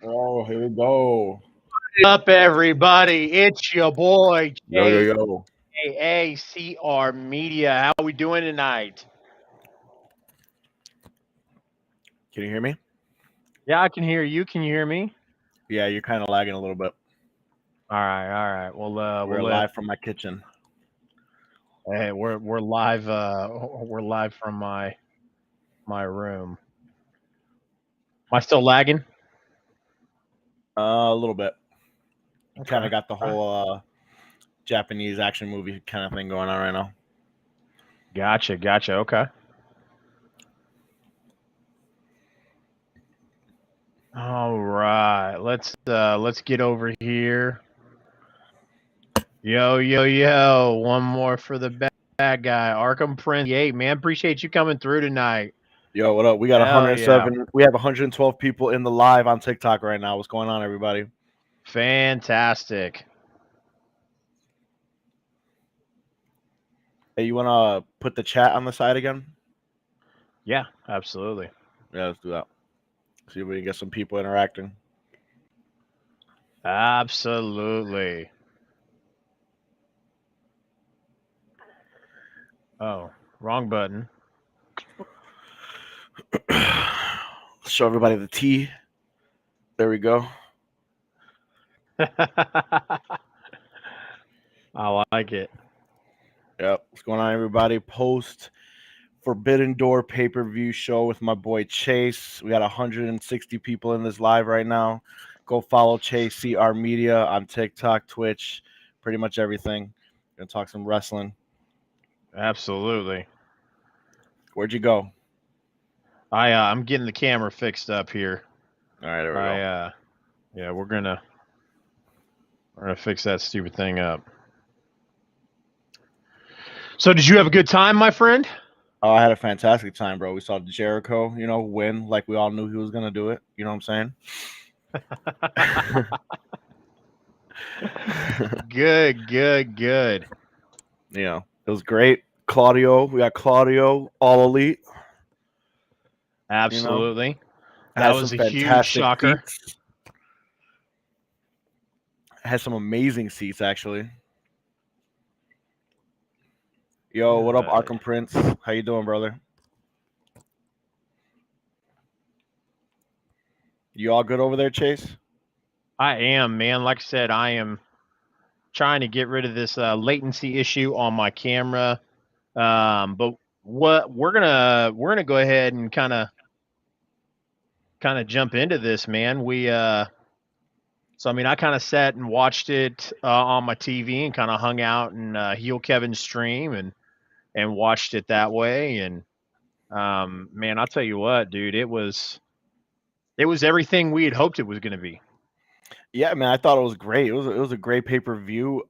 Oh, here we go. What's up, everybody? It's your boy Yo, yo, yo. JACR Media. How we doing tonight? Can you hear me? Yeah, I can hear you. Can you hear me? Yeah, you're kind of lagging a little bit. All right, all right. We're live from my kitchen. we're live. We're live from my room. Am I still lagging? A little bit. Kind Okay. of got the whole Japanese action movie kind of thing going on right now. Gotcha. Okay. All right. Let's get over here. Yo. One more for the bad guy. Arkham Prince 8, man. Appreciate you coming through tonight. Yo, what up? We got Hell yeah. 107. We have 112 people in the live on TikTok right now. What's going on, everybody? Fantastic. Hey, you want to put the chat on the side again? Yeah, absolutely. Yeah, let's do that. See if we can get some people interacting. Absolutely. Oh, wrong button. Show everybody the T. There we go. I like it. Yep. What's going on, everybody? Post Forbidden Door pay-per-view show with my boy Chase. We got 160 people in this live right now. Go follow Chase CR Media on TikTok, Twitch, pretty much everything. Gonna talk some wrestling. Absolutely. Where'd you go? I'm getting the camera fixed up here. All right, there we go. Yeah, we're gonna fix that stupid thing up. So, did you have a good time, my friend? Oh, I had a fantastic time, bro. We saw Jericho, win like we all knew he was gonna do it. You know what I'm saying? Good. It was great. Claudio, we got Claudio, all elite. Absolutely. That was a huge shocker. Seats. Has some amazing seats, actually. Yo, what up, Arkham Prince? How you doing, brother? You all good over there, Chase? I am, man. Like I said, I am trying to get rid of this latency issue on my camera. But what we're gonna go ahead and kind of jump into this, man. So I mean, I kind of sat and watched it on my TV and kind of hung out and Heel Kevin's stream and watched it that way. And man, I'll tell you what, dude, it was everything we had hoped it was going to be. Yeah, man, I thought it was great. It was a great pay-per-view.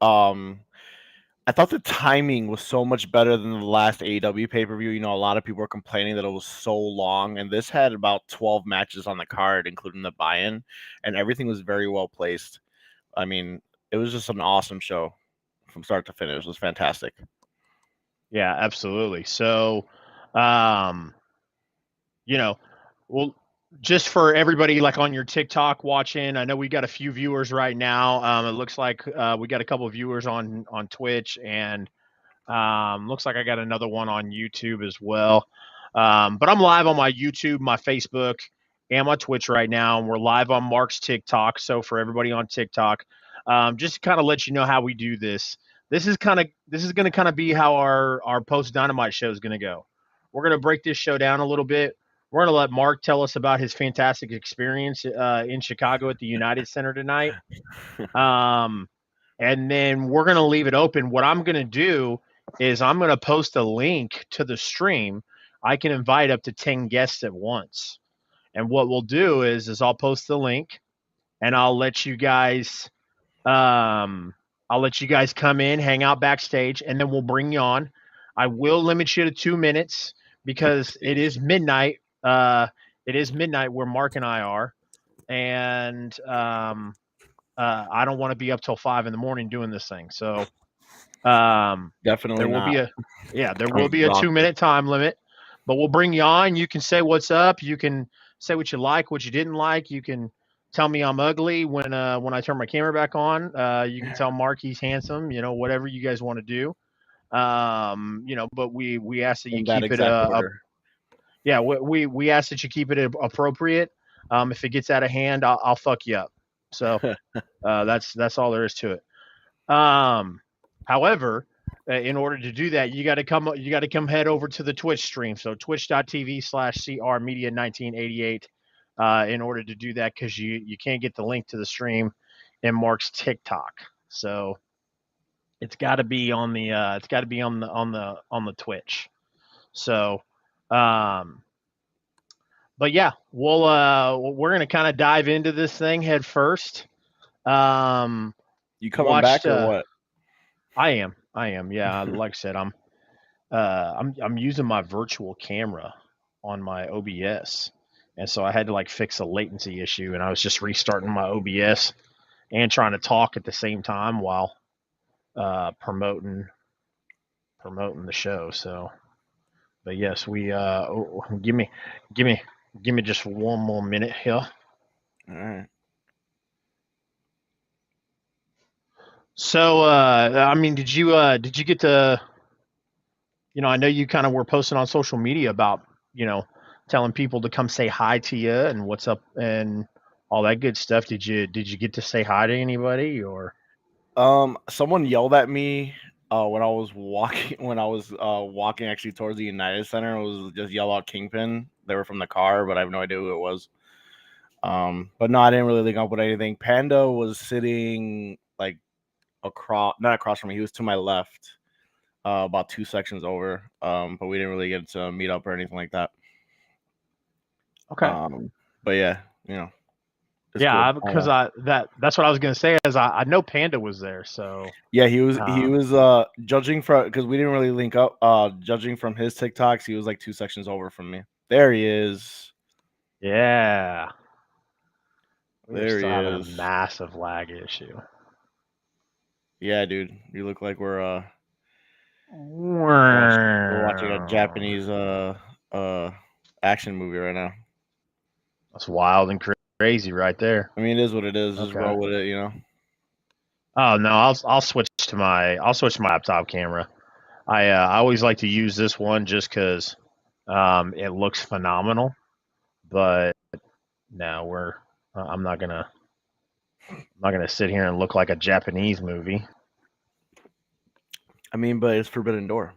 I thought the timing was so much better than the last AEW pay-per-view. A lot of people were complaining that it was so long, and this had about 12 matches on the card, including the buy-in, and everything was very well placed. I mean, it was just an awesome show from start to finish. It was fantastic. Yeah, absolutely. So, well, just for everybody like on your TikTok watching, I know we got a few viewers right now. It looks like we got a couple of viewers on Twitch, and looks like I got another one on YouTube as well. But I'm live on my YouTube, my Facebook, and my Twitch right now, and we're live on Mark's TikTok. So for everybody on TikTok, just to kind of let you know how we do this. This is going to kind of be how our Post Dynamite show is going to go. We're going to break this show down a little bit. We're going to let Mark tell us about his fantastic experience in Chicago at the United Center tonight. And then we're going to leave it open. What I'm going to do is I'm going to post a link to the stream. I can invite up to 10 guests at once. And what we'll do is I'll post the link and I'll let you guys come in, hang out backstage, and then we'll bring you on. I will limit you to 2 minutes because it is midnight. It is midnight where Mark and I are. And I don't want to be up till 5 a.m. doing this thing. So Definitely there will be a 2-minute time limit, but we'll bring you on. You can say what's up. You can say what you like, what you didn't like. You can tell me I'm ugly when I turn my camera back on. You can tell Mark he's handsome. Whatever you guys want to do. But we ask that you In that keep it exact order. yeah, we ask that you keep it appropriate. If it gets out of hand, I'll fuck you up. So that's all there is to it. However, in order to do that, you got to come head over to the Twitch stream. So twitch.tv/crmedia1988 in order to do that, because you can't get the link to the stream in Mark's TikTok. So it's got to be on the Twitch. So but yeah, we're gonna kind of dive into this thing head first. You coming back or what? I am. Yeah, like I said, I'm using my virtual camera on my OBS, and so I had to like fix a latency issue, and I was just restarting my OBS and trying to talk at the same time while promoting the show. So, but yes, we give me just one more minute here. All right. So, I mean, did you get to, I know you kind of were posting on social media about, telling people to come say hi to you and what's up and all that good stuff. Did you get to say hi to anybody, or? Someone yelled at me when I was walking actually towards the United Center. It was just yell out Kingpin. They were from the car, but I have no idea who it was. But no, I didn't really link up with anything. Panda was sitting like not across from me. He was to my left, about 2 sections over. But we didn't really get to meet up or anything like that. Okay. But yeah, yeah, cool. Because that's what I was gonna say. Is I know Panda was there, so yeah, he was judging from, because we didn't really link up. Judging from his TikToks, he was like 2 sections over from me. There he is. Yeah, there he having is. A massive lag issue. Yeah, dude, you look like we're watching a Japanese action movie right now. That's wild and crazy right there. I mean, it is what it is. Okay. Just roll with it, Oh no, I'll switch to my laptop camera. I always like to use this one just because it looks phenomenal. But no, I'm not gonna sit here and look like a Japanese movie. I mean, but it's Forbidden Door.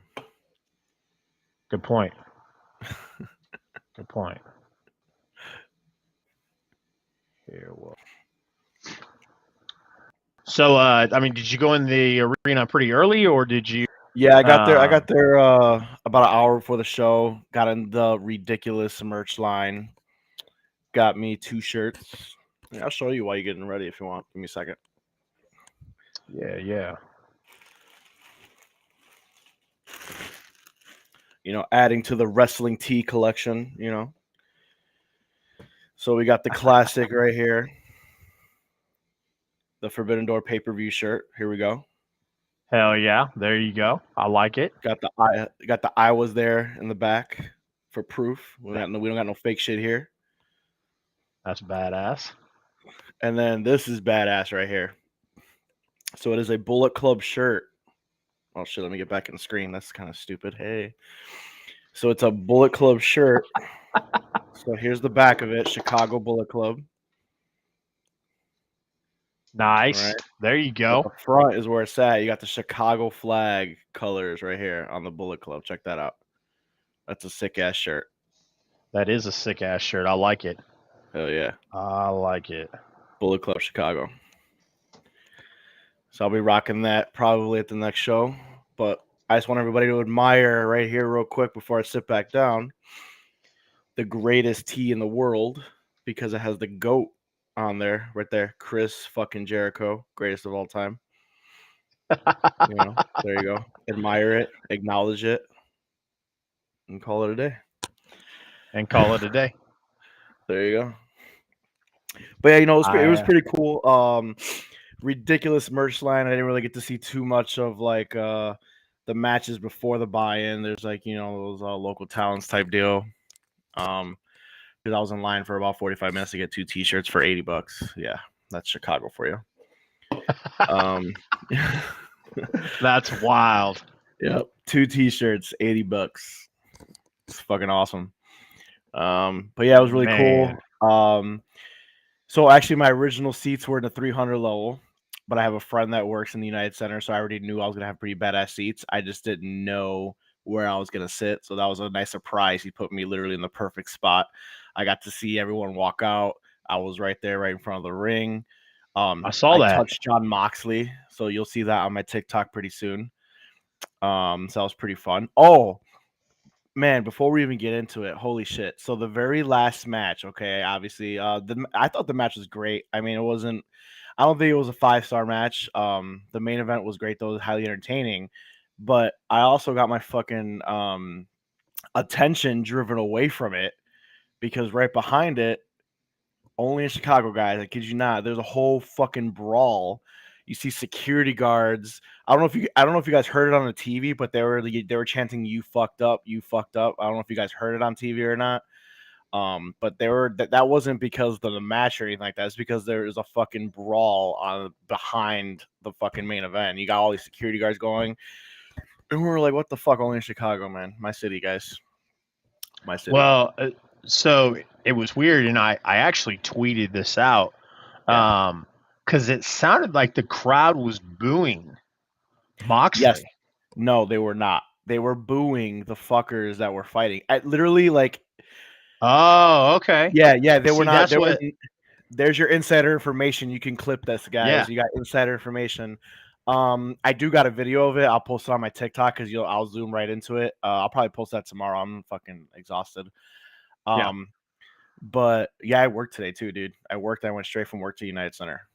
Good point. Good point. Here, well. So, I mean, did you go in the arena pretty early, or did you? Yeah, I got there. I got there about an hour before the show. Got in the ridiculous merch line. Got me 2 shirts. Yeah, I'll show you while you're getting ready if you want. Give me a second. Yeah. Adding to the wrestling tee collection, So we got the classic right here. The Forbidden Door pay-per-view shirt. Here we go. Hell yeah. There you go. I like it. Got the Iowas there in the back for proof. We don't got no fake shit here. That's badass. And then this is badass right here. So it is a Bullet Club shirt. Oh shit, let me get back in the screen. That's kind of stupid. Hey. So it's a Bullet Club shirt. So here's the back of it. Chicago Bullet Club. Nice. Right. There you go. But the front is where it's at. You got the Chicago flag colors right here on the Bullet Club. Check that out. That's a sick ass shirt. That is a sick ass shirt. I like it. Hell yeah. I like it. Bullet Club Chicago. So I'll be rocking that probably at the next show. But I just want everybody to admire right here real quick before I sit back down. The greatest tee in the world, because it has the GOAT on there, right there. Chris fucking Jericho, greatest of all time. There you go. Admire it, acknowledge it, and call it a day. There you go. But yeah, it was pretty cool. Ridiculous merch line. I didn't really get to see too much of like the matches before the buy-in. There's like those local talents type deal. because I was in line for about 45 minutes to get 2 T-shirts for $80. Yeah, that's Chicago for you. That's wild. Yep, 2 T-shirts, $80. It's fucking awesome. But yeah, it was really Man. cool. So actually, my original seats were in the 300 level, but I have a friend that works in the United Center, so I already knew I was gonna have pretty badass seats. I just didn't know where I was gonna sit, so that was a nice surprise. He put me literally in the perfect spot. I got to see everyone walk out. I was right there, right in front of the ring. I saw I that. touched John Moxley, so you'll see that on my TikTok pretty soon. So that was pretty fun. Oh man, before we even get into it, holy shit! So the very last match, okay, obviously, I thought the match was great. I mean, it wasn't. I don't think it was a 5-star match. The main event was great though, it was highly entertaining. But I also got my fucking attention driven away from it because right behind it, only in Chicago, guys, I kid you not, there's a whole fucking brawl. You see security guards. I don't know if you guys heard it on the TV, but they were chanting "You fucked up, you fucked up." I don't know if you guys heard it on TV or not. But that wasn't because of the match or anything like that. It's because there is a fucking brawl on behind the fucking main event. You got all these security guards going, and we were like, "What the fuck?" Only in Chicago, man. My city, guys. My city. Well, so it was weird, and I actually tweeted this out because it sounded like the crowd was booing Moxley. Yes. No, they were not. They were booing the fuckers that were fighting. I literally like. Oh, okay. Yeah. They were not. That's what. There's your insider information. You can clip this, guys. Yeah. You got insider information. I do got a video of it. I'll post it on my TikTok because I'll zoom right into it. I'll probably post that tomorrow. I'm fucking exhausted. But yeah, I worked today too, dude. I went straight from work to United Center.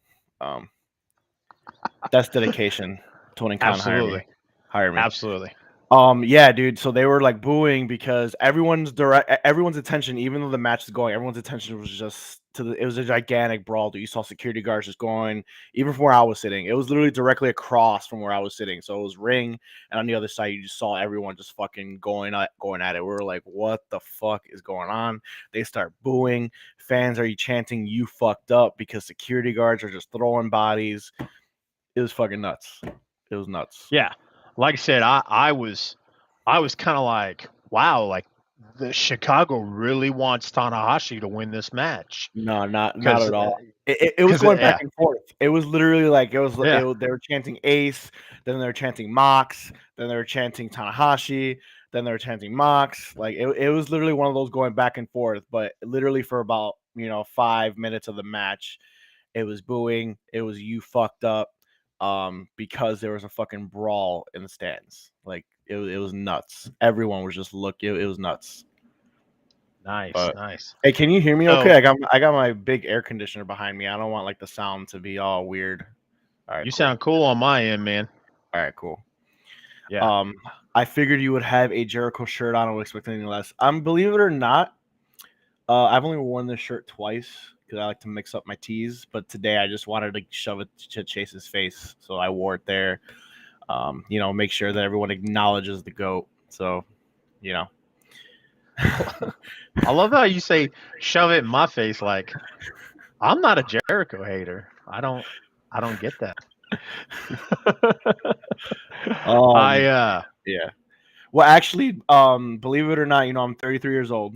That's dedication. Tony Khan Absolutely. Hire me. Absolutely. Yeah, dude. So they were like booing because everyone's attention, even though the match is going, everyone's attention was just it was a gigantic brawl. Dude, you saw security guards just going, even from where I was sitting. It was literally directly across from where I was sitting. So it was ring, and on the other side, you just saw everyone just fucking going at it. We were like, what the fuck is going on? They start booing. Fans are chanting, "You fucked up," because security guards are just throwing bodies. It was fucking nuts. It was nuts. Yeah. Like I said, I was kind of like, wow, like the Chicago really wants Tanahashi to win this match. No, not at all. It was going back and forth. It was literally like they were chanting Ace, then they were chanting Mox, then they were chanting Tanahashi, then they were chanting Mox. Like it was literally one of those going back and forth. But literally for about 5 minutes of the match, it was booing. It was "You fucked up," because there was a fucking brawl in the stands. Like it was nuts. Everyone was just looking. It was nuts. Nice. Hey, can you hear me? Okay, I got my big air conditioner behind me. I don't want like the sound to be all weird. All right, you sound cool on my end, man. All right, cool. Yeah. I figured you would have a Jericho shirt on. I would expect anything less. Believe it or not, I've only worn this shirt twice because I like to mix up my tees. But today I just wanted to shove it to Chase's face, so I wore it there. Make sure that everyone acknowledges the GOAT. So, I love how you say "shove it in my face." Like I'm not a Jericho hater. I don't get that. Yeah. Well, actually, believe it or not, I'm 33 years old.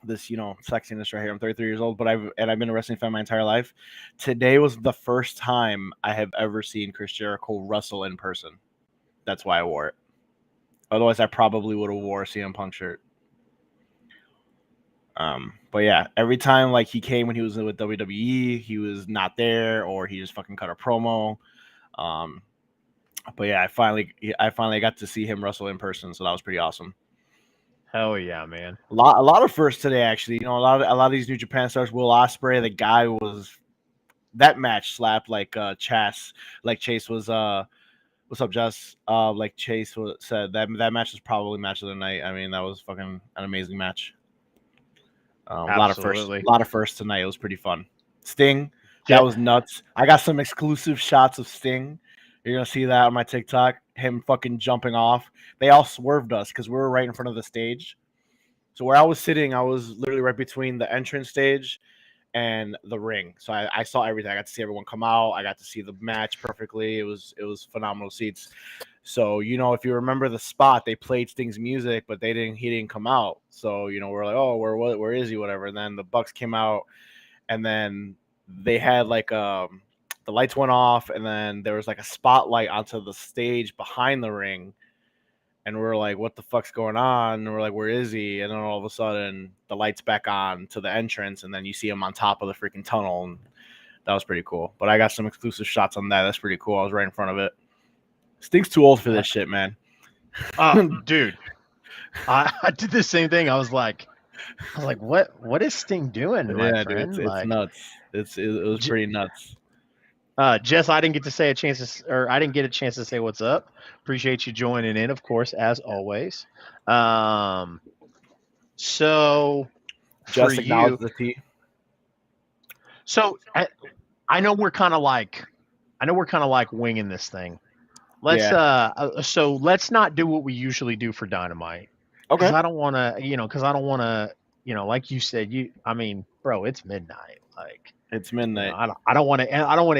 This, sexiness right here. I'm 33 years old, but I've been a wrestling fan my entire life. Today was the first time I have ever seen Chris Jericho wrestle in person. That's why I wore it. Otherwise, I probably would have wore a CM Punk shirt. But yeah, every time like he came when he was with WWE, he was not there or he just fucking cut a promo. But yeah, I finally got to see him wrestle in person, so that was pretty awesome. Hell yeah, man! A lot of firsts today, actually. A lot of these New Japan stars. Will Ospreay, the guy that match slapped like Chase. Like Chase was what's up, Jess? Like Chase said that match was probably match of the night. I mean, that was fucking an amazing match. A lot of firsts tonight. It was pretty fun. Sting, that was nuts. I got some exclusive shots of Sting. You're gonna see that on my TikTok. Him fucking jumping off. They all swerved us because we were right in front of the stage. So where I was sitting, I was literally right between the entrance stage and the ring. So I saw everything. I got to see everyone come out. I got to see the match perfectly. It was phenomenal seats. So if you remember the spot, they played Sting's music, but he didn't come out. So we're like, oh, where is he? Whatever. And then the Bucks came out, and then they had like the lights went off, and then there was like a spotlight onto the stage behind the ring. And we're like, what the fuck's going on? And we're like, where is he? And then all of a sudden, the light's back on to the entrance, and then you see him on top of the freaking tunnel. And that was pretty cool. But I got some exclusive shots on that. That's pretty cool. I was right in front of it. Sting's too old for this shit, man. Dude, I did the same thing. I was like, what is Sting doing, my friend? Dude, it's nuts. It was pretty nuts. Jess, I didn't get a chance to say what's up. Appreciate you joining in, of course, as always. So Just for acknowledge you, the T. So I know we're kind of like winging this thing. So let's not do what we usually do for Dynamite. Okay. Because I don't want to, like you said, bro, it's midnight. Like It's midnight. I don't want to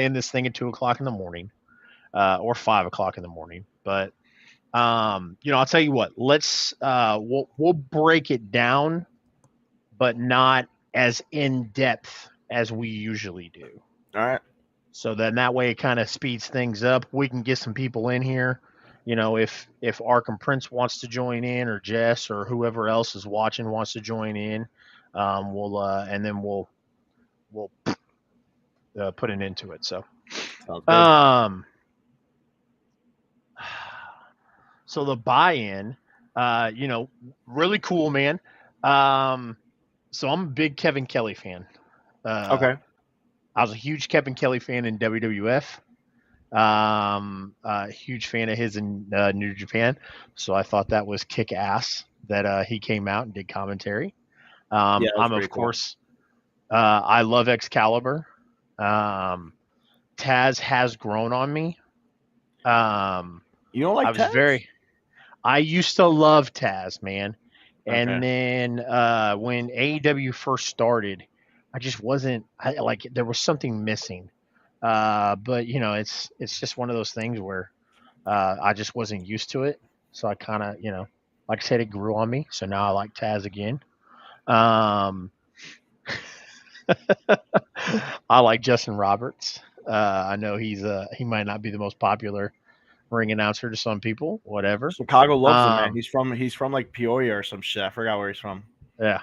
end this thing at 2:00 in the morning, or 5:00 in the morning. But I'll tell you what. Let's we'll break it down, but not as in depth as we usually do. All right. So then that way it kind of speeds things up. We can get some people in here. If Arkham Prince wants to join in, or Jess, or whoever else is watching wants to join in, we'll put an end to it. So, so the buy-in, really cool, man. So I'm a big Kevin Kelly fan. Okay. I was a huge Kevin Kelly fan in WWF. Huge fan of his in New Japan. So I thought that was kick ass that he came out and did commentary. I'm of course, I love Excalibur. Taz has grown on me. You don't like Taz? I used to love Taz, man. And then when AEW first started, I just wasn't there was something missing. But it's just one of those things where I just wasn't used to it. So I kind of, like I said, it grew on me. So now I like Taz again. I like Justin Roberts. I know he might not be the most popular ring announcer to some people, whatever. Chicago loves him, man. He's from like Peoria or some shit. I forgot where he's from. Yeah.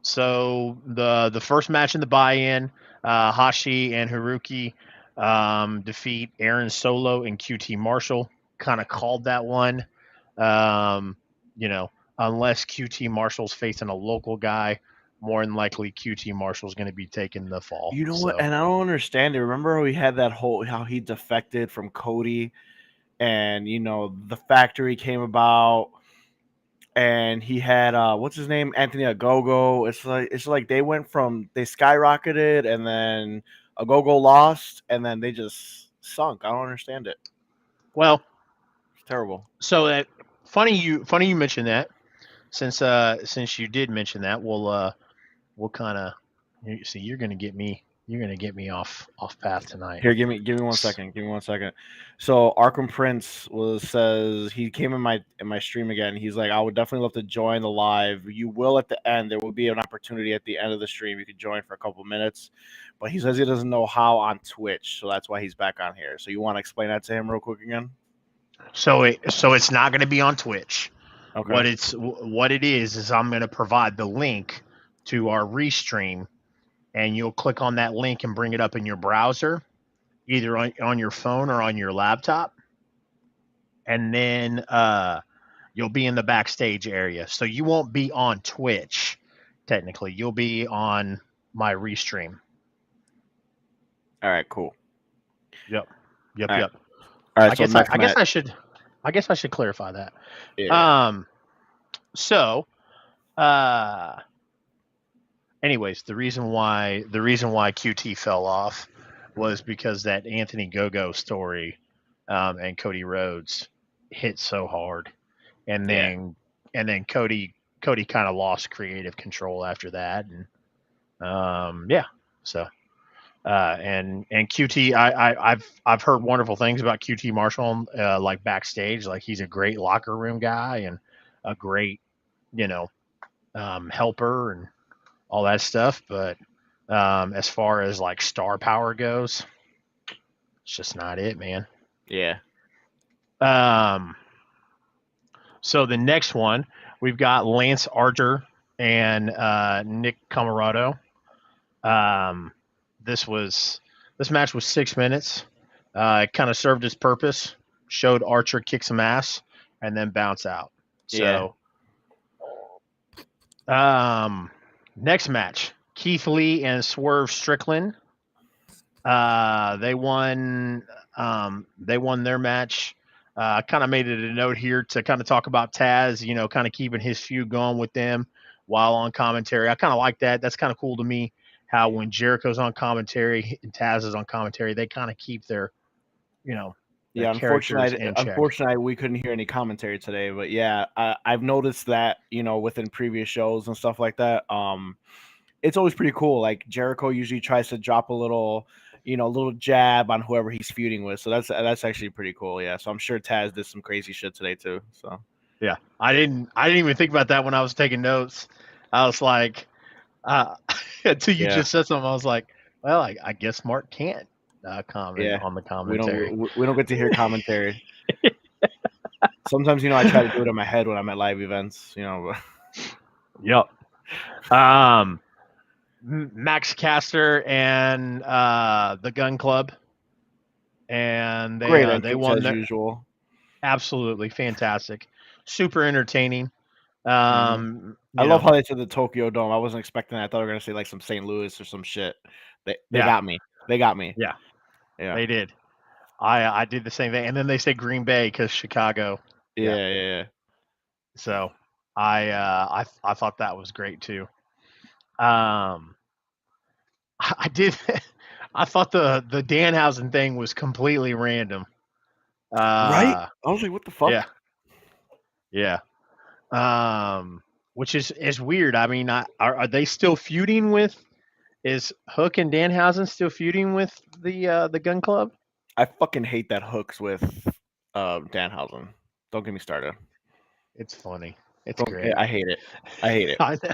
So the first match in the buy-in, Hashi and Haruki defeat Aaron Solo and QT Marshall. Kind of called that one. Unless QT Marshall's facing a local guy, more than likely QT Marshall's going to be taking the fall. You know what? And I don't understand it. Remember how he had how he defected from Cody, and the factory came about, and he had what's his name, Anthony Ogogo. It's like they skyrocketed, and then Ogogo lost, and then they just sunk. I don't understand it. Well, it's terrible. So funny you mentioned that. Since you did mention that, we'll kind of see. You're gonna get me off path tonight. Here, give me 1 second. Give me 1 second. So Arkham Prince says he came in my stream again. He's like, I would definitely love to join the live. You will at the end. There will be an opportunity at the end of the stream. You could join for a couple minutes, but he says he doesn't know how on Twitch, so that's why he's back on here. So you want to explain that to him real quick again? So it's not going to be on Twitch. Okay. What it is I'm going to provide the link to our restream, and you'll click on that link and bring it up in your browser, either on your phone or on your laptop. And then you'll be in the backstage area. So you won't be on Twitch, technically. You'll be on my restream. All right, cool. Yep. All right, I guess I should clarify that. Yeah. Anyways, the reason why QT fell off was because that Anthony Gogo story and Cody Rhodes hit so hard, and then Cody kind of lost creative control after that, and so and QT, I've heard wonderful things about QT Marshall, like backstage, like he's a great locker room guy and a great, helper and all that stuff. But as far as like star power goes, it's just not it, man. Yeah. So the next one, we've got Lance Archer and Nick Camarado. This match was 6 minutes. It kind of served its purpose, showed Archer kick some ass, and then bounce out. So, next match, Keith Lee and Swerve Strickland. They won their match. I kind of made it a note here to kind of talk about Taz, kind of keeping his feud going with them while on commentary. I kind of like that. That's kind of cool to me, how when Jericho's on commentary and Taz is on commentary, they kind of keep their, their unfortunately, we couldn't hear any commentary today, but yeah, I've noticed that, within previous shows and stuff like that. It's always pretty cool. Like Jericho usually tries to drop a little jab on whoever he's feuding with. So that's actually pretty cool. Yeah. So I'm sure Taz did some crazy shit today too. So yeah, I didn't even think about that when I was taking notes. I was like, until you just said something, I was like, well, I guess Mark can't comment on the commentary. We don't get to hear commentary. Sometimes, I try to do it in my head when I'm at live events, Yep. Max Caster and the Gun Club, and they won as usual. Absolutely fantastic, super entertaining. I love how they said the Tokyo Dome. I wasn't expecting that. I thought they were gonna say like some St. Louis or some shit. They got me. They got me. Yeah, they did. I did the same thing, and then they say Green Bay because Chicago. Yeah. So I thought that was great too. I did. I thought the Danhausen thing was completely random. Right? I was like, what the fuck? Yeah. Which is weird. I mean, are they still feuding with? Is Hook and Danhausen still feuding with the Gun Club? I fucking hate that Hook's with Danhausen. Don't get me started. It's funny. It's great. I hate it. I know.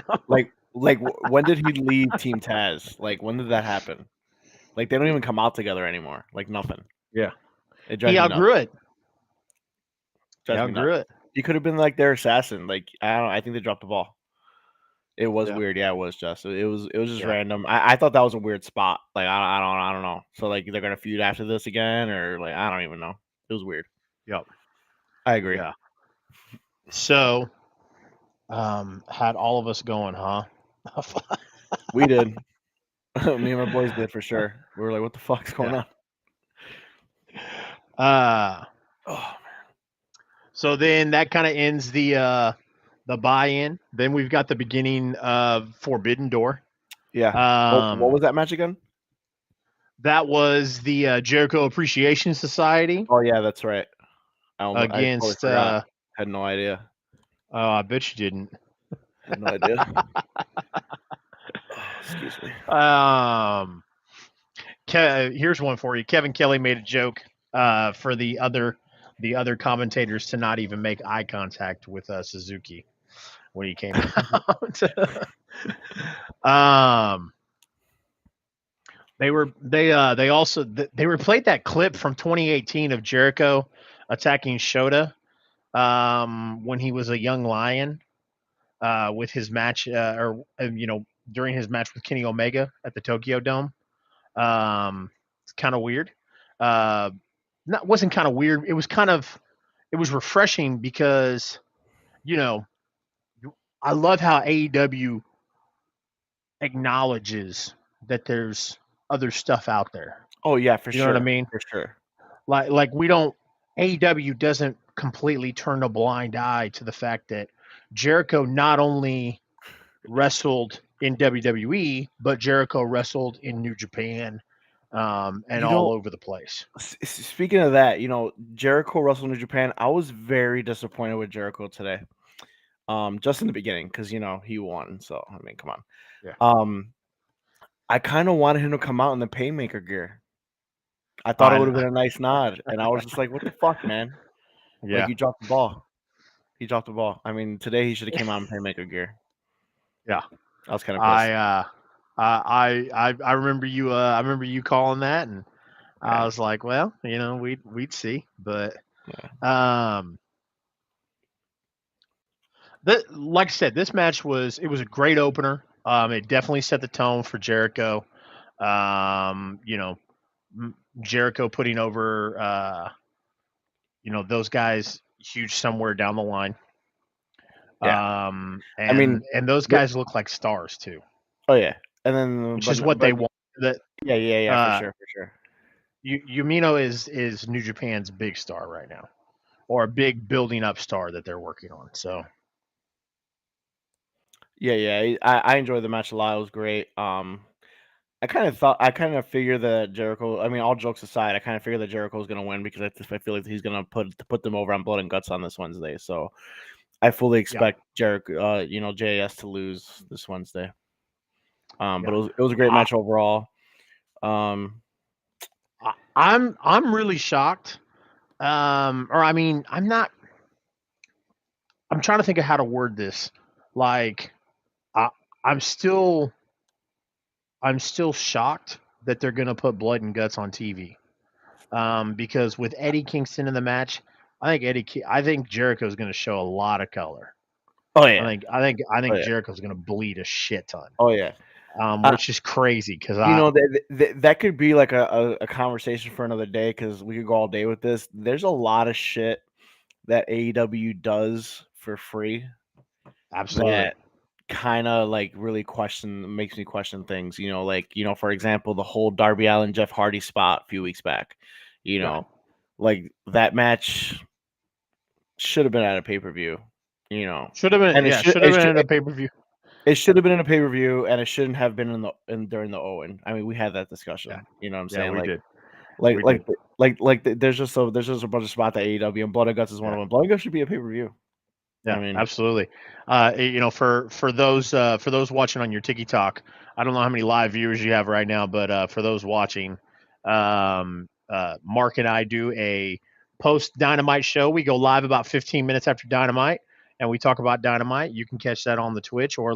Like when did he leave Team Taz? Like when did that happen? Like they don't even come out together anymore. Like nothing. Yeah. He outgrew it. He could have been like their assassin. Like I don't know. I think they dropped the ball. It was weird. Yeah, it was just. It was just random. I thought that was a weird spot. Like I don't know. So like they're gonna feud after this again, or like I don't even know. It was weird. Yep. I agree. Yeah. So, had all of us going, huh? We did. Me and my boys did for sure. We were like, "What the fuck's going on?" Oh man. So then that kind of ends the buy-in. Then we've got the beginning of Forbidden Door. Yeah. What was that match again? That was the Jericho Appreciation Society. Oh yeah, that's right. Against I had no idea. Oh, I bet you didn't. I had no idea. Excuse me. Here's one for you. Kevin Kelly made a joke for the other commentators to not even make eye contact with Suzuki when he came out. They replayed that clip from 2018 of Jericho attacking Shota when he was a young lion with his match during his match with Kenny Omega at the Tokyo Dome. It's kind of weird. Wasn't kind of weird. It was refreshing because, I love how AEW acknowledges that there's other stuff out there. Oh yeah, for sure. You know what I mean? For sure. Like we don't, AEW doesn't completely turn a blind eye to the fact that Jericho not only wrestled in WWE, but Jericho wrestled in New Japan, and You all know, over the place. speaking of that, Jericho wrestled in Japan. I was very disappointed with Jericho today. Just in the beginning, because he won. So I mean, come on. Yeah. I kind of wanted him to come out in the Paymaker gear. I thought it would I have been a nice nod, and I was just like, "What the fuck, man? Like, yeah. you dropped the ball. He dropped the ball. I mean, today he should have came out in Paymaker gear. Yeah. I was kind of pissed. I remember you. I remember you calling that, and I Yeah, was like, well, we'd see, but yeah, um, like I said, this match was a great opener. It definitely set the tone for Jericho. Um, you know, Jericho putting over those guys huge somewhere down the line. yeah. I mean, And those the, guys look like stars too, oh yeah, and then which is what they want. That yeah, for uh, sure, for sure. Yumino is New Japan's big star right now, or a big building up star that they're working on. So Yeah. I enjoyed the match a lot. It was great. I kind of figured that Jericho. I mean, all jokes aside, I kind of figured that Jericho was gonna win because I feel like he's gonna put them over on Blood and Guts on this Wednesday. So I fully yeah, expect Jericho, JS to lose this Wednesday. But yeah. it was a great I, match overall. Um, I'm really shocked. Or I mean, I'm not. I'm trying to think of how to word this. Like, I, I'm still shocked that they're gonna put Blood and Guts on TV. Because with Eddie Kingston in the match, I think Jericho's going to show a lot of color. oh I yeah, think I think I oh think yeah, Jericho's going to bleed a shit ton, oh yeah. which is crazy because That could be like a conversation for another day because we could go all day with this. There's a lot of shit that AEW does for free absolutely that kind of like really makes me question things. For example, the whole Darby Allin Jeff Hardy spot a few weeks back. You yeah know, like that match should have been at a pay per view. And should have been in a pay per view. it should have been in a pay per view, and it shouldn't have been during the Owen. I mean, we had that Yeah, discussion. You know what I'm yeah, saying? we Like, did, like, we like, did. there's just a bunch of spots at AEW, and Blood and Guts is one Yeah, of them. Blood and Guts should be a pay per view. I yeah, mean, absolutely. For those watching on your TikTok, I don't know how many live viewers you have right now, but for those watching, Mark and I do a post Dynamite show. We go live about 15 minutes after Dynamite, and we talk about Dynamite. You can catch that on the Twitch, or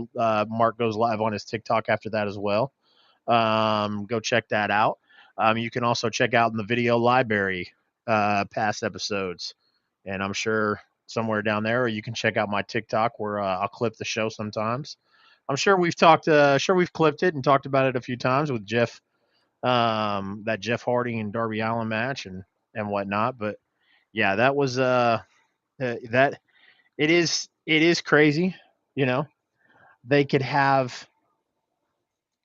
Mark goes live on his TikTok after that as well. Go check that out. You can also check out in the video library past episodes, and I'm sure somewhere down there, or you can check out my TikTok where I'll clip the show sometimes. I'm sure we've clipped it and talked about it a few times with Jeff, that Jeff Hardy and Darby Allin match and whatnot. But yeah, that was that it is crazy. You know, they could have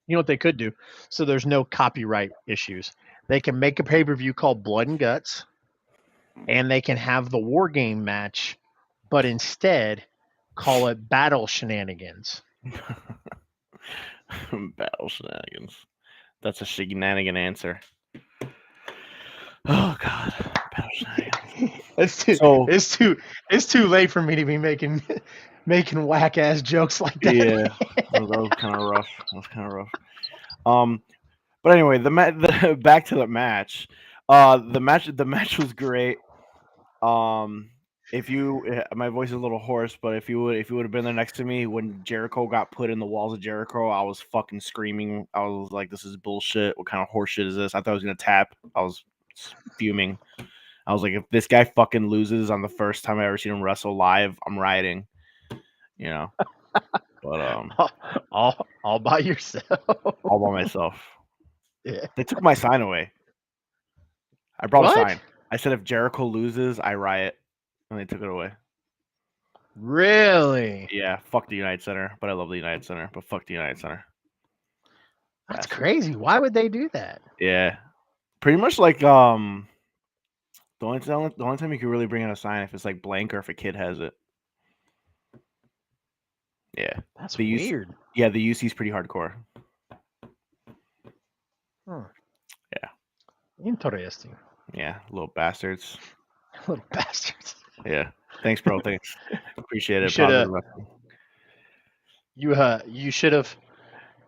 what they could do, so there's no copyright issues. They can make a pay per view called Blood and Guts, and they can have the War Game match, but instead call it Battle Shenanigans. battle shenanigans. That's a shenanigan answer. Oh God, battle shenanigans. It's too So it's too it's too late for me to be making making whack ass jokes like that. yeah, that was kind of rough. That was kind of rough. Um, but anyway, back to the match. The match was great. Um, my voice is a little hoarse, but if you would have been there next to me when Jericho got put in the walls of Jericho, I was fucking screaming. I was like, "This is bullshit. What kind of horse shit is this?" I thought I was gonna tap. I was fuming. I was like, "If this guy fucking loses on the first time I ever seen him wrestle live, I'm rioting." You know, but All by yourself. all by myself. Yeah. They took my sign away. I brought a What? sign. I said, "If Jericho loses, I riot," and they took it away. Really? Yeah, fuck the United Center, but I love the United Center. But fuck the United Center, That's bastards. crazy. Why would they do that? Yeah, pretty much like the only time you can really bring in a sign if it's like blank or if a kid has it. Yeah, That's the UC, weird. yeah, the UC is pretty hardcore. Huh. Yeah, Interesting. Yeah, little bastards. Little bastards. Yeah. Thanks, bro. Thanks. Appreciate You it. should have. Positive wrestling. You should have.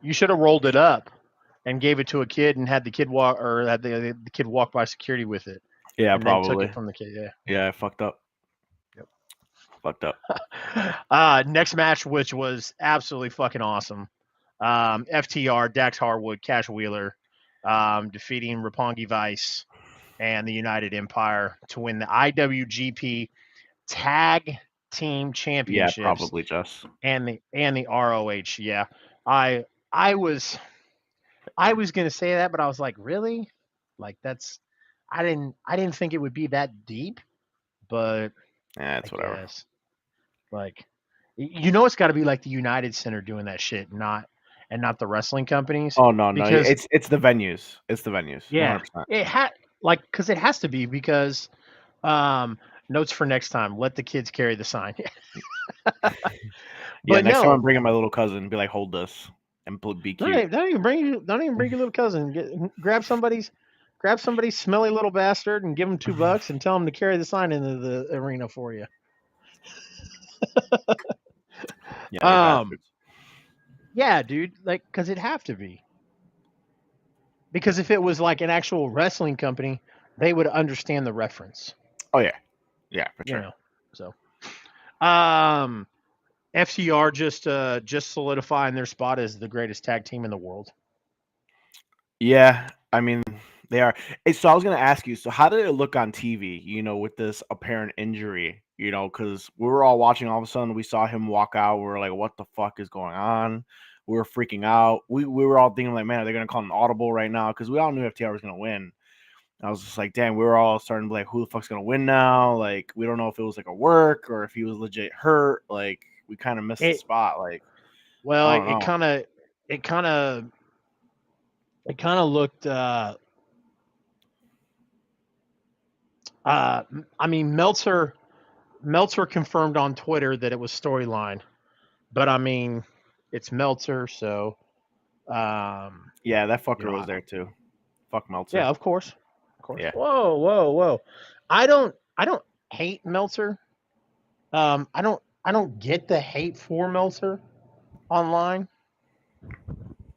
You should have rolled it up and gave it to a kid and had the kid walk or had the kid walk by security with it. Yeah, And then took probably. it from the kid. Yeah. Yeah, I fucked up. Yep. Fucked up. Next match, which was absolutely fucking awesome. FTR, Dax Harwood, Cash Wheeler, defeating Roppongi Vice and the United Empire to win the IWGP Tag Team Yeah, Championships probably just. and the ROH. Yeah, I was gonna say that, but I was like, really? Like that's I didn't think it would be that deep, but Yeah, it's I whatever. guess like it's got to be like the United Center doing that shit, not the wrestling companies. Oh no, because it's the venues. It's the venues. yeah, 100%. it because it has to be because notes for next time. Let the kids carry the sign. Yeah, But next time no, I'm bringing my little cousin, be like, hold this and be cute. don't even bring your little cousin. Grab somebody's smelly little bastard and give him $2 and tell him to carry the sign into the arena for you. Yeah, you bastards. Yeah, dude. Like, because it'd have to be. Because if it was like an actual wrestling company, they would understand the reference. Oh yeah, yeah, for sure. So, FTR just solidifying their spot as the greatest tag team in the world. Yeah, I mean they are. So I was gonna ask you. So how did it look on TV? With this apparent injury. Because we were all watching. All of a sudden, we saw him walk out. We were like, "What the fuck is going on?" We were freaking out. We were all thinking like, "Man, are they gonna call an audible right now?" Because we all knew FTR was gonna win. I was just like, damn, we were all starting to be like, who the fuck's gonna win now? Like, we don't know if it was like a work or if he was legit hurt. Like, we kind of missed the spot. Like, well, I don't know. it kind of looked. I mean, Meltzer confirmed on Twitter that it was storyline, but I mean, it's Meltzer, so. Yeah, that fucker was there too. Fuck Meltzer. Yeah, of course. Yeah. Whoa. I don't hate Meltzer. I don't get the hate for Meltzer online.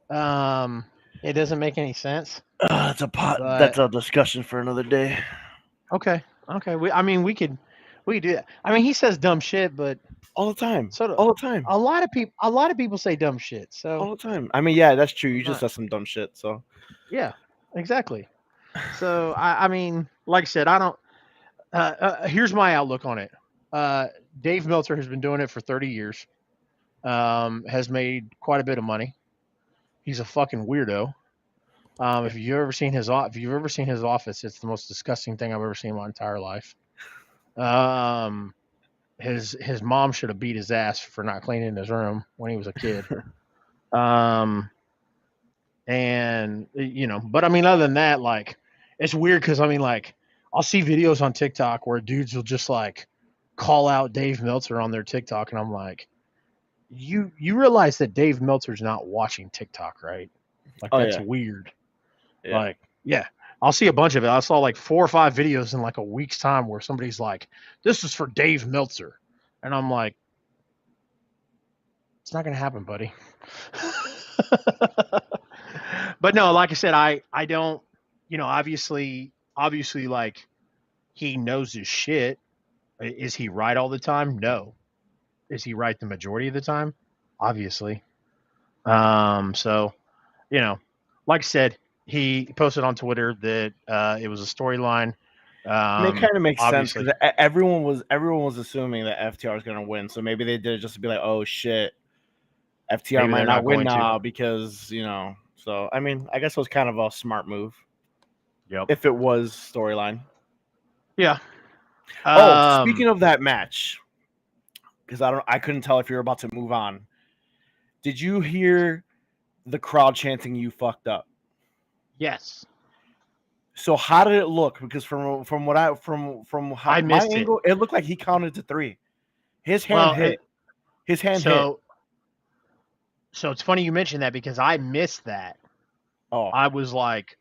It doesn't make any sense. That's a discussion for another day. Okay. We could do that. I mean, he says dumb shit, but all the time. All the time. A lot of people say dumb shit. So all the time. I mean, yeah, that's true. You just said some dumb shit. So yeah, exactly. So I mean, like I said, I don't. Here's my outlook on it. Dave Meltzer has been doing it for 30 years. Has made quite a bit of money. He's a fucking weirdo. If you've ever seen his office, it's the most disgusting thing I've ever seen in my entire life. His mom should have beat his ass for not cleaning his room when he was a kid. And but I mean, other than that, like, it's weird because I mean, like, I'll see videos on TikTok where dudes will just like call out Dave Meltzer on their TikTok, and I'm like, you realize that Dave Meltzer's not watching TikTok, right? Like, that's weird. Yeah. Like, yeah, I'll see a bunch of it. I saw like 4 or 5 videos in like a week's time where somebody's like, "This is for Dave Meltzer," and I'm like, it's not gonna happen, buddy. But no, like I said, I don't, obviously, like, he knows his shit. Is he right all the time? No. Is he right the majority of the time? Obviously. So, like I said, he posted on Twitter that it was a storyline. It kind of makes sense because everyone was assuming that FTR was going to win, so maybe they did it just to be like, oh shit, FTR maybe might not win now because So I mean, I guess it was kind of a smart move. Yep. If it was storyline. Yeah. Speaking of that match, because I couldn't tell if you were about to move on. Did you hear the crowd chanting "You fucked up"? Yes. So how did it look? Because from how my angle, it looked like he counted to 3. His hand hit. His hand hit. So it's funny you mentioned that because I missed that. Oh. I was like,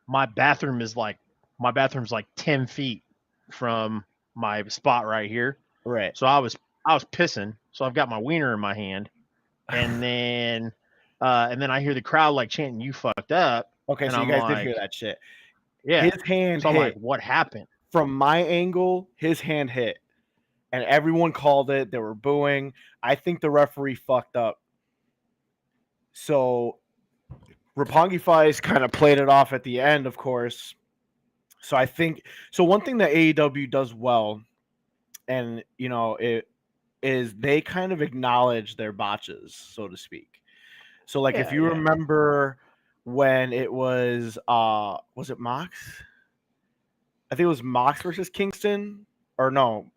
my bathroom is like my bathroom's like 10 feet from my spot right here. Right. So I was pissing. So I've got my wiener in my hand, and then I hear the crowd like chanting, "You fucked up." Okay, And so you I'm guys did like, hear that shit. yeah. His hand So I'm like, hit. what happened? From my angle, his hand hit. And everyone called it. They were booing. I think the referee fucked up. So Roppongi Vice kind of played it off at the end, of course. So I think one thing that AEW does well, and it is they kind of acknowledge their botches, so to speak. So like if you remember when it was it Mox? I think it was Mox versus Kingston, or no,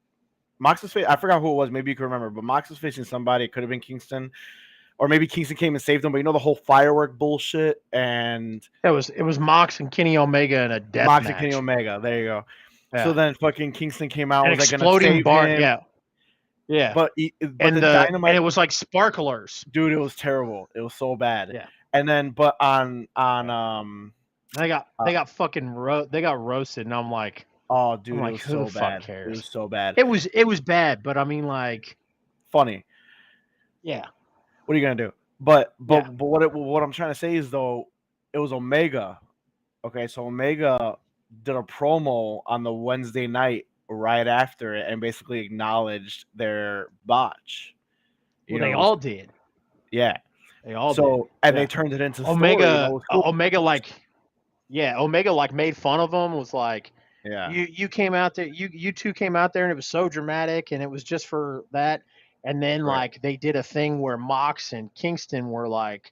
Mox was I forgot who it was. Maybe you can remember, but Mox was facing somebody. It could have been Kingston, or maybe Kingston came and saved him. But the whole firework bullshit, and it was Mox and Kenny Omega in a death Mox match. and Kenny Omega. There you go. Yeah. So then fucking Kingston came out. An Was like gonna exploding save bar. him. Yeah. But and the Dynamite, and it was like sparklers. Dude, it was terrible. It was so bad. Yeah. And then, but on they got fucking they got roasted, and I'm like, oh, dude, like, it was so bad. Cares? It was so bad. It was bad, but I mean, like, funny. Yeah. What are you gonna do? But what I'm trying to say is, though, it was Omega. Okay, so Omega did a promo on the Wednesday night right after it and basically acknowledged their botch. They all did. Yeah. They all did. And they turned it into Omega. Cool. Omega Omega like made fun of them. Was like, yeah, you came out there, you two came out there, and it was so dramatic, and it was just for that. And then like they did a thing where Mox and Kingston were like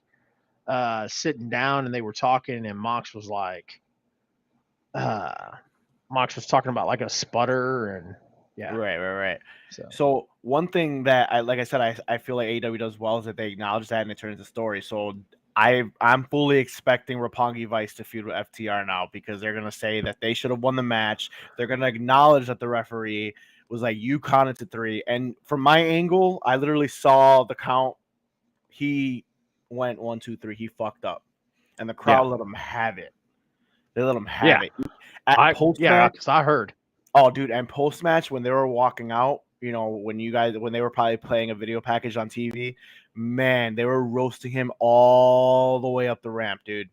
sitting down and they were talking, and Mox was like, Mox was talking about like a sputter and right. So one thing that I feel like AEW does well is that they acknowledge that and it turns the story. So I'm fully expecting Roppongi Vice to feud with FTR now, because they're gonna say that they should have won the match. They're gonna acknowledge that the referee was like, you counted to 3. And from my angle, I literally saw the count. He went 1, 2, 3. He fucked up, and the crowd let him have it. They let him have it. Because I heard. Oh, dude, and post match when they were walking out, when they were probably playing a video package on TV, man, they were roasting him all the way up the ramp, dude.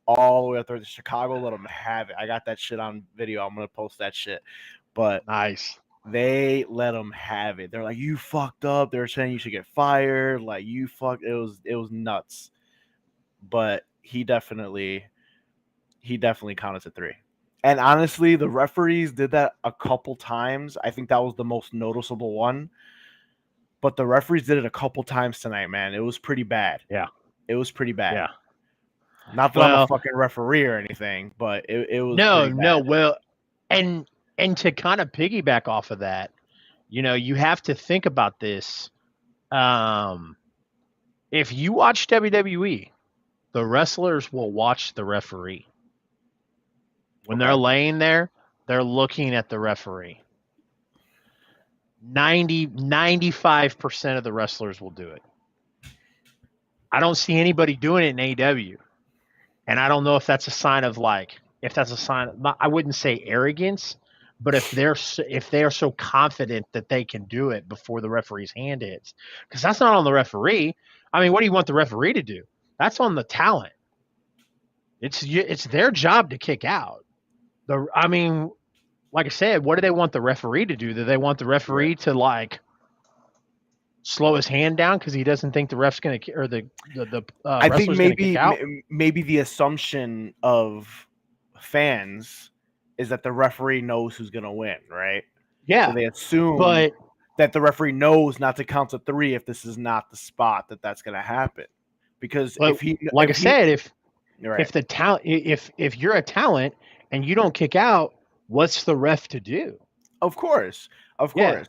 All the way up there. Chicago let him have it. I got that shit on video. I'm gonna post that shit. But nice. They let him have it. They're like, you fucked up. They were saying you should get fired. Like, you fucked. It was nuts. But he definitely counted to 3. And honestly, the referees did that a couple times. I think that was the most noticeable one. But the referees did it a couple times tonight, man. It was pretty bad. Yeah. It was pretty bad. Yeah. Not that I'm a fucking referee or anything, but it was pretty bad. No. Well, and to kind of piggyback off of that, you have to think about this. If you watch WWE, the wrestlers will watch the referee. When they're laying there, they're looking at the referee. 95% of the wrestlers will do it. I don't see anybody doing it in AEW. And I don't know if that's a sign of I wouldn't say arrogance, but if they're so confident that they can do it before the referee's hand hits, because that's not on the referee. I mean, what do you want the referee to do? That's on the talent. It's their job to kick out. Like I said, what do they want the referee to do? Do they want the referee to slow his hand down because he doesn't think the ref's going to, or the I think kick out? Maybe the assumption of fans is that the referee knows who's going to win, right? Yeah. So they assume that the referee knows not to count to 3 if this is not the spot that's going to happen. Because if the talent, if you're a talent and you don't kick out, what's the ref to do? Of course. Yeah.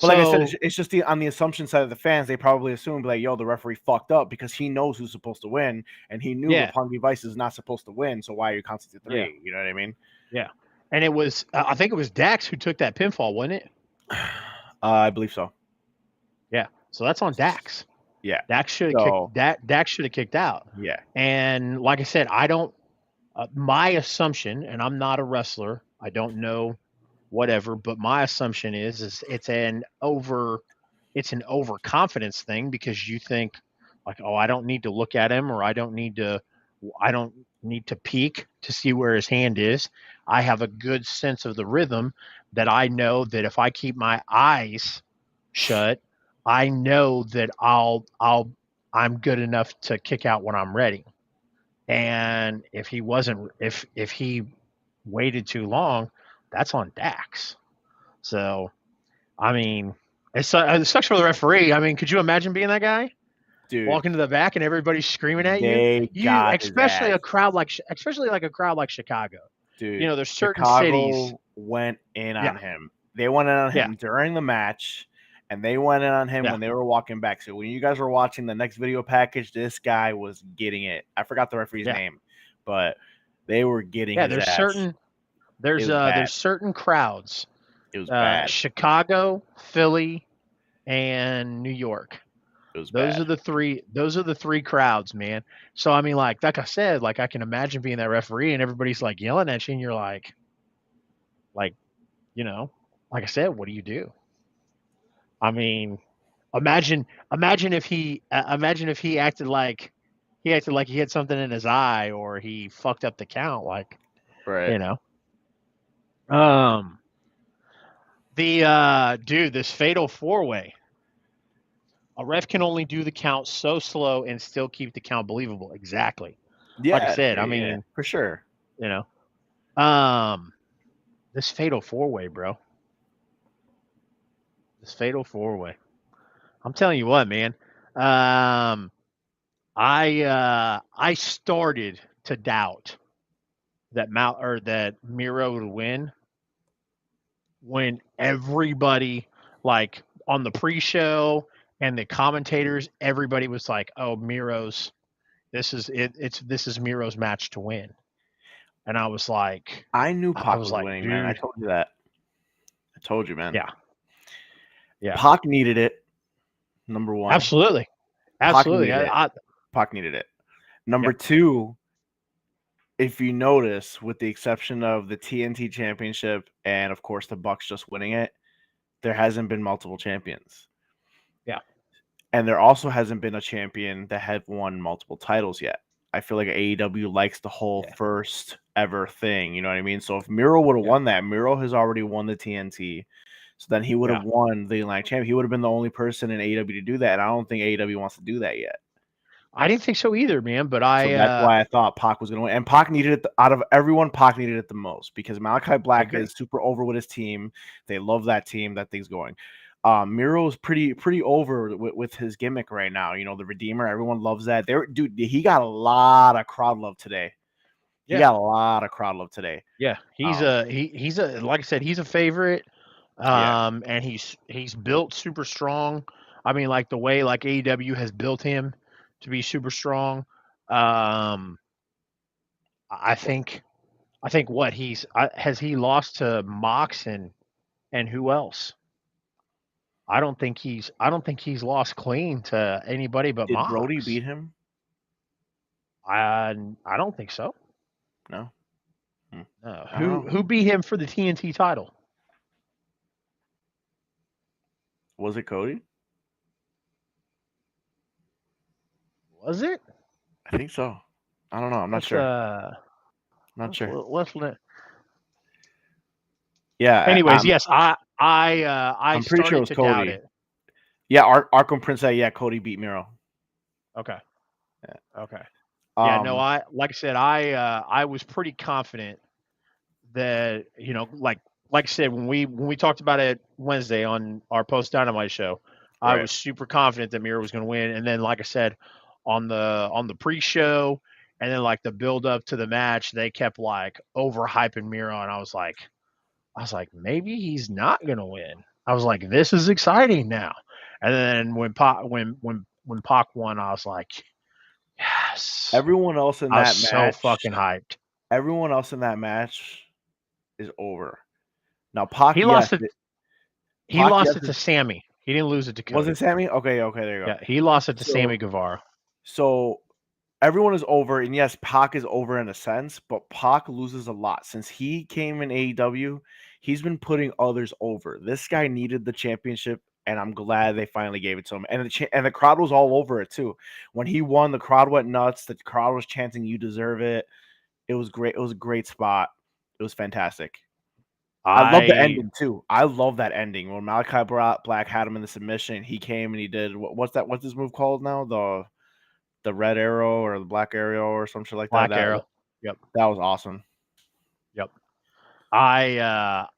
But like I said, it's just on the assumption side of the fans, they probably assume like, yo, the referee fucked up because he knows who's supposed to win, and he knew Roppongi Vice is not supposed to win. So why are you counting to 3? Yeah. You know what I mean? Yeah. And it was, I think it was Dax who took that pinfall, wasn't it? I believe so. Yeah. So that's on Dax. Yeah. Dax should have kicked out. Yeah. And like I said, I don't My assumption, and I'm not a wrestler, I don't know whatever, but my assumption is it's an overconfidence thing because you think like, oh, I don't need to look at him, or I don't need to peek to see where his hand is. I have a good sense of the rhythm that I know that if I keep my eyes shut, I know that I'm good enough to kick out when I'm ready. And if he waited too long, that's on Dax. So, I mean, it sucks for the referee. I mean, could you imagine being that guy? Dude, Walking to the back and everybody's screaming at you. they You, got his ass. especially like a crowd like Chicago. Dude, You know, there's certain Chicago cities. went in Yeah. on him. They went in on Yeah. him during the match, and they went in on him Yeah. when they were walking back. So when you guys were watching the next video package, this guy was getting it. I forgot the referee's name, but they were getting his there's ass. there's certain crowds. It was bad. Chicago, Philly, and New York. It was Those bad. are the three crowds, man. So I mean, like I said, like I can imagine being that referee and everybody's like yelling at you, and you're like, you know, like I said, what do you do? I mean, imagine if he acted like he had something in his eye, or he fucked up the count, like, Right. you know. This fatal 4-way. A ref can only do the count so slow and still keep the count believable. Exactly. Yeah, Like I said, I yeah, mean, for sure. you know, this fatal 4-way, bro. This fatal 4-way. I'm telling you what, man. I started to doubt that that Miro would win when everybody, like on the pre-show and the commentators, everybody was like, "Oh, this is Miro's match to win," and I was like, I knew Pac was like, winning, dude, man. I told you that. I told you, man. Yeah. Pac needed it. Number one. Absolutely. Pac needed it. Number two, if you notice, with the exception of the TNT Championship and, of course, the Bucks just winning it, there hasn't been multiple champions. Yeah. And there also hasn't been a champion that had won multiple titles yet. I feel like AEW likes the whole first ever thing. You know what I mean? So if Miro would have won that, Miro has already won the TNT. So then he would have won the Atlantic Champion. He would have been the only person in AEW to do that. And I don't think AEW wants to do that yet. I didn't think so either, man. But so that's why I thought Pac was going to win. And Pac needed it out of everyone. Pac needed it the most because Malachi Black is super over with his team. They love that team. That thing's going. Miro is pretty over with his gimmick right now. You know, the Redeemer. Everyone loves that. Dude, he got a lot of crowd love today. He got a lot of crowd love today. Yeah, he's a like I said, he's a favorite. And he's built super strong. I mean, like the way like AEW has built him to be super strong. I think what has he lost to Mox and who else? I don't think he's lost clean to anybody but Mox. Did Brody beat him? I don't think so. No. No. Who beat him for the TNT title? Was it Cody? Was it? I think so. I don't know. I'm not sure. Not sure. Let's let. Yeah. Anyways, yes, I'm pretty sure it was Cody. It. Yeah, Arkham Prince said, yeah, Cody beat Miro. Okay. Yeah. Okay. Yeah, no, like I said, I was pretty confident that, you know, like I said, when we talked about it Wednesday on our Post Dynamite show, I was super confident that Miro was going to win. And then, like I said, on the pre-show and then like the build up to the match, they kept like overhyping Miro, and I was like, maybe he's not going to win. I was like, this is exciting now. And then when Pac won, I was like, yes. Everyone else in that match, so fucking hyped. Everyone else in that match is over. Now Pac, he lost it to Sammy. He didn't lose it to Cody. Was it Sammy? Okay, there you go. Yeah, he lost it to Sammy Guevara. So everyone is over, and yes, Pac is over in a sense, but Pac loses a lot since he came in AEW. He's been putting others over. This guy needed the championship, and I'm glad they finally gave it to him. And the crowd was all over it too. When he won, the crowd went nuts. The crowd was chanting, "You deserve it." It was great. It was a great spot. It was fantastic. I love the ending too. I love that ending when Malachi Black had him in the submission. He came and he did what's that? What's this move called now? The red arrow or the black arrow or some shit like that. Black Arrow. Yep. That was awesome. Yep. I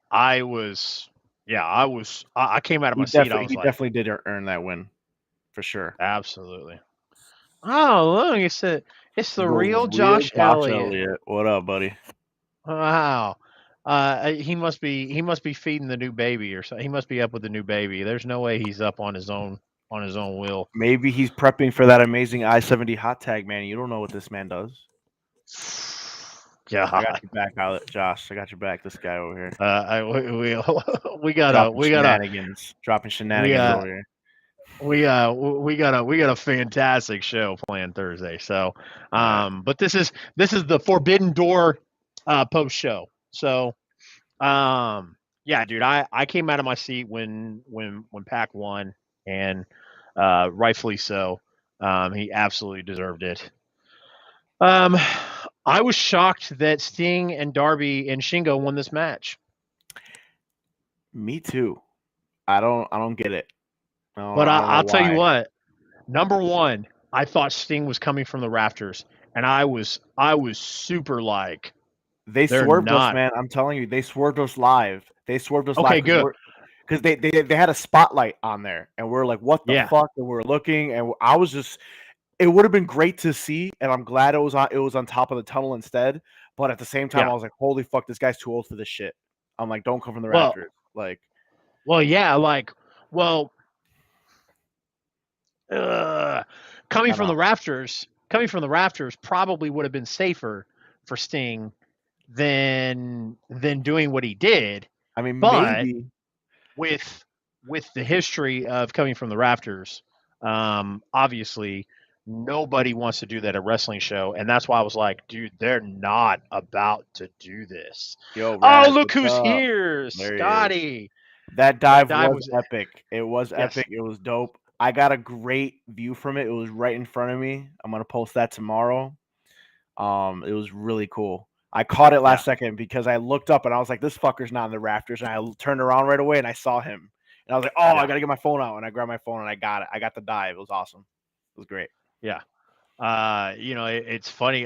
came out of my seat. I was He like, definitely did earn that win for sure. absolutely. Oh, look, it's the real Josh Elliott. What up, buddy? Wow. He must be feeding the new baby or something. He must be up with the new baby. There's no way he's up on his own will. Maybe he's prepping for that amazing I-70 hot tag, man. You don't know what this man does. Yeah, I got your back, Josh. I got your back. This guy over here. We got dropping shenanigans over here. We got a fantastic show planned Thursday. So, but this is the Forbidden Door post show. So, yeah, dude, I came out of my seat when Pac won, and rightfully so. He absolutely deserved it. I was shocked that Sting and Darby and Shingo won this match. Me too. I don't get it. But I'll tell you what. Number one, I thought Sting was coming from the rafters, and I was super like. They swerved us, man. I'm telling you, they swerved us live. They swerved us live. Okay, good. Because they had a spotlight on there, and we're like, what the fuck? And we're looking, and I was just. It would have been great to see, and I'm glad it was on top of the tunnel instead. But at the same time, I was like, holy fuck, this guy's too old for this shit. I'm like, don't come from the rafters. Like, coming from the rafters probably would have been safer for Sting than doing what he did. I mean, but maybe with the history of coming from the rafters, obviously nobody wants to do that at a wrestling show, and that's why I was like, dude, they're not about to do this. Yo, Raz, look who's here, Scotty. That dive was epic. It was epic. It was dope. I got a great view from it. It was right in front of me. I'm gonna post that tomorrow. It was really cool. I caught it last second because I looked up and I was like, this fucker's not in the rafters, and I turned around right away and I saw him. And I was like, I gotta get my phone out, and I grabbed my phone and I got it. I got the dive. It was awesome. It was great. Yeah. It's funny.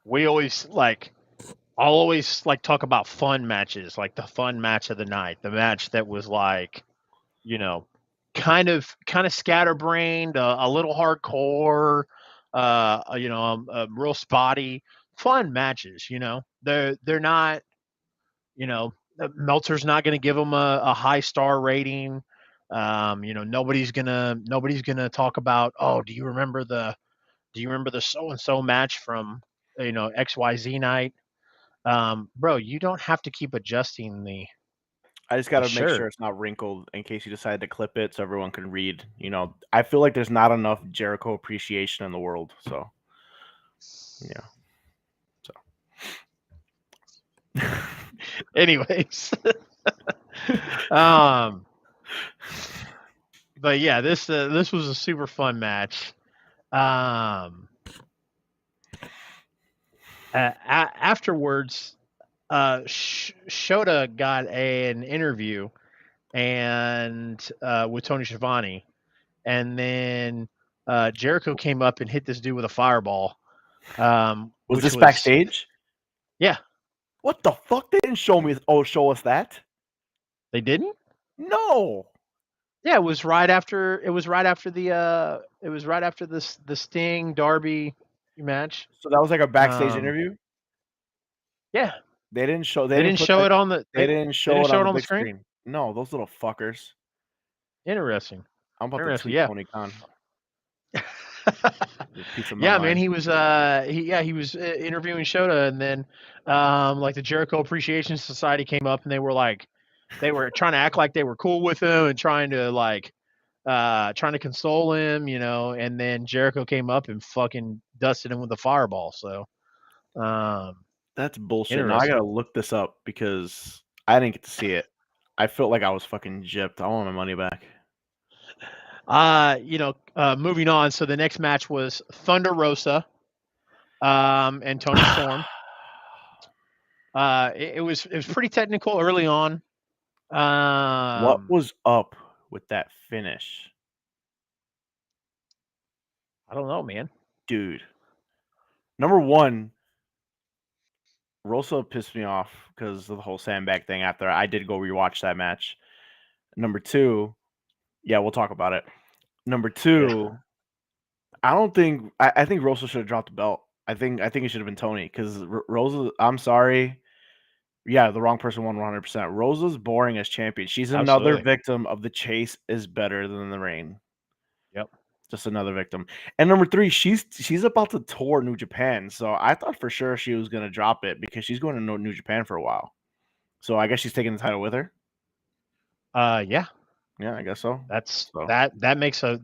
We always I'll always talk about fun matches, like the fun match of the night, the match that was kind of scatterbrained, a little hardcore, real spotty, fun matches. They're not, Meltzer's not going to give them a high star rating. Nobody's gonna talk about, do you remember the so and so match from XYZ night? Bro, you don't have to keep adjusting the. I just got to make sure it's not wrinkled in case you decide to clip it so everyone can read. I feel like there's not enough Jericho appreciation in the world. So, yeah. So, anyways, but yeah, this was a super fun match. Afterwards, Shota got an interview and with Tony Schiavone, and then Jericho came up and hit this dude with a fireball. Was this backstage? Yeah. What the fuck? They didn't show us that. They didn't? No. Yeah, it was right after the Sting Darby match. So that was like a backstage interview? Yeah. They didn't show it on the the big screen. No, those little fuckers. Interesting. I'm about to tweet Tony Khan. Yeah, man, he was interviewing Shota, and then the Jericho Appreciation Society came up, and they were trying to act like they were cool with him and trying to trying to console him, and then Jericho came up and fucking dusted him with a fireball. So, That's bullshit. Now I interesting. gotta look this up because I didn't get to see it. I felt like I was fucking gypped. I want my money back. Moving on. So the next match was Thunder Rosa, and Tony Storm. It was pretty technical early on. What was up with that finish? I don't know, man. Dude. Number one, Rosa pissed me off because of the whole sandbag thing after I did go rewatch that match. Number two, yeah, we'll talk about it. Number two, I think Rosa should have dropped the belt. I think it should have been Tony because Rosa. I'm sorry. Yeah, the wrong person won 100%. Rosa's boring as champion. She's another Absolutely. victim of the chase is better than the reign. Yep. Just another victim. And number three, she's about to tour New Japan. So I thought for sure she was gonna drop it because she's going to New Japan for a while. So I guess she's taking the title with her. Yeah. Yeah, I guess so. That makes I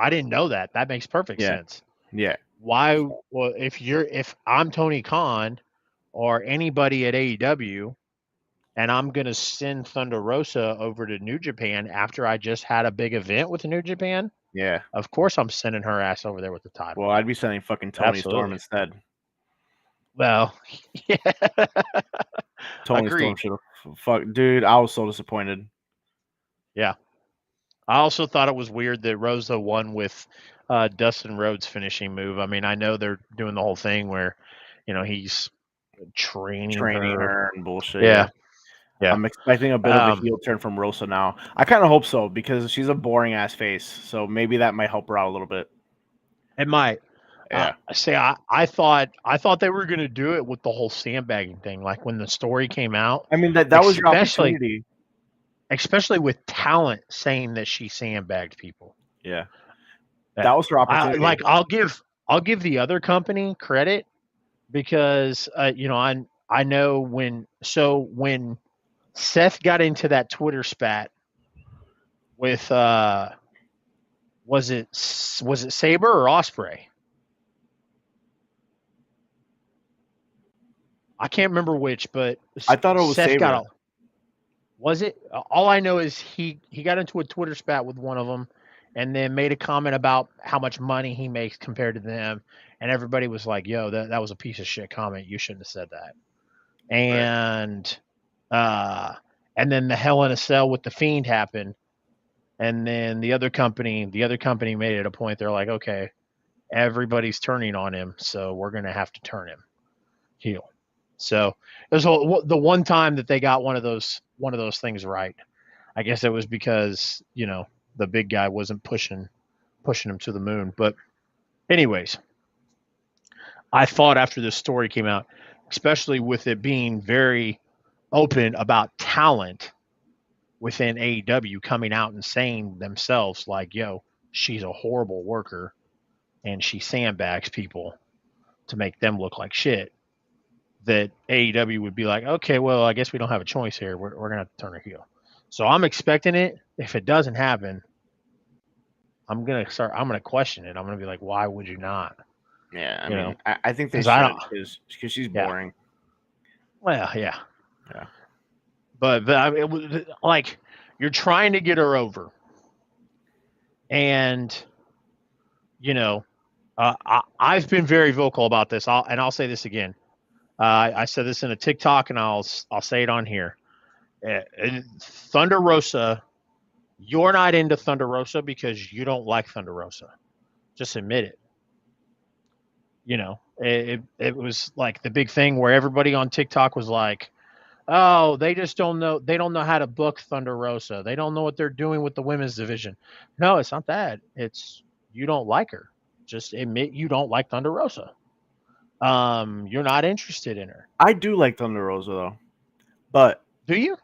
didn't know that. That makes perfect sense. Yeah. Why? Well, if I'm Tony Khan or anybody at AEW, and I'm gonna send Thunder Rosa over to New Japan after I just had a big event with New Japan, Yeah. of course I'm sending her ass over there with the title. Well, I'd be sending fucking Tony Storm Absolutely. instead. Well, yeah. Tony Storm Agreed. should have. Fuck, dude, I was so disappointed. Yeah. I also thought it was weird that Rosa won with Dustin Rhodes' finishing move. I mean, I know they're doing the whole thing where, he's training her and bullshit. Yeah. I'm expecting a bit of a heel turn from Rosa now. I kind of hope so because she's a boring ass face. So maybe that might help her out a little bit. It might. Yeah. I thought they were going to do it with the whole sandbagging thing. Like when the story came out. I mean, that was your opportunity. Especially with talent saying that she sandbagged people. Yeah. That was her opportunity. I'll give the other company credit because I know when Seth got into that Twitter spat with was it Saber or Osprey? I can't remember which, but I thought it was Seth Saber. Was it? All I know is he got into a Twitter spat with one of them, and then made a comment about how much money he makes compared to them, and everybody was like, "Yo, that was a piece of shit comment. You shouldn't have said that." And and then the Hell in a Cell with the Fiend happened, and then the other company made it a point. They're like, "Okay, everybody's turning on him, so we're gonna have to turn him heel." So it was the one time that they got one of those things right. I guess it was because the big guy wasn't pushing him to the moon. But anyways, I thought after this story came out, especially with it being very open about talent within AEW coming out and saying themselves like, "Yo, she's a horrible worker and she sandbags people to make them look like shit," that AEW would be like, "Okay, well, I guess we don't have a choice here. We're going to have to turn her heel." So I'm expecting it. If it doesn't happen, I'm going to question it. I'm going to be like, why would you not? Yeah, I mean, I think they should because she's boring. Well, yeah. But I mean, like, you're trying to get her over. And, I've been very vocal about this. I'll say this again. I said this in a TikTok, and I'll say it on here. Thunder Rosa, you're not into Thunder Rosa because you don't like Thunder Rosa. Just admit it. It was like the big thing where everybody on TikTok was like, "Oh, they just don't know. They don't know how to book Thunder Rosa. They don't know what they're doing with the women's division." No, it's not that. It's you don't like her. Just admit you don't like Thunder Rosa. You're not interested in her. I do like Thunder Rosa though, but do you?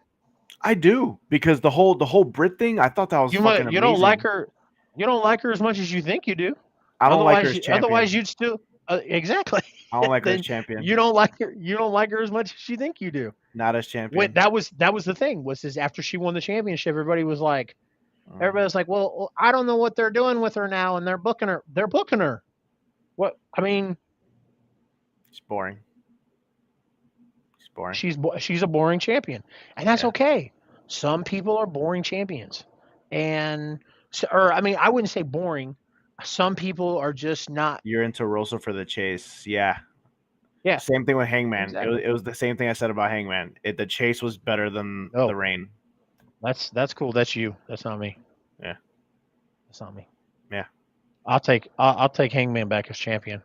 I do because the whole Brit thing. I thought that was fucking amazing. You don't like her. You don't like her as much as you think you do. I don't like her as champion. Otherwise, you'd still exactly. I don't like her as champion. You don't like her. You don't like her as much as you think you do. Not as champion. That was the thing. Was after she won the championship, everybody was like, Everybody's like, well, I don't know what they're doing with her now, and they're booking her. They're booking her. What? I mean, It's boring. It's boring. she's a boring champion, and that's Yeah. okay. Some people are boring champions, and or I mean, I wouldn't say boring. Some people are just not. You're into Rosa for the chase. Yeah. Yeah, Same thing with Hangman. exactly. It was the same thing I said about Hangman. The chase was better than the Oh, reign. that's cool. That's you. That's not me. Yeah. That's not me. Yeah. I'll take Hangman back as champion.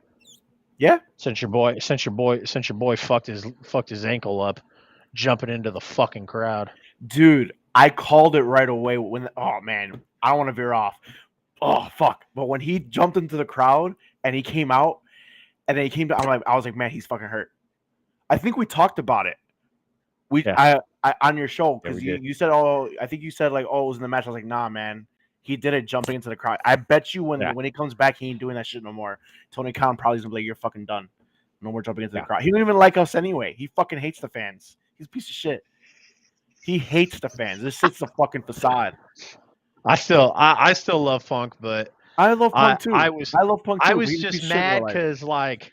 Yeah. Since your boy fucked his ankle up, jumping into the fucking crowd. Dude, I called it right away when oh man, I don't want to veer off. Oh fuck. But when he jumped into the crowd and he came out and then he came to I was like, man, he's fucking hurt. I think we talked about it. I on your show because you said, oh, I think you said like, oh, it was in the match. I was like, nah, man, he did it jumping into the crowd. I bet you when he comes back, he ain't doing that shit no more. Tony Khan probably gonna be like, you're fucking done. No more jumping into the crowd. He don't even like us anyway. He fucking hates the fans. He's a piece of shit. He hates the fans. This shit's a fucking facade. I still love Punk, but I love Punk too. I love Punk too. I was just mad because like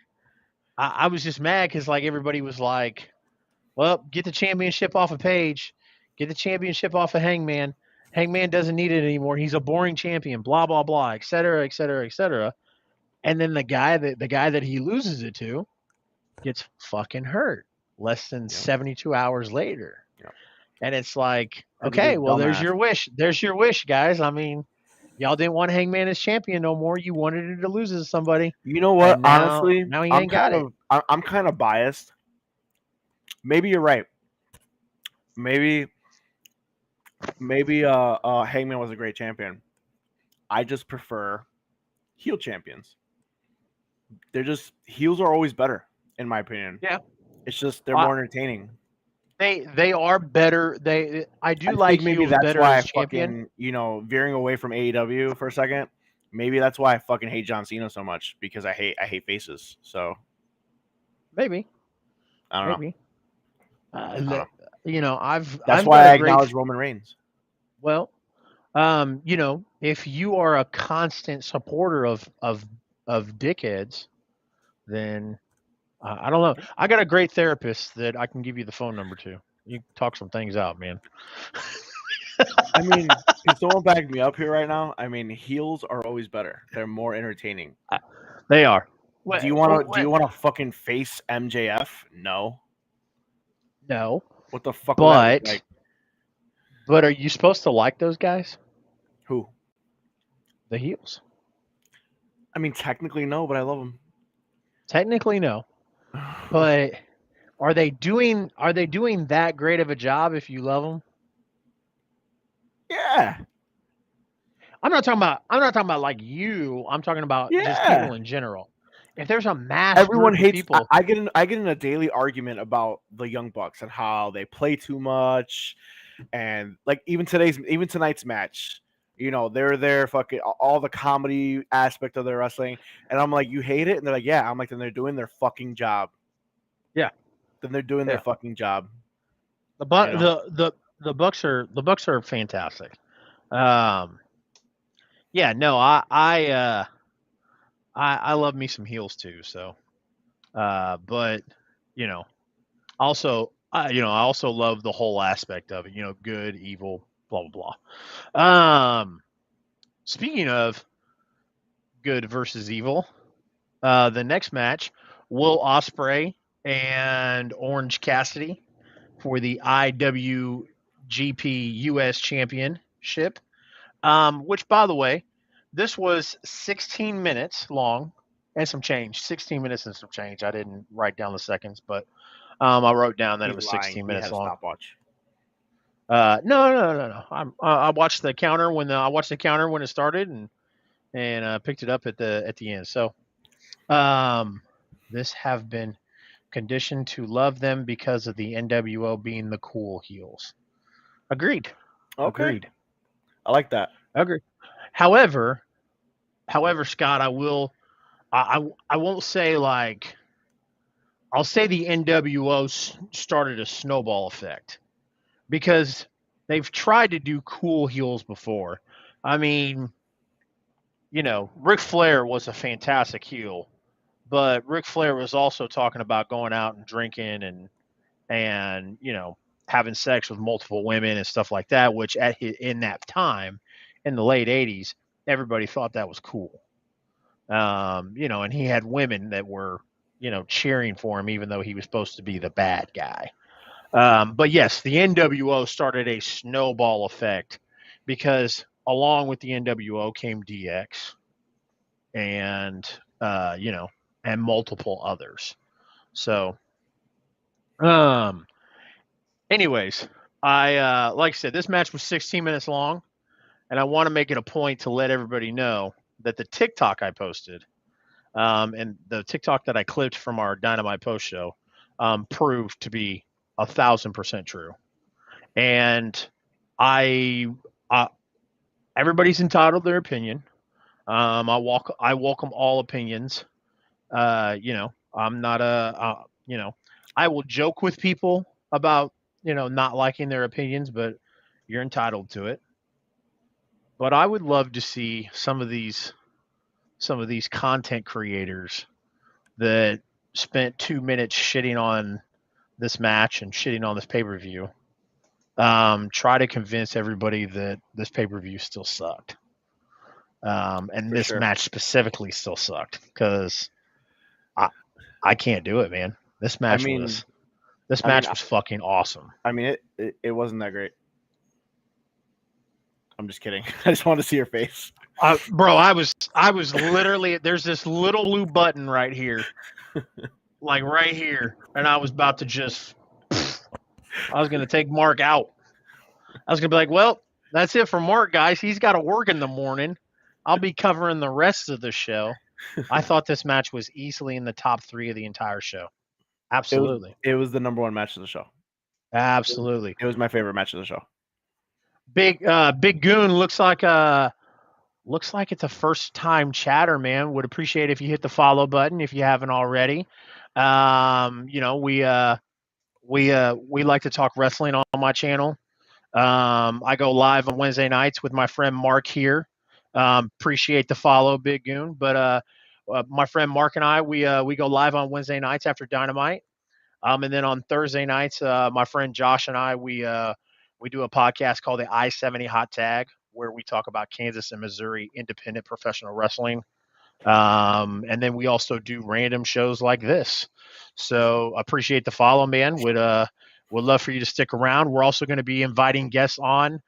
I was just mad because like everybody was like, well, get the championship off of Page, get the championship off of Hangman. Hangman doesn't need it anymore. He's a boring champion. Blah blah blah, etc. etc. etc. And then the guy that he loses it to gets fucking hurt less than 72 hours later. Yep. And it's like, okay, well, there's your wish. There's your wish, guys. I mean, y'all didn't want Hangman as champion no more. You wanted him to lose to somebody. You know what? Honestly, now he ain't got it. I'm kind of biased. Maybe you're right. Maybe Hangman was a great champion. I just prefer heel champions. They're just heels are always better, in my opinion. Yeah, it's just they're more entertaining. They are better. I like maybe heels that's better why as champion. Fucking, veering away from AEW for a second. Maybe that's why I fucking hate John Cena so much because I hate faces. So maybe I don't know. That's why I acknowledge Roman Reigns. Well, if you are a constant supporter of dickheads, then I don't know. I got a great therapist that I can give you the phone number to. You can talk some things out, man. I mean, can someone back me up here right now? I mean, heels are always better. They're more entertaining. They are. Do you want to fucking face MJF? No. No. What the fuck? But are you supposed to like those guys? Who? The heels. I mean, technically no, but I love them. Technically no. But are they doing that great of a job if you love them? Yeah. I'm not talking about like you. I'm talking about just people in general. If there's a mass everyone hates people, I get in a daily argument about the Young Bucks and how they play too much, and like even tonight's match, they're there fucking all the comedy aspect of their wrestling, and I'm like, you hate it, and they're like, yeah. I'm like, then they're doing their fucking job. Yeah. Then they're doing their fucking job. The Bucks are fantastic. Yeah, no, I love me some heels too. So, but also, I also love the whole aspect of it. Good, evil, blah blah blah. Speaking of good versus evil, the next match, Will Ospreay and Orange Cassidy for the IWGP US Championship. Which, by the way, this was 16 minutes long and some change. 16 minutes and some change. I didn't write down the seconds, but I wrote down that it was 16 minutes long. Stopwatch. No. I watched the counter when it started and picked it up at the end. So, this have been conditioned to love them because of the NWO being the cool heels. Agreed. Okay. Agreed. I like that. Agreed. However, Scott, I won't say like, I'll say the NWO started a snowball effect because they've tried to do cool heels before. I mean, Ric Flair was a fantastic heel, but Ric Flair was also talking about going out and drinking and having sex with multiple women and stuff like that, which in that time, in the late '80s, everybody thought that was cool. And he had women that were cheering for him, even though he was supposed to be the bad guy. But yes, the NWO started a snowball effect because along with the NWO came DX and and multiple others. So, um, anyways, I like I said, this match was 16 minutes long, and I want to make it a point to let everybody know that the TikTok I posted, and the TikTok that I clipped from our Dynamite post show, proved to be 1,000% true. And I, everybody's entitled to their opinion. I welcome all opinions. I'm not I will joke with people about not liking their opinions, but you're entitled to it. But I would love to see some of these content creators that spent 2 minutes shitting on this match and shitting on this pay per view. Try to convince everybody that this pay per view still sucked. And For this sure. match specifically still sucked because I can't do it, man. This match was fucking awesome. I mean, it wasn't that great. I'm just kidding. I just want to see your face. Bro, I was literally, there's this little blue button right here, like right here, and I was about to just, I was gonna take Mark out. I was gonna be like, well, that's it for Mark, guys. He's got to work in the morning. I'll be covering the rest of the show. I thought this match was easily in the top 3 of the entire show. Absolutely. It was the number 1 match of the show. Absolutely. It was my favorite match of the show. Big Goon looks like it's a first time chatter, man. Would appreciate if you hit the follow button if you haven't already. We like to talk wrestling on my channel. I go live on Wednesday nights with my friend Mark here. Appreciate the follow, Big Goon. But my friend Mark and I, we go live on Wednesday nights after Dynamite. And then on Thursday nights, my friend Josh and I, we do a podcast called the I-70 Hot Tag, where we talk about Kansas and Missouri independent professional wrestling. And then we also do random shows like this. So appreciate the follow, man. Would love for you to stick around. We're also going to be inviting guests on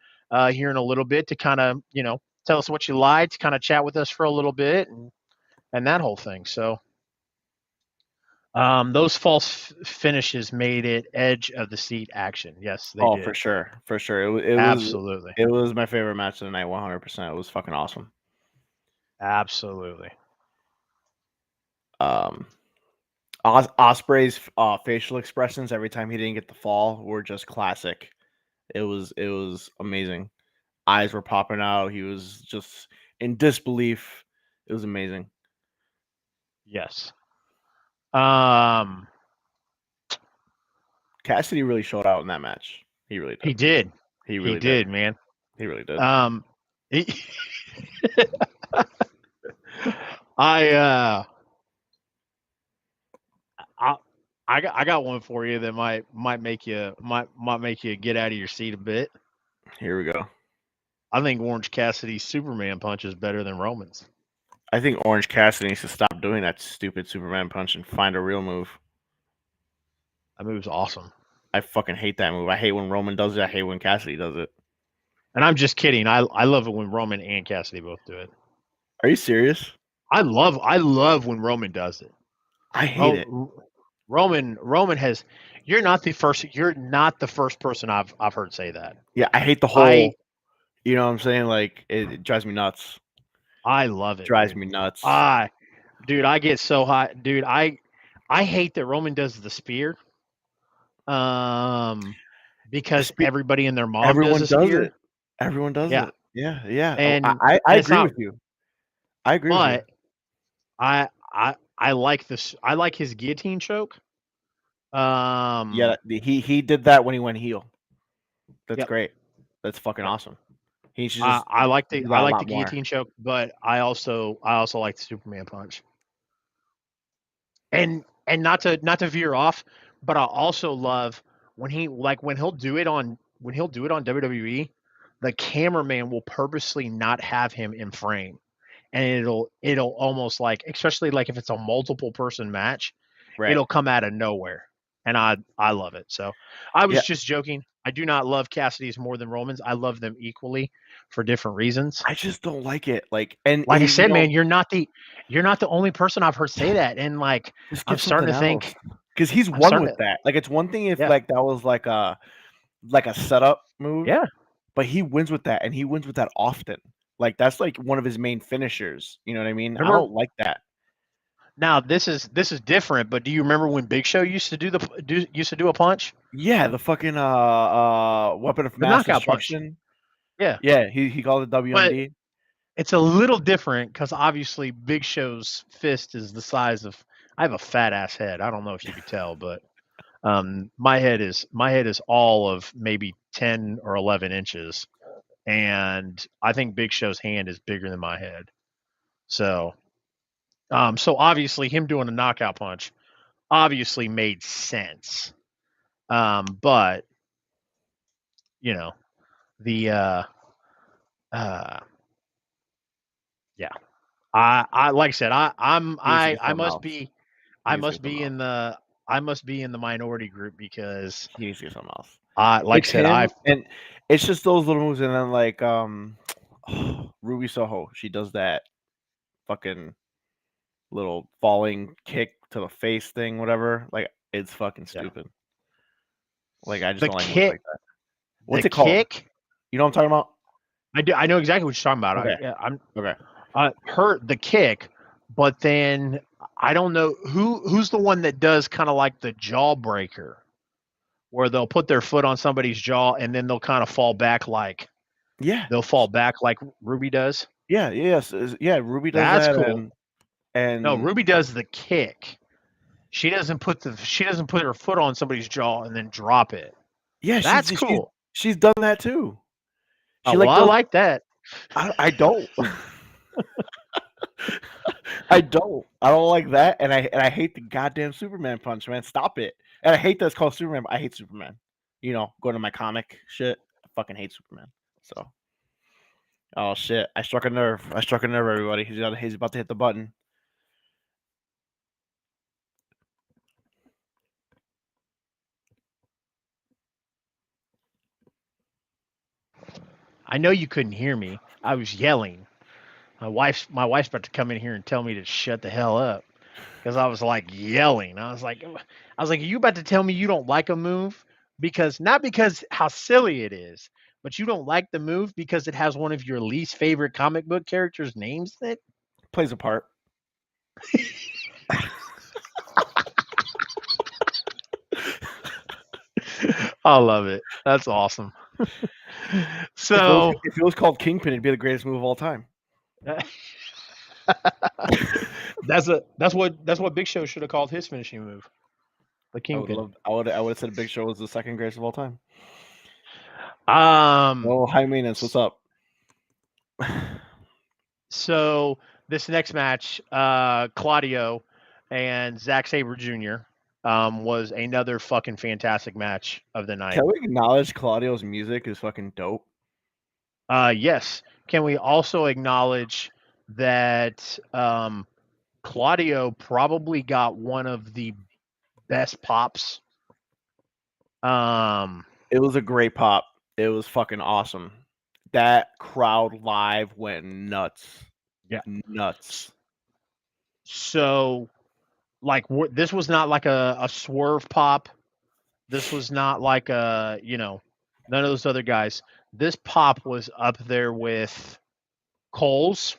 here in a little bit to kind of, tell us what you liked, kind of chat with us for a little bit and that whole thing. So those false finishes made it edge of the seat action. Yes, they did. For sure. For sure. It Absolutely. It was my favorite match of the night, 100%. It was fucking awesome. Absolutely. Osprey's facial expressions every time he didn't get the fall were just classic. It was amazing. Eyes were popping out. He was just in disbelief. It was amazing. Yes. Cassidy really showed out in that match. He really did. He did. He really did, man. He really did. I got one for you that might make you get out of your seat a bit. Here we go. I think Orange Cassidy's Superman punch is better than Roman's. I think Orange Cassidy needs to stop doing that stupid Superman punch and find a real move. That move's awesome. I fucking hate that move. I hate when Roman does it. I hate when Cassidy does it. And I'm just kidding. I love it when Roman and Cassidy both do it. Are you serious? I love when Roman does it. I hate it. Roman has. You're not the first person I've heard say that. Yeah, I hate the whole. You know what I'm saying? Like it drives me nuts. I love it. Drives me nuts. Dude, I get so hot. Dude, I hate that Roman does the spear. Because everybody and their mom does the spear. It. Everyone does it. Yeah, yeah. And I agree with you. I agree with you. I like this. I like his guillotine choke. Yeah, he did that when he went heel. That's great. That's fucking awesome. He should just I like do the that a lot more. guillotine choke, but I also like the Superman punch. And not to veer off, but I also love when he'll do it on WWE, the cameraman will purposely not have him in frame, and it'll almost like, especially like if it's a multiple person match, Right. it'll come out of nowhere, and I love it. So I was Yeah. just joking. I do not love Cassidy's more than Roman's. I love them equally for different reasons. I just don't like it. Like, and Like I you said, know, man, you're not the only person I've heard say that, and like just I'm get starting something to else. think Because he's I'm won starting with to that. Like, it's one thing if yeah like that was like a setup move, yeah. but he wins with that, and he wins with that often. Like, that's like one of his main finishers. You know what I mean? I Remember don't like that. now this is different, but do you remember when Big Show used to do a punch, Yeah, the fucking weapon of the mass knockout punch? destruction. Yeah, Yeah, he called it but WMD. it's a little different because obviously Big Show's fist is the size of, I have a fat ass head. I don't know if you could tell, but my head is all of maybe 10 or 11 inches, and I think Big Show's hand is bigger than my head. So so obviously him doing a knockout punch obviously made sense. But you know, the uh yeah. I like I said, He needs to get I something must else. be He needs to get something else. I must be in the minority group because He needs to get something else. I like I It's said, him, and it's just those little moves, and then like Ruby Soho, she does that fucking little falling kick to the face thing, whatever. Like, it's fucking yeah. stupid. Like, I just The don't like moves like that. the What's it called? kick, You know what I'm talking about? I know exactly what you're talking about. Okay. I'm Okay. hurt the kick, but then I don't know who's the one that does kind of like the jawbreaker, where they'll put their foot on somebody's jaw and then they'll kind of fall back like Yeah. Ruby does. Yeah. Yes. Yeah. Ruby does That's that, cool. No, and Ruby does the kick. She doesn't put her foot on somebody's jaw and then drop it. yeah, That's cool. she's done that too. Oh, She well, like I does. like that. I don't. I don't. I don't like that, and I hate the goddamn Superman punch, man. Stop it. And I hate that it's called Superman. But I hate Superman. You know, going to my comic shit. I fucking hate Superman. So, oh shit, I struck a nerve. I struck a nerve. Everybody, he's about to hit the button. I know you couldn't hear me. I was yelling. My wife's about to come in here and tell me to shut the hell up because I was like yelling. I was like, are you about to tell me you don't like a move because not because how silly it is, but you don't like the move because it has one of your least favorite comic book characters' names in it? Plays a part. I love it. That's awesome. So If it was called Kingpin, it'd be the greatest move of all time. that's what Big Show should have called his finishing move, the Kingpin. I would have said Big Show was the second greatest of all time. Um. Oh, high maintenance. What's up? So this next match, Claudio and Zack Sabre Jr. Was another fucking fantastic match of the night. Can we acknowledge Claudio's music is fucking dope? Yes. Can we also acknowledge that Claudio probably got one of the best pops? It was a great pop. It was fucking awesome. That crowd live went nuts. Yeah. Nuts. So, like, this was not like a swerve pop. This was not like none of those other guys. This pop was up there with Cole's,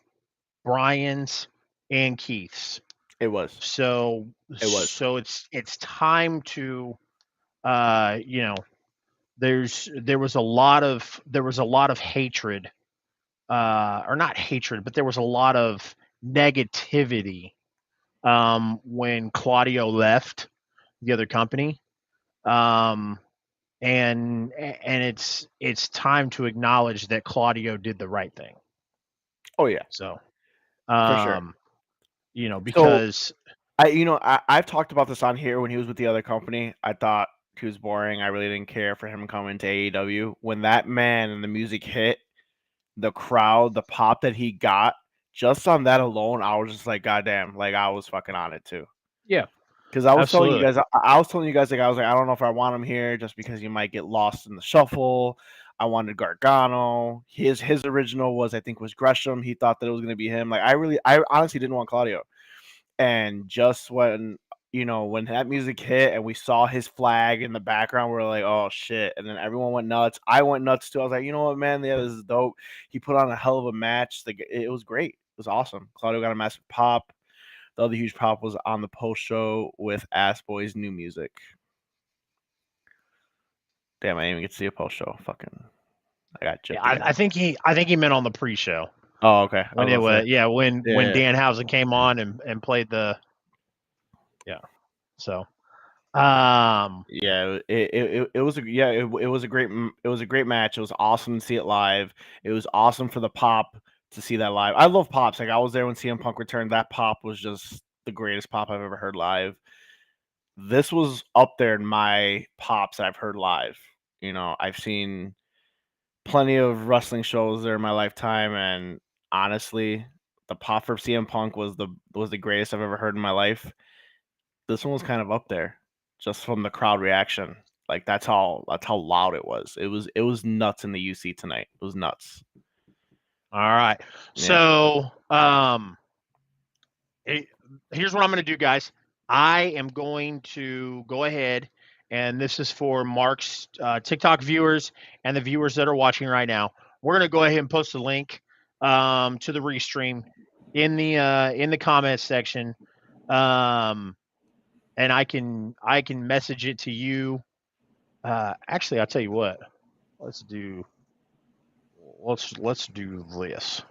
Brian's, and Keith's. It was. So So it's time to there was a lot of hatred, or not hatred, but there was a lot of negativity when Claudio left the other company. and it's time to acknowledge that Claudio did the right thing. Oh yeah, So, for sure. So because I've talked about this on here when he was with the other company. I thought he was boring. I really didn't care for him coming to AEW. When that man and the music hit, the crowd, the pop that he got, just on that alone, I was just like, God damn, like I was fucking on it too. yeah, Because I was telling you absolutely. guys, I was telling you guys, like I was like, I don't know if I want him here just because you might get lost in the shuffle. I wanted Gargano. His original was, I think, was Gresham. He thought that it was gonna be him. Like I honestly didn't want Claudio. And just when when that music hit and we saw his flag in the background, we are like, oh shit. And then everyone went nuts. I went nuts too. I was like, you know what, man? Yeah, this is dope. He put on a hell of a match. Like, it was great. It was awesome. Claudio got a massive pop. The other huge pop was on the post show with Ass Boy's new music. Damn, I didn't even get to see a post show. Fucking, I got gypped again. I think he meant on the pre-show. Oh, okay. When it was when Danhausen came on and played the so yeah, it was a great match. It was awesome to see it live. It was awesome for the pop to see that live. I love pops. Like I was there when CM Punk returned. That pop was just the greatest pop I've ever heard live. This was up there in my pops that I've heard live. I've seen plenty of wrestling shows there in my lifetime, and honestly, the pop for CM Punk was the greatest I've ever heard in my life. This one was kind of up there, just from the crowd reaction. Like that's how loud it was. It was nuts in the UC tonight. It was nuts. All right. Yeah. So here's what I'm going to do, guys. I am going to go ahead, and this is for Mark's TikTok viewers and the viewers that are watching right now. We're going to go ahead and post a link to the restream in the comments section, and I can message it to you. Actually, I'll tell you what. Let's do this.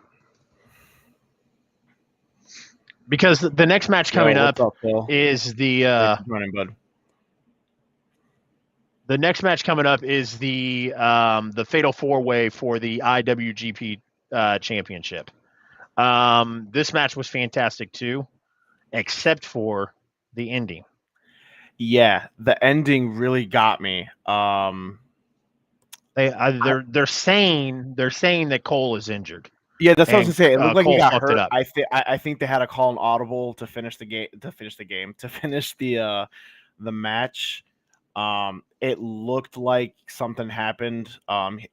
Because the next match coming up is the next match coming up is the Fatal 4-Way for the IWGP Championship. This match was fantastic too, except for the ending. Yeah, the ending really got me. They're saying that Cole is injured. Yeah, that's what I was gonna say. It looked like he got hurt. I think they had to call an audible to finish the game. To finish the match. It looked like something happened.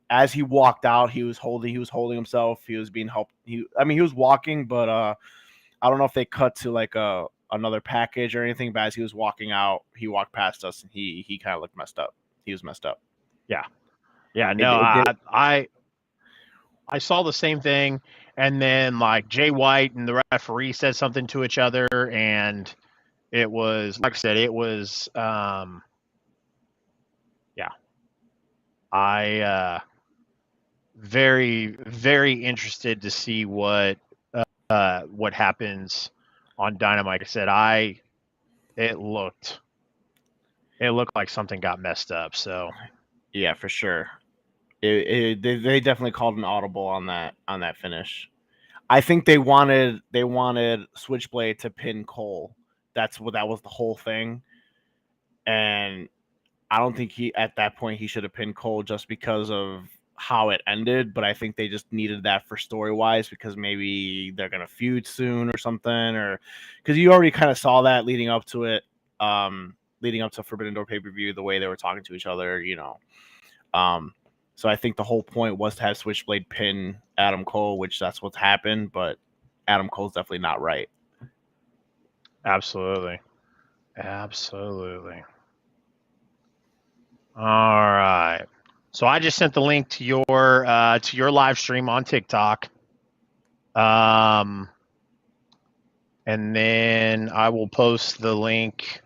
As he walked out, he was holding himself. He was being helped. He was walking, but I don't know if they cut to like another package or anything. But as he was walking out, he walked past us, and he kind of looked messed up. He was messed up. Yeah. No, I saw the same thing, and then like Jay White and the referee said something to each other, and it was, like I said, it was I very, very interested to see what happens on Dynamite. Like I said, it looked like something got messed up. So yeah, for sure. They definitely called an audible on that finish. I think they wanted Switchblade to pin Cole. That was the whole thing. And I don't think at that point he should have pinned Cole just because of how it ended, but I think they just needed that for story-wise because maybe they're going to feud soon or something, or because you already kind of saw that leading up to it, leading up to Forbidden Door pay-per-view, the way they were talking to each other, so I think the whole point was to have Switchblade pin Adam Cole, which that's what's happened, but Adam Cole's definitely not right. Absolutely. All right. So I just sent the link to your live stream on TikTok. And then I will post the link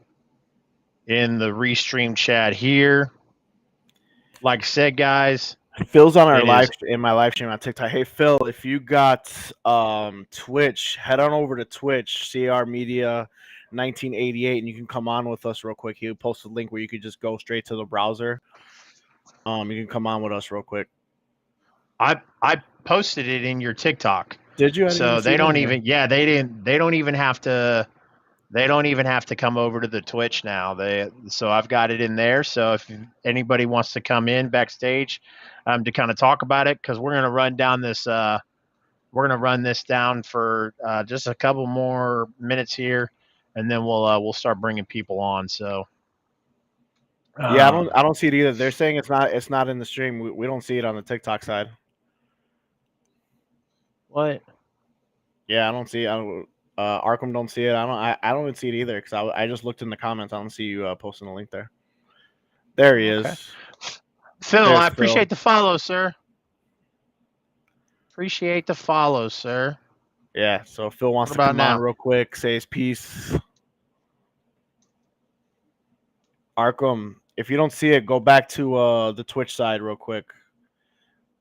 in the restream chat here. Like I said, guys, Phil's on in my live stream on TikTok. Hey Phil, if you got Twitch, head on over to Twitch, CR Media 1988, and you can come on with us real quick. He'll post a link where you could just go straight to the browser. You can come on with us real quick. I posted it in your TikTok. Did you? I didn't even So see they it in don't there. even they don't even have to come over to the Twitch now. So I've got it in there. So if anybody wants to come in backstage to kind of talk about it, because we're gonna run this down for just a couple more minutes here, and then we'll start bringing people on. So Yeah, I don't see it either. They're saying it's not in the stream. We don't see it on the TikTok side. what? Yeah, I don't see it. Arkham don't see it. I don't even see it either because I just looked in the comments. I don't see you posting the link there. There he Okay. is. Phil, There's I Phil. appreciate the follow, sir. Appreciate the follow, sir. Yeah, so Phil wants What to about come on now? real quick, say his piece. Arkham, if you don't see it, go back to the Twitch side real quick.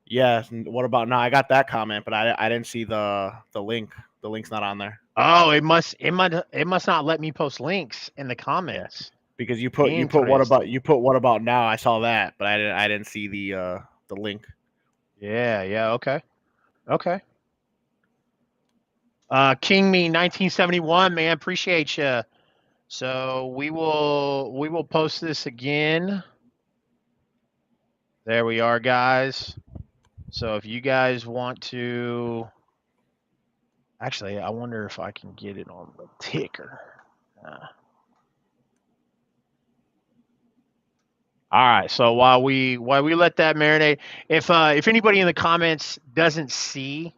Yeah, and what about now? I got that comment, but I didn't see the link. The link's not on there. Oh, it must not let me post links in the Yeah, comments. because you put Interesting. what about now? I saw that, but I didn't see the link. Yeah. Okay. King Me 1971, man, appreciate you. So we will post this again. There we are, guys. So if you guys want to, actually, I wonder if I can get it on the ticker. All right. So while we let that marinate, if anybody in the comments doesn't see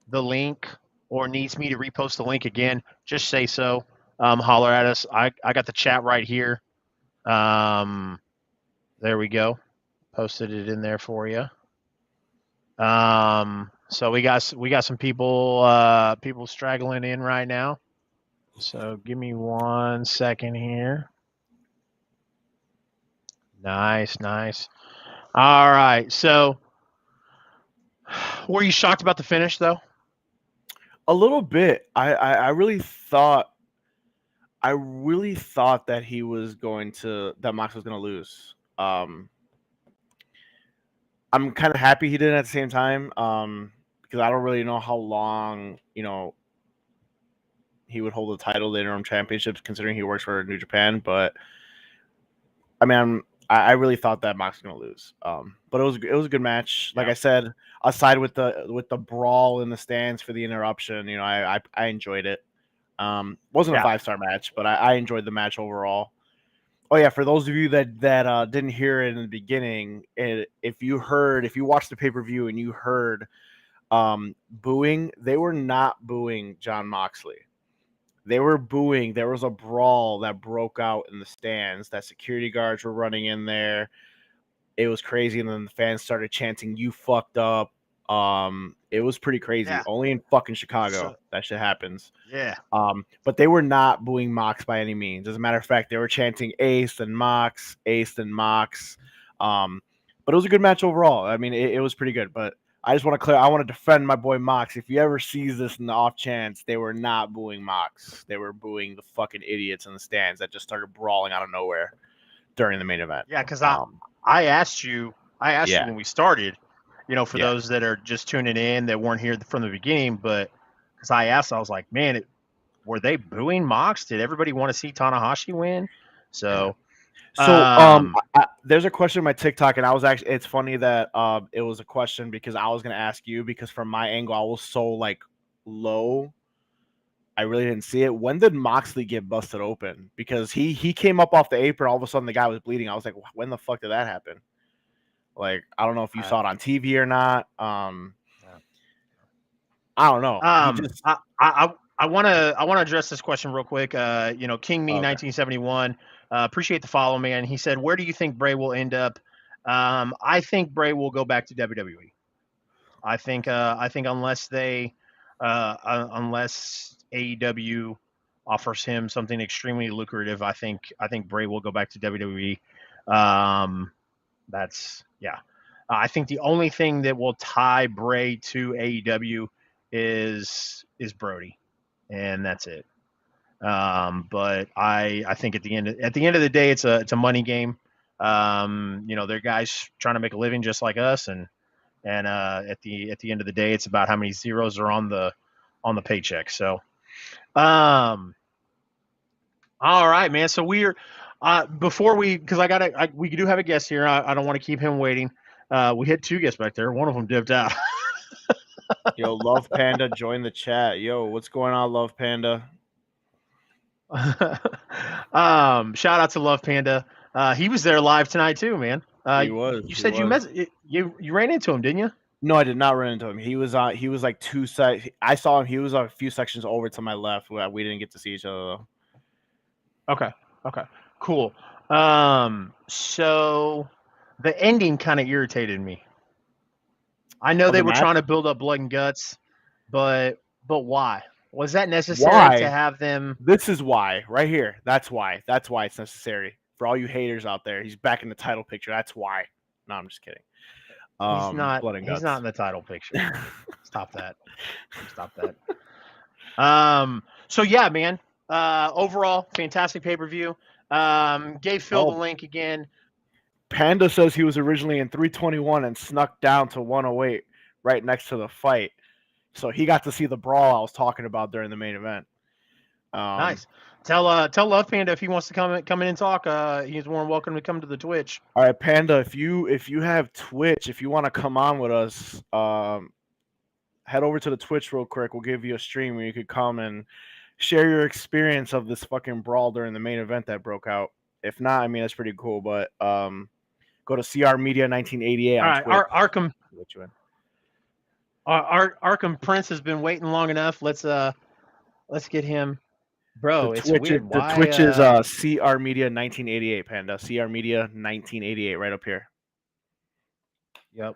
the link or needs me to repost the link again, just say so. Holler at us. I got the chat right here. There we go. Posted it in there for you. So we got some people straggling in right now. So give me 1 second here. Nice. All right. So were you shocked about the finish though? A little bit. I really thought that he was going to that Mox was going to lose. I'm kind of happy he didn't at the same time because I don't really know how long he would hold the title, the interim championships, considering he works for New Japan. But I mean, I really thought that Mox was going to lose. But it was a good match. Like I said, aside with the brawl in the stands for the interruption, I enjoyed it. Wasn't a 5-star match, but I enjoyed the match overall. Oh yeah, for those of you that didn't hear it in the beginning, if you watched the pay-per-view and you heard booing, they were not booing Jon Moxley. They were booing. There was a brawl that broke out in the stands. That security guards were running in there. It was crazy, and then the fans started chanting, "You fucked up." It was pretty crazy. Yeah. Only in fucking Chicago that shit happens. Yeah. But they were not booing Mox by any means. As a matter of fact, they were chanting Ace and Mox, Ace and Mox. But it was a good match overall. I mean, it was pretty good. But I just want to I want to defend my boy Mox. If you ever sees this in the off chance, they were not booing Mox. They were booing the fucking idiots in the stands that just started brawling out of nowhere during the main event. Yeah, because I asked you when we started, for those that are just tuning in that weren't here from the beginning, but because I asked, I was like, man, were they booing Mox? Did everybody want to see Tanahashi win? So, there's a question in my TikTok, and it's funny that it was a question because I was gonna ask you because from my angle I was so like low. I really didn't see it. When did Moxley get busted open? Because he came up off the apron, all of a sudden the guy was bleeding. I was like, when the fuck did that happen? Like, I don't know if you saw it on TV or not. I don't know. I want to address this question real quick. King Me 1971, appreciate the follow, man. He said, "Where do you think Bray will end up?" I think Bray will go back to WWE. I think unless AEW offers him something extremely lucrative, I think Bray will go back to WWE. I think the only thing that will tie Bray to AEW is Brody, and that's it. But I think at the end of the day, it's a money game. They're guys trying to make a living just like us, and at the end of the day, it's about how many zeros are on the paycheck. So, all right, man. So we're before because we do have a guest here. I don't want to keep him waiting. We had 2 guests back there. One of them dipped out. Yo, Love Panda, join the chat. Yo, what's going on, Love Panda? Shout out to Love Panda. He was there live tonight too, man. He was. You said you ran into him, didn't you? No, I did not run into him. He was like 2 I saw him. He was a few sections over to my left. We didn't get to see each other though. Okay. Cool. So the ending kind of irritated me. I know they were trying to build up blood and guts, but why? Was that necessary to have them? This is why, right here. That's why. That's why it's necessary. For all you haters out there, he's back in the title picture. That's why. No, I'm just kidding. He's not. He's not in the title picture. Stop that. So yeah, man. Overall, fantastic pay-per-view. Gave Phil the link again. Panda says he was originally in 321 and snuck down to 108 right next to the fight. So he got to see the brawl I was talking about during the main event. Nice. Tell Love Panda if he wants to come in and talk. He's more than welcome to come to the Twitch. All right, Panda. If you have Twitch, if you want to come on with us, head over to the Twitch real quick. We'll give you a stream where you could come and share your experience of this fucking brawl during the main event that broke out. If not, I mean that's pretty cool. But go to CR Media 1988 on Twitch. Arkham Prince has been waiting long enough. Let's get him. Bro, it's weird. The Twitch is CR Media 1988, Panda. CR Media 1988 right up here. Yep.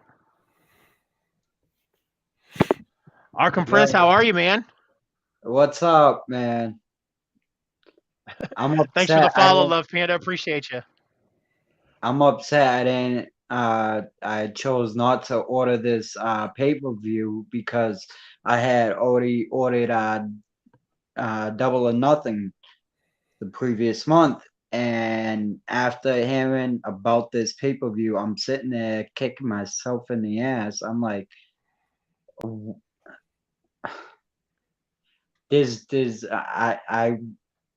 Arkham Prince, how are you, man? What's up, man? I'm upset. Thanks for the follow, Love Panda. Appreciate you. I'm upset I chose not to order this pay-per-view because I had already ordered Double or Nothing the previous month, and after hearing about this pay-per-view, I'm sitting there kicking myself in the ass. I'm like,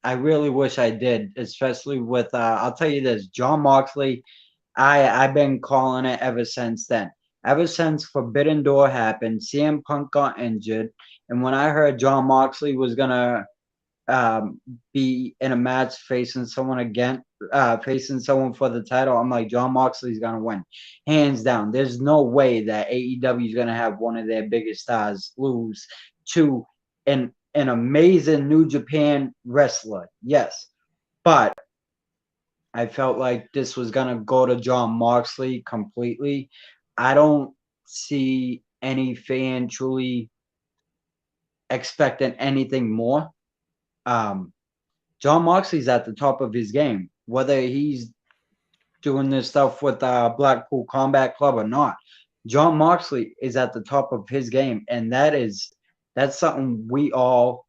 I really wish I did, especially with I'll tell you this, Jon Moxley. I've been calling it ever since then. Ever since Forbidden Door happened, CM Punk got injured, and when I heard Jon Moxley was gonna be in a match facing someone for the title, I'm like, Jon Moxley's gonna win, hands down. There's no way that AEW is gonna have one of their biggest stars lose to an amazing New Japan wrestler. Yes, but I felt like this was gonna go to Jon Moxley completely. I don't see any fan truly expecting anything more. Jon Moxley's at the top of his game, whether he's doing this stuff with Blackpool Combat Club or not. Jon Moxley is at the top of his game, and that's something we all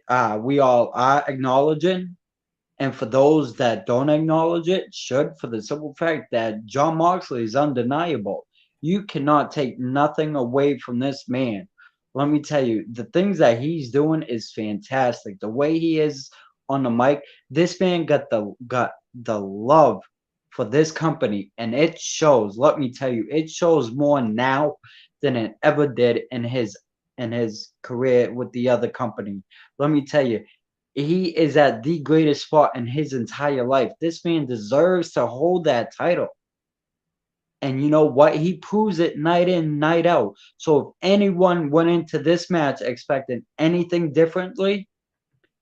are acknowledging. And for those that don't acknowledge it, should, for the simple fact that Jon Moxley is undeniable. You cannot take nothing away from this man. Let me tell you, the things that he's doing is fantastic. The way he is on the mic, this man got the love for this company, and it shows. Let me tell you, it shows more now than it ever did in his career with the other company. Let me tell you, he is at the greatest spot in his entire life. This man deserves to hold that title. And you know what? He proves it night in, night out. So if anyone went into this match expecting anything differently,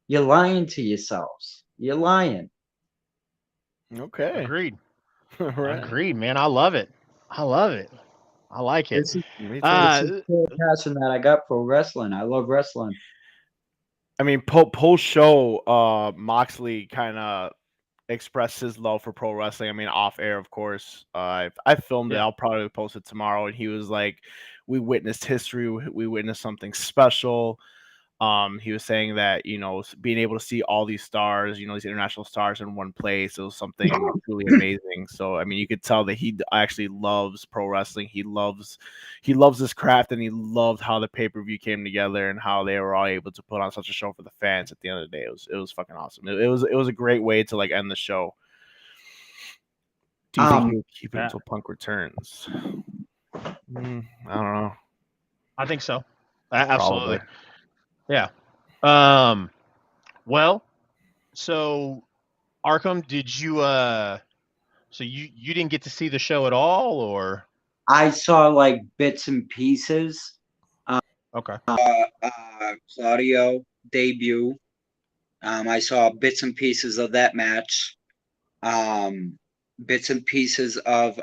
you're lying to yourselves. You're lying. Okay. Agreed. Right. Agreed, man. I love it. I like it. This is the passion that I got for wrestling. I love wrestling. I mean, post show, Moxley kind of expressed his love for pro wrestling. I mean, off air, of course. I filmed it. I'll probably post it tomorrow. And he was like, "We witnessed history. We witnessed something special." He was saying that, being able to see all these stars, these international stars in one place, it was something truly amazing. So, I mean, you could tell that he actually loves pro wrestling. He loves this craft, and he loved how the pay-per-view came together and how they were all able to put on such a show for the fans at the end of the day. It was fucking awesome. It was a great way to like end the show. Do you think he'll keep it until Punk returns? I don't know. I think so. Absolutely. Probably. Yeah. Well, so Arkham, did you so you didn't get to see the show at all, or? I saw like bits and pieces. Okay. Claudio debut. I saw bits and pieces of that match. Bits and pieces of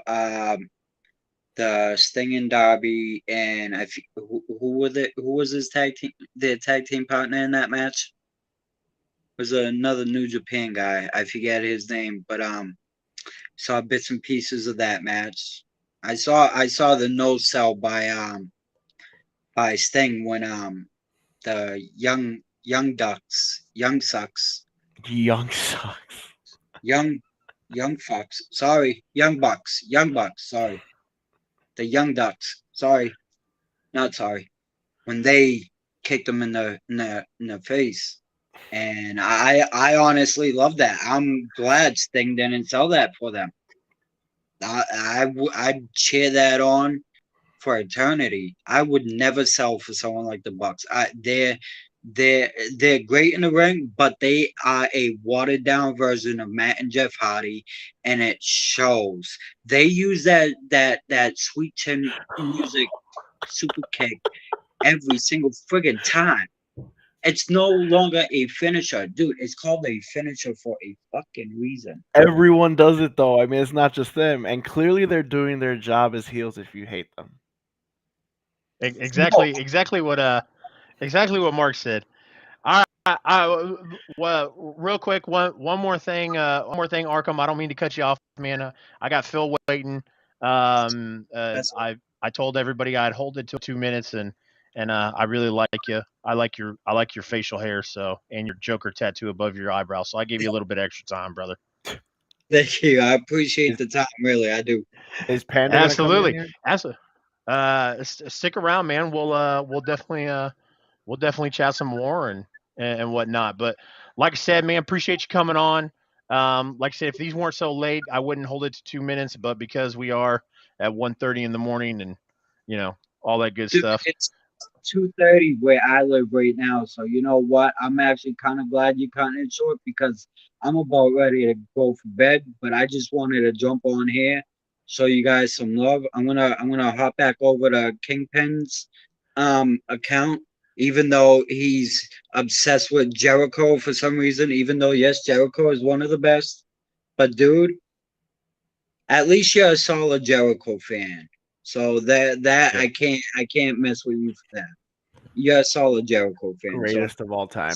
the Sting and Darby, and who was his tag team? The tag team partner in that match was another New Japan guy. I forget his name, but saw bits and pieces of that match. I saw the no sell by Sting when the young fucks, sorry, young bucks, sorry. The Young Ducks, not sorry, when they kicked them in the face, and I honestly love that. I'm glad Sting didn't sell that for them. I'd cheer that on for eternity. I would never sell for someone like the Bucks. They're great in the ring, but they are a watered down version of Matt and Jeff Hardy, and it shows. They use that sweet chin music super kick every single friggin' time. It's no longer a finisher, dude. It's called a finisher for a fucking reason. Everyone does it though. I mean, it's not just them, and clearly they're doing their job as heels if you hate them. Exactly what Mark said. All right, well, real quick, one more thing, Arkham. I don't mean to cut you off, man. I got Phil waiting. I told everybody I'd hold it to 2 minutes, and I really like you. I like your facial hair, and your Joker tattoo above your eyebrow. So I gave you a little bit extra time, brother. Thank you. I appreciate the time. Really, I do. Is Panda absolutely? Stick around, man. We'll definitely chat some more and whatnot. But like I said, man, appreciate you coming on. Like I said, if these weren't so late, I wouldn't hold it to 2 minutes. But because we are at 1:30 in the morning, and all that good stuff. It's 2:30 where I live right now. So you know what? I'm actually kind of glad you cut it short because I'm about ready to go for bed. But I just wanted to jump on here, show you guys some love. I'm gonna hop back over to Kingpin's account, even though he's obsessed with Jericho for some reason. Even though yes, Jericho is one of the best, but dude, at least you're a solid Jericho fan. So that I can't mess with you for that. You're a solid Jericho fan. Greatest of all time.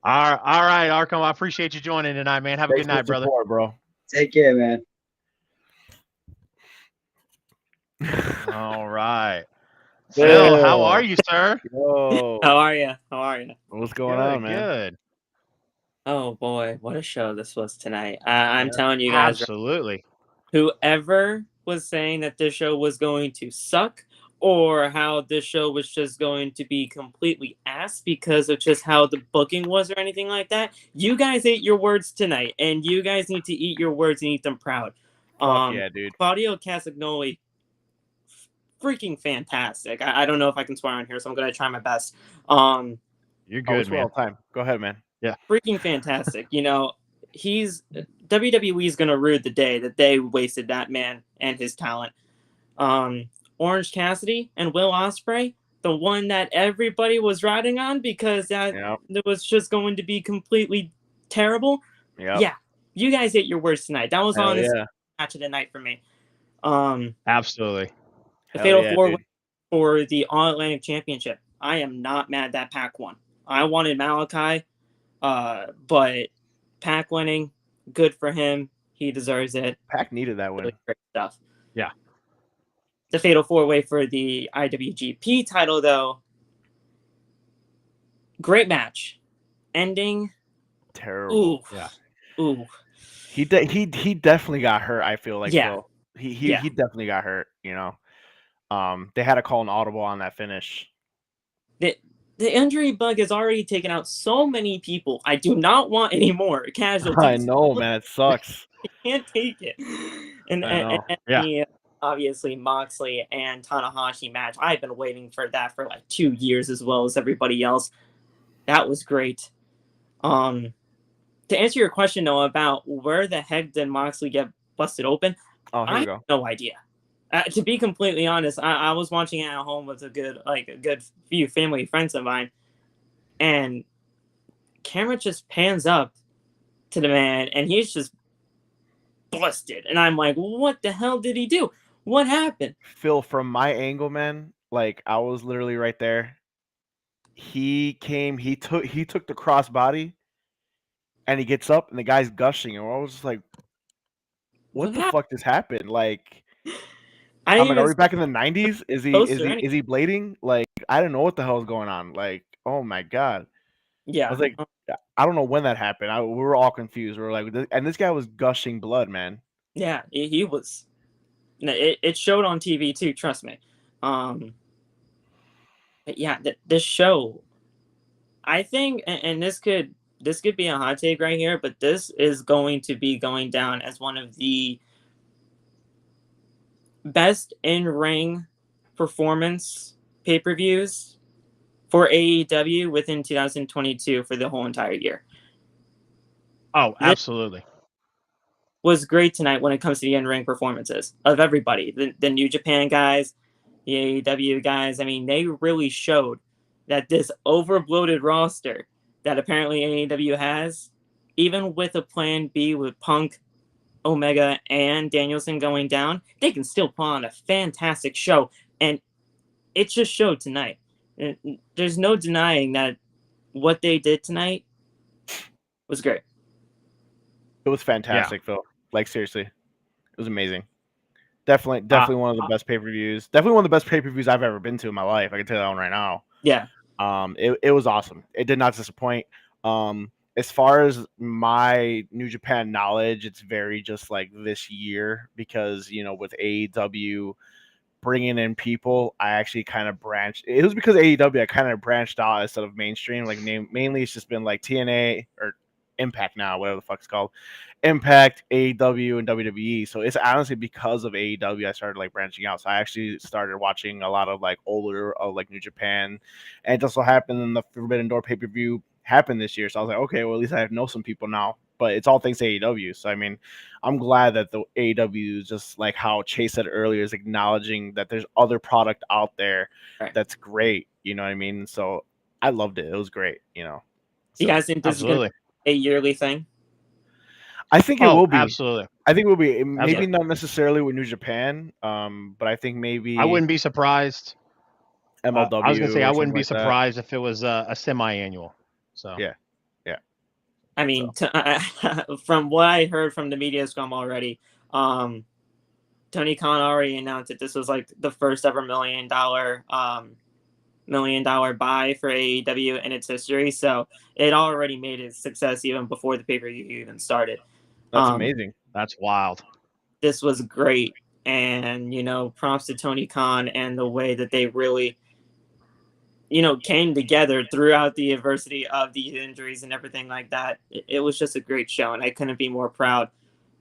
All right, Arkham. I appreciate you joining tonight, man. Have a good night, brother. Support, bro. Take care, man. All right. Phil, how are you, sir? Whoa. How are you? What's going on, man? Good. Oh boy, what a show this was tonight! I'm telling you guys, absolutely. Whoever was saying that this show was going to suck, or how this show was just going to be completely ass because of just how the booking was or anything like that, you guys ate your words tonight, and you guys need to eat your words and eat them proud. Yeah, dude. Claudio Castagnoli, freaking fantastic. I don't know if I can swear on here, so I'm gonna try my best. You're good, man. Time. Go ahead, man. Yeah. Freaking fantastic. WWE's gonna rue the day that they wasted that man and his talent. Orange Cassidy and Will Ospreay, the one that everybody was riding on because it was just going to be completely terrible. Yep. Yeah. You guys ate your words tonight. That was on this match of the night for me. Absolutely. The Fatal 4 for the All Atlantic Championship. I am not mad that Pac won. I wanted Malachi, but Pac winning, good for him. He deserves it. Pac needed that win. Really great stuff. Yeah. The Fatal 4-Way for the IWGP title, though, Great match. Ending. Terrible. Ooh. Yeah. Ooh. He definitely got hurt. I feel like Yeah. Phil. He Yeah. he definitely got hurt. You know, they had to call an audible on that finish. The injury bug has already taken out so many people. I do not want any more casualties. I know, man. It sucks. I can't take it. And, I know. Yeah. obviously Moxley and Tanahashi match. I've been waiting for that for like 2 years as well as everybody else. That was great. To answer your question though about where the heck did Moxley get busted open, Oh, here I we have go. no idea. To be completely honest, I was watching it at home with a good few family friends of mine, and camera just pans up to the man, and he's just busted, and I'm like, what the hell did he do? What happened? Phil, from my angle, man, like I was literally right there. He came, he took the crossbody, and he gets up, and the guy's gushing, and I was just like, "What the fuck just happened?" Like, I I'm didn't like, "Are even we back in the '90s? Is he post or anything. bleeding?" Like, I didn't know what the hell was going on. Like, oh my god, I Yeah, was like, I don't know when that happened. We were all confused. We were like, and this guy was gushing blood, man. yeah, he was. It showed on TV too. Trust me. But yeah, this show, I think, and this could be a hot take right here, but this is going to be going down as one of the best in-ring performance pay-per-views for AEW within 2022 for the whole entire year. Oh, This absolutely. was great tonight when it comes to the in-ring performances of everybody. The New Japan guys, the AEW guys, I mean, they really showed that this overbloated roster that apparently AEW has, even with a plan B with Punk, Omega, and Danielson going down, they can still put on a fantastic show. And it just showed tonight. There's no denying that what they did tonight was great. It was fantastic, Phil. Like seriously, it was amazing. Definitely one of the best pay-per-views. Definitely one of the best pay-per-views I've ever been to in my life. I can tell you that one right now. Yeah. It was awesome. It did not disappoint. As far as my New Japan knowledge, it's very just like this year because with AEW bringing in people, I actually kind of branched. It was because AEW I kind of branched out instead of mainstream. Like mainly it's just been like TNA or Impact now, whatever the fuck it's called. Impact, AEW, and WWE. So it's honestly because of AEW I started like branching out. So I actually started watching a lot of like older of like New Japan, and it just so happened in the Forbidden Door pay-per-view happened this year. So I was like, okay, well at least I know some people now. But it's all thanks to AEW. So I mean, I'm glad that the AEW, just like how Chase said earlier, is acknowledging that there's other product out there that's great. You know what I mean? So I loved it. It was great. You guys think this is going to be a yearly thing? I think it will be. Absolutely. I think it will be. Maybe not necessarily with New Japan, but I think maybe I wouldn't be surprised. MLW. I was going to say I wouldn't be like surprised if it was a semi-annual. So yeah. I mean, from what I heard from the media scrum already, Tony Khan already announced that this was like the first ever $1 million buy for AEW in its history. So it already made a success even before the pay-per-view even started. That's amazing. That's wild. This was great. And, props to Tony Khan and the way that they really, came together throughout the adversity of these injuries and everything like that. It was just a great show, and I couldn't be more proud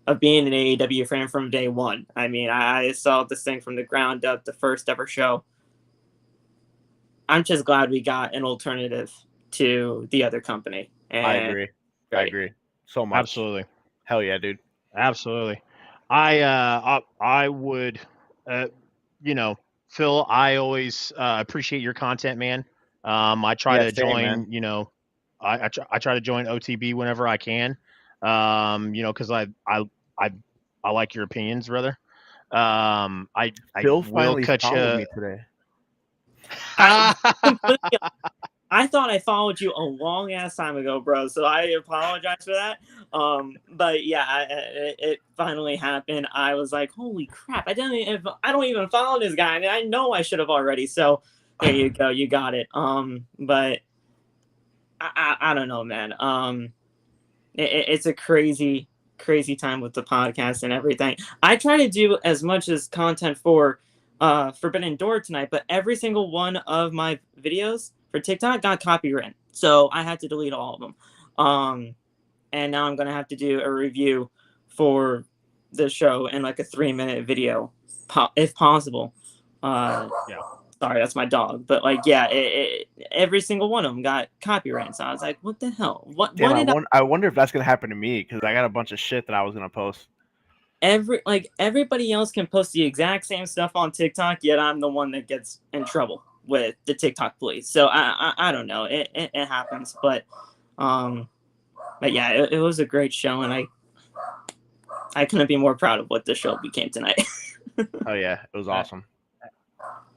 of being an AEW fan from day one. I mean, I saw this thing from the ground up, the first ever show. I'm just glad we got an alternative to the other company. And I agree. I agree so much. Absolutely. Hell yeah, dude. Absolutely. I would, Phil, I always appreciate your content, man. I try to join, I try to join OTB whenever I can, because I like your opinions, brother. Phil finally followed me today. I thought I followed you a long ass time ago, bro. So I apologize for that. But yeah, it finally happened. I was like, holy crap! I don't even follow this guy. I mean, I know I should have already. So there you go, you got it. But I don't know, man. It's a crazy time with the podcast and everything. I try to do as much as content for Forbidden Door tonight, but every single one of my videos for TikTok got copyrighted, so I had to delete all of them. And now I'm gonna have to do a review for the show in like a 3-minute video, if possible. Yeah. Sorry, that's my dog. But like, yeah, every single one of them got copyright. So I was like, what the hell? Damn, I wonder if that's gonna happen to me because I got a bunch of shit that I was gonna post. Everybody else can post the exact same stuff on TikTok, yet I'm the one that gets in trouble with the TikTok police. So I don't know. It happens, but yeah, it was a great show, and I couldn't be more proud of what the show became tonight. Oh yeah, it was awesome.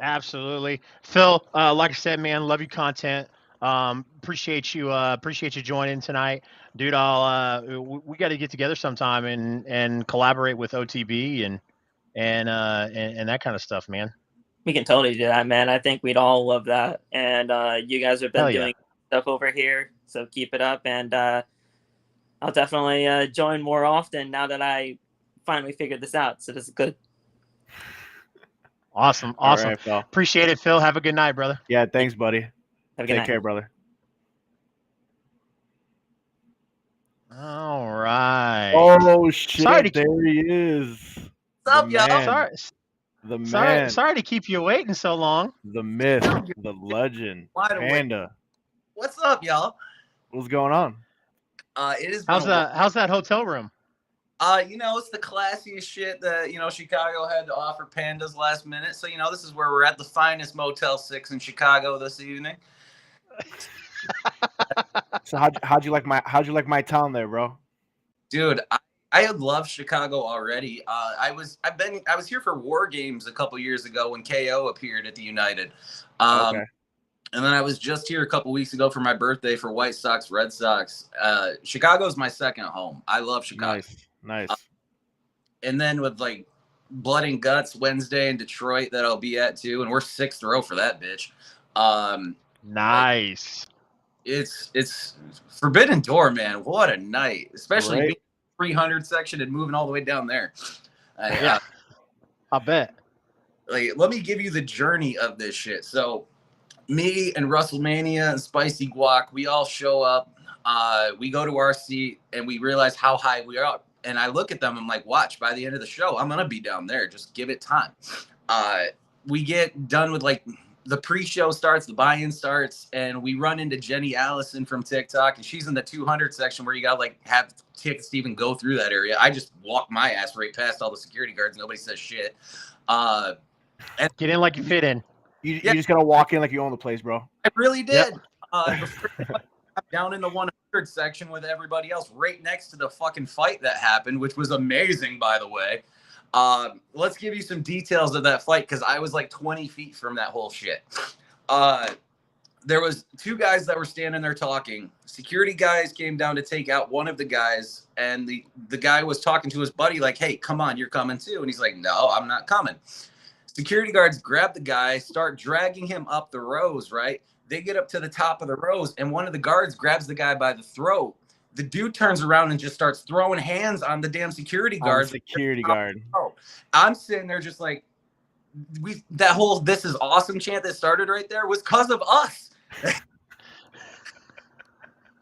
Absolutely. Phil, like I said, man, love your content. Appreciate you joining tonight. Dude, we got to get together sometime and collaborate with OTB and that kind of stuff, man. We can totally do that, man. I think we'd all love that. And you guys have been doing stuff over here, so keep it up. And I'll definitely join more often now that I finally figured this out. So this is good. Awesome. Right, appreciate it, Phil. Have a good night, brother. Yeah, thanks, buddy. Have a good night. Take care, brother. All right. Oh shit! There he is. What's up, y'all? The man. Sorry to keep you waiting so long. The myth, the legend, Panda. What's up, y'all? What's going on? It is. How's that hotel room? It's the classiest shit that, Chicago had to offer Pandas last minute. So, this is where we're at, the finest Motel 6 in Chicago this evening. So how'd you like my town there, bro? Dude, I had loved Chicago already. I was here for War Games a couple years ago when KO appeared at the United. Okay. And then I was just here a couple weeks ago for my birthday for White Sox, Red Sox. Chicago's my second home. I love Chicago. Nice. And then with like Blood and Guts Wednesday in Detroit that I'll be at too, and we're 6th row for that bitch. Nice. It's Forbidden Door, man. What a night, especially being 300 section and moving all the way down there. Yeah, I bet. Like, let me give you the journey of this shit. So, me and WrestleMania and Spicy Guac, we all show up. We go to our seat and we realize how high we are. And I look at them, I'm like, watch, by the end of the show, I'm going to be down there. Just give it time. We get done with, like, the pre-show starts, the buy-in starts, and we run into Jenny Allison from TikTok, and she's in the 200 section where you got to, like, have tickets to even go through that area. I just walk my ass right past all the security guards. Nobody says shit. And get in like you fit in. You just got to walk in like you own the place, bro. I really did. Yep. Down in the 100 section with everybody else right next to the fucking fight that happened, which was amazing, by the way. Let's give you some details of that fight because I was like 20 feet from that whole shit. There was 2 guys that were standing there talking. Security guys came down to take out one of the guys, and the guy was talking to his buddy like, hey, come on, you're coming too. And he's like, no, I'm not coming. Security guards grab the guy, start dragging him up the rows, right? They get up to the top of the rows, and one of the guards grabs the guy by the throat. The dude turns around and just starts throwing hands on the damn security guard. I'm sitting there just like, that whole "this is awesome" chant that started right there was because of us.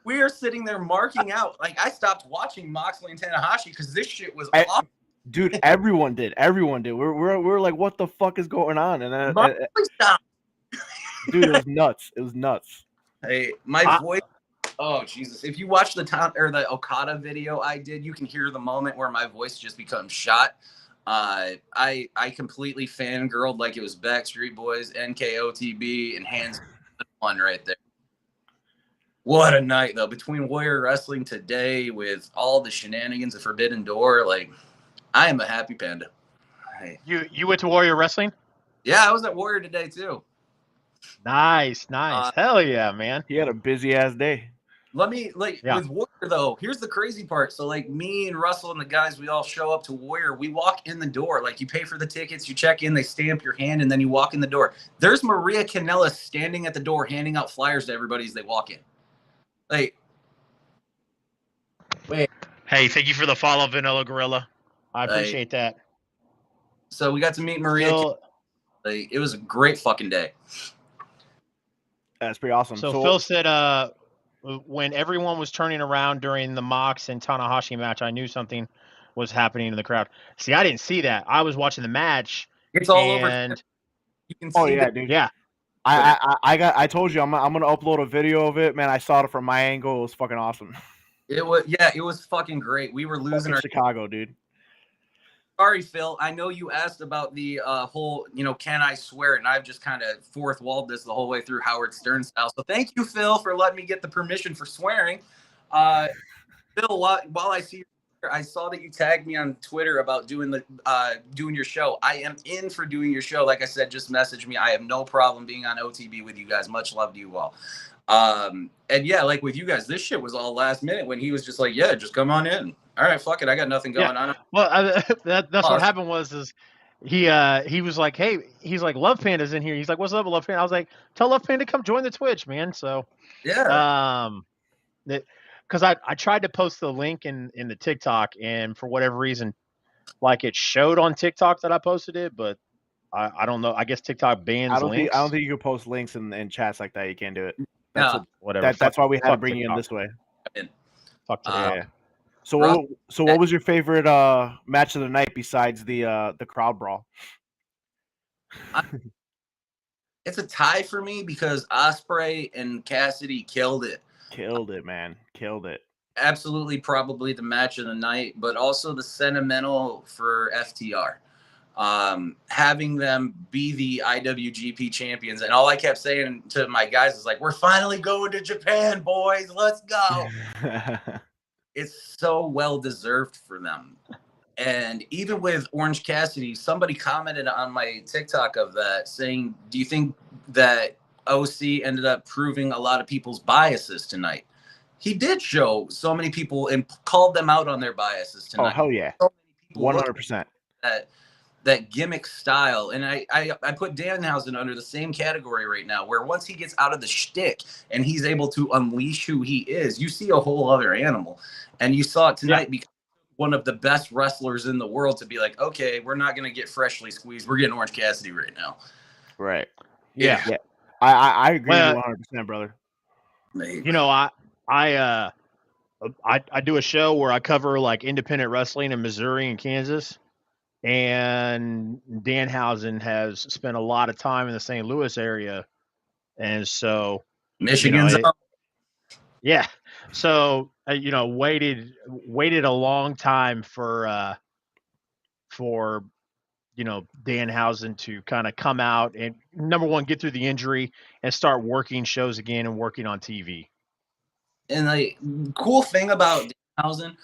We are sitting there marking out. Like, I stopped watching Moxley and Tanahashi because this shit was awesome. Dude, everyone did. We're like, what the fuck is going on? And then, dude, it was nuts. Hey, my voice. Oh Jesus! If you watch the Okada video I did, you can hear the moment where my voice just becomes shot. I completely fangirled like it was Backstreet Boys, NKOTB, and hands one right there. What a night though! Between Warrior Wrestling today with all the shenanigans of Forbidden Door, like, I am a happy panda. Hey. You went to Warrior Wrestling? Yeah, I was at Warrior today too. Nice. Hell yeah, man. He had a busy ass day. With Warrior though, here's the crazy part. So like me and Russell and the guys, we all show up to Warrior. We walk in the door, like you pay for the tickets, you check in, they stamp your hand, and then you walk in the door. There's Maria Kanellis standing at the door handing out flyers to everybody as they walk in. Like, wait. Hey, thank you for the follow, Vanilla Gorilla. I Like, appreciate that. So we got to meet Maria. Phil, Like, it was a great fucking day. That's pretty awesome. so Phil said, when everyone was turning around during the Mox and Tanahashi match, I knew something was happening in the crowd. See, I didn't see that. I was watching the match. It's all over. And You can see oh yeah, that. dude. yeah, I told you I'm gonna upload a video of it, man. I saw it from my angle. It was fucking awesome. It was fucking great. We were losing Fucking our Chicago, dude. Sorry, Phil. I know you asked about the whole, can I swear? And I've just kind of fourth walled this the whole way through Howard Stern style. So thank you, Phil, for letting me get the permission for swearing. Phil, while I see you, I saw that you tagged me on Twitter about doing your show. I am in for doing your show. Like I said, just message me. I have no problem being on OTB with you guys. Much love to you all. And yeah, like with you guys, this shit was all last minute when he was just like, yeah, just come on in. All right, fuck it. I got nothing going on. Well, that's what happened was he was like, hey, he's like, Love Panda's in here. He's like, what's up, Love Panda? I was like, tell Love Panda to come join the Twitch, man. So yeah, because I tried to post the link in the TikTok, and for whatever reason, like it showed on TikTok that I posted it, but I don't know. I guess TikTok bans links. I don't think you can post links in chats like that. You can't do it. Whatever. That's why we had to bring you in this way. Fuck TikTok. Yeah. So what was your favorite match of the night besides the crowd brawl? It's a tie for me because Ospreay and Cassidy killed it. Killed it, man. Killed it. Absolutely, probably the match of the night, but also the sentimental for FTR. Having them be the IWGP champions, and all I kept saying to my guys is like, we're finally going to Japan, boys. Let's go. It's so well deserved for them. And even with Orange Cassidy, somebody commented on my TikTok of that saying, do you think that OC ended up proving a lot of people's biases tonight? He did show so many people and called them out on their biases tonight. Oh, hell yeah. So many people 100%. That gimmick style. And I put Danhausen under the same category right now, where once he gets out of the shtick and he's able to unleash who he is, you see a whole other animal. And you saw it tonight because one of the best wrestlers in the world to be like, okay, we're not going to get freshly squeezed. We're getting Orange Cassidy right now. Right. Yeah. I agree with you 100%, brother. You know, I do a show where I cover like independent wrestling in Missouri and Kansas. And Danhausen has spent a lot of time in the St. Louis area. And so Michigan's yeah. So, waited a long time for Danhausen to kind of come out and, number one, get through the injury and start working shows again and working on TV. And the cool thing about Danhausen,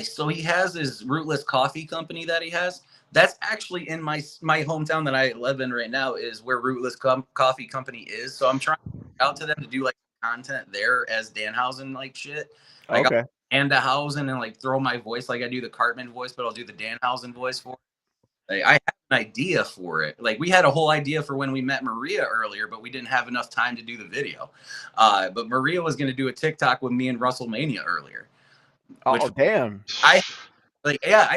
so he has his Rootless Coffee company that he has. That's actually in my hometown that I live in right now is where Rootless Coffee Company is. So I'm trying to reach out to them to do like content there as Danhausen like shit. Like okay. And Danhausen and like throw my voice like I do the Cartman voice, but I'll do the Danhausen voice for it. Like, I have an idea for it. Like we had a whole idea for when we met Maria earlier, but we didn't have enough time to do the video. But Maria was going to do a TikTok with me in WrestleMania earlier. Oh, damn. I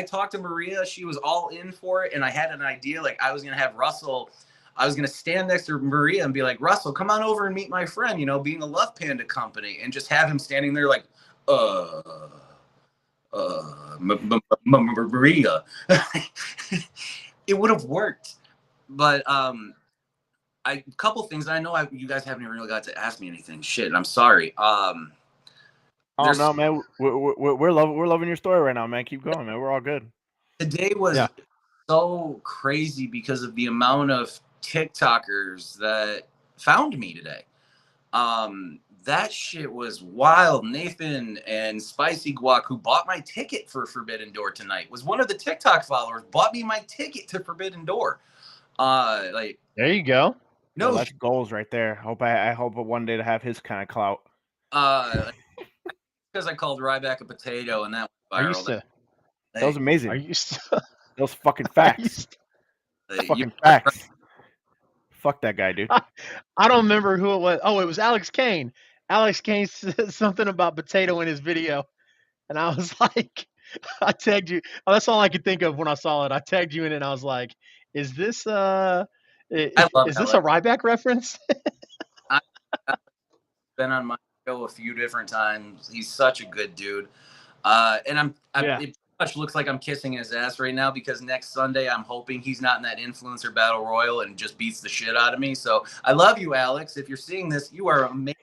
talked to Maria. She was all in for it. And I had an idea. Like I was going to have Russell. I was going to stand next to Maria and be like, Russell, come on over and meet my friend, being a Love Panda company, and just have him standing there like, Maria. It would have worked. But a couple things. I know you guys haven't even really got to ask me anything. Shit, I'm sorry. Oh no, man, we're loving your story right now, man. Keep going, man. We're all good. Today was so crazy because of the amount of TikTokers that found me today. That shit was wild. Nathan and Spicy Guac, who bought my ticket for Forbidden Door tonight, was one of the TikTok followers. Bought me my ticket to Forbidden Door. There you go. No, well, that's goals right there. I hope one day to have his kind of clout. Because I called Ryback a potato and that went viral. That was amazing. Are you still? Those fucking facts. Fucking facts. Fuck that guy, dude. I don't remember who it was. Oh, it was Alex Kane. Alex Kane said something about potato in his video, and I was like, I tagged you. Oh, that's all I could think of when I saw it. I tagged you in it, and I was like, is this I love is this Alex. a Ryback reference? I've been on my show a few different times. He's such a good dude. And it pretty much looks like I'm kissing his ass right now because next Sunday I'm hoping he's not in that influencer battle royal and just beats the shit out of me. So I love you, Alex. If you're seeing this, you are amazing.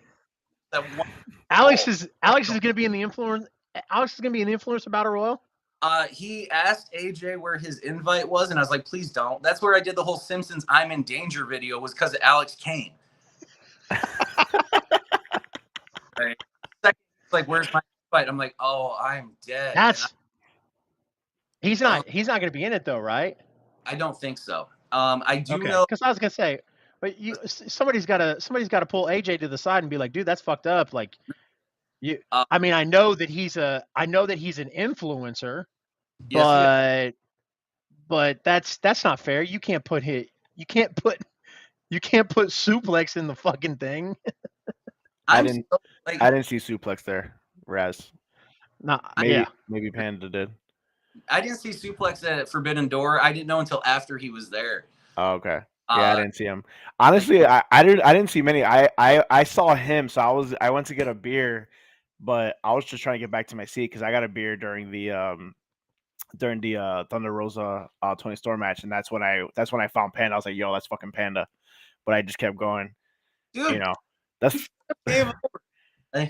Alex is going to be in the influence. Alex is going to be in the influencer battle royal. He asked AJ where his invite was, and I was like, please don't. That's where I did the whole Simpsons I'm in Danger video was because of Alex Kane. Right. It's like, where's my invite? I'm like, oh, I'm dead. He's not going to be in it though, right? I don't think so. I do know because I was going to say, but somebody's got to pull AJ to the side and be like, dude, that's fucked up. Like, I mean, I know that he's an influencer, but that's not fair. You can't put Suplex in the fucking thing. I didn't see Suplex there, Raz. No, maybe Panda did. I didn't see Suplex at Forbidden Door. I didn't know until after he was there. Oh, okay. Yeah, I didn't see him. Honestly, I didn't see many. I saw him, so I went to get a beer, but I was just trying to get back to my seat because I got a beer during the Thunder Rosa Tony Storm match, and that's when I found Panda. I was like, yo, that's fucking Panda. But I just kept going. Dude, you know, that's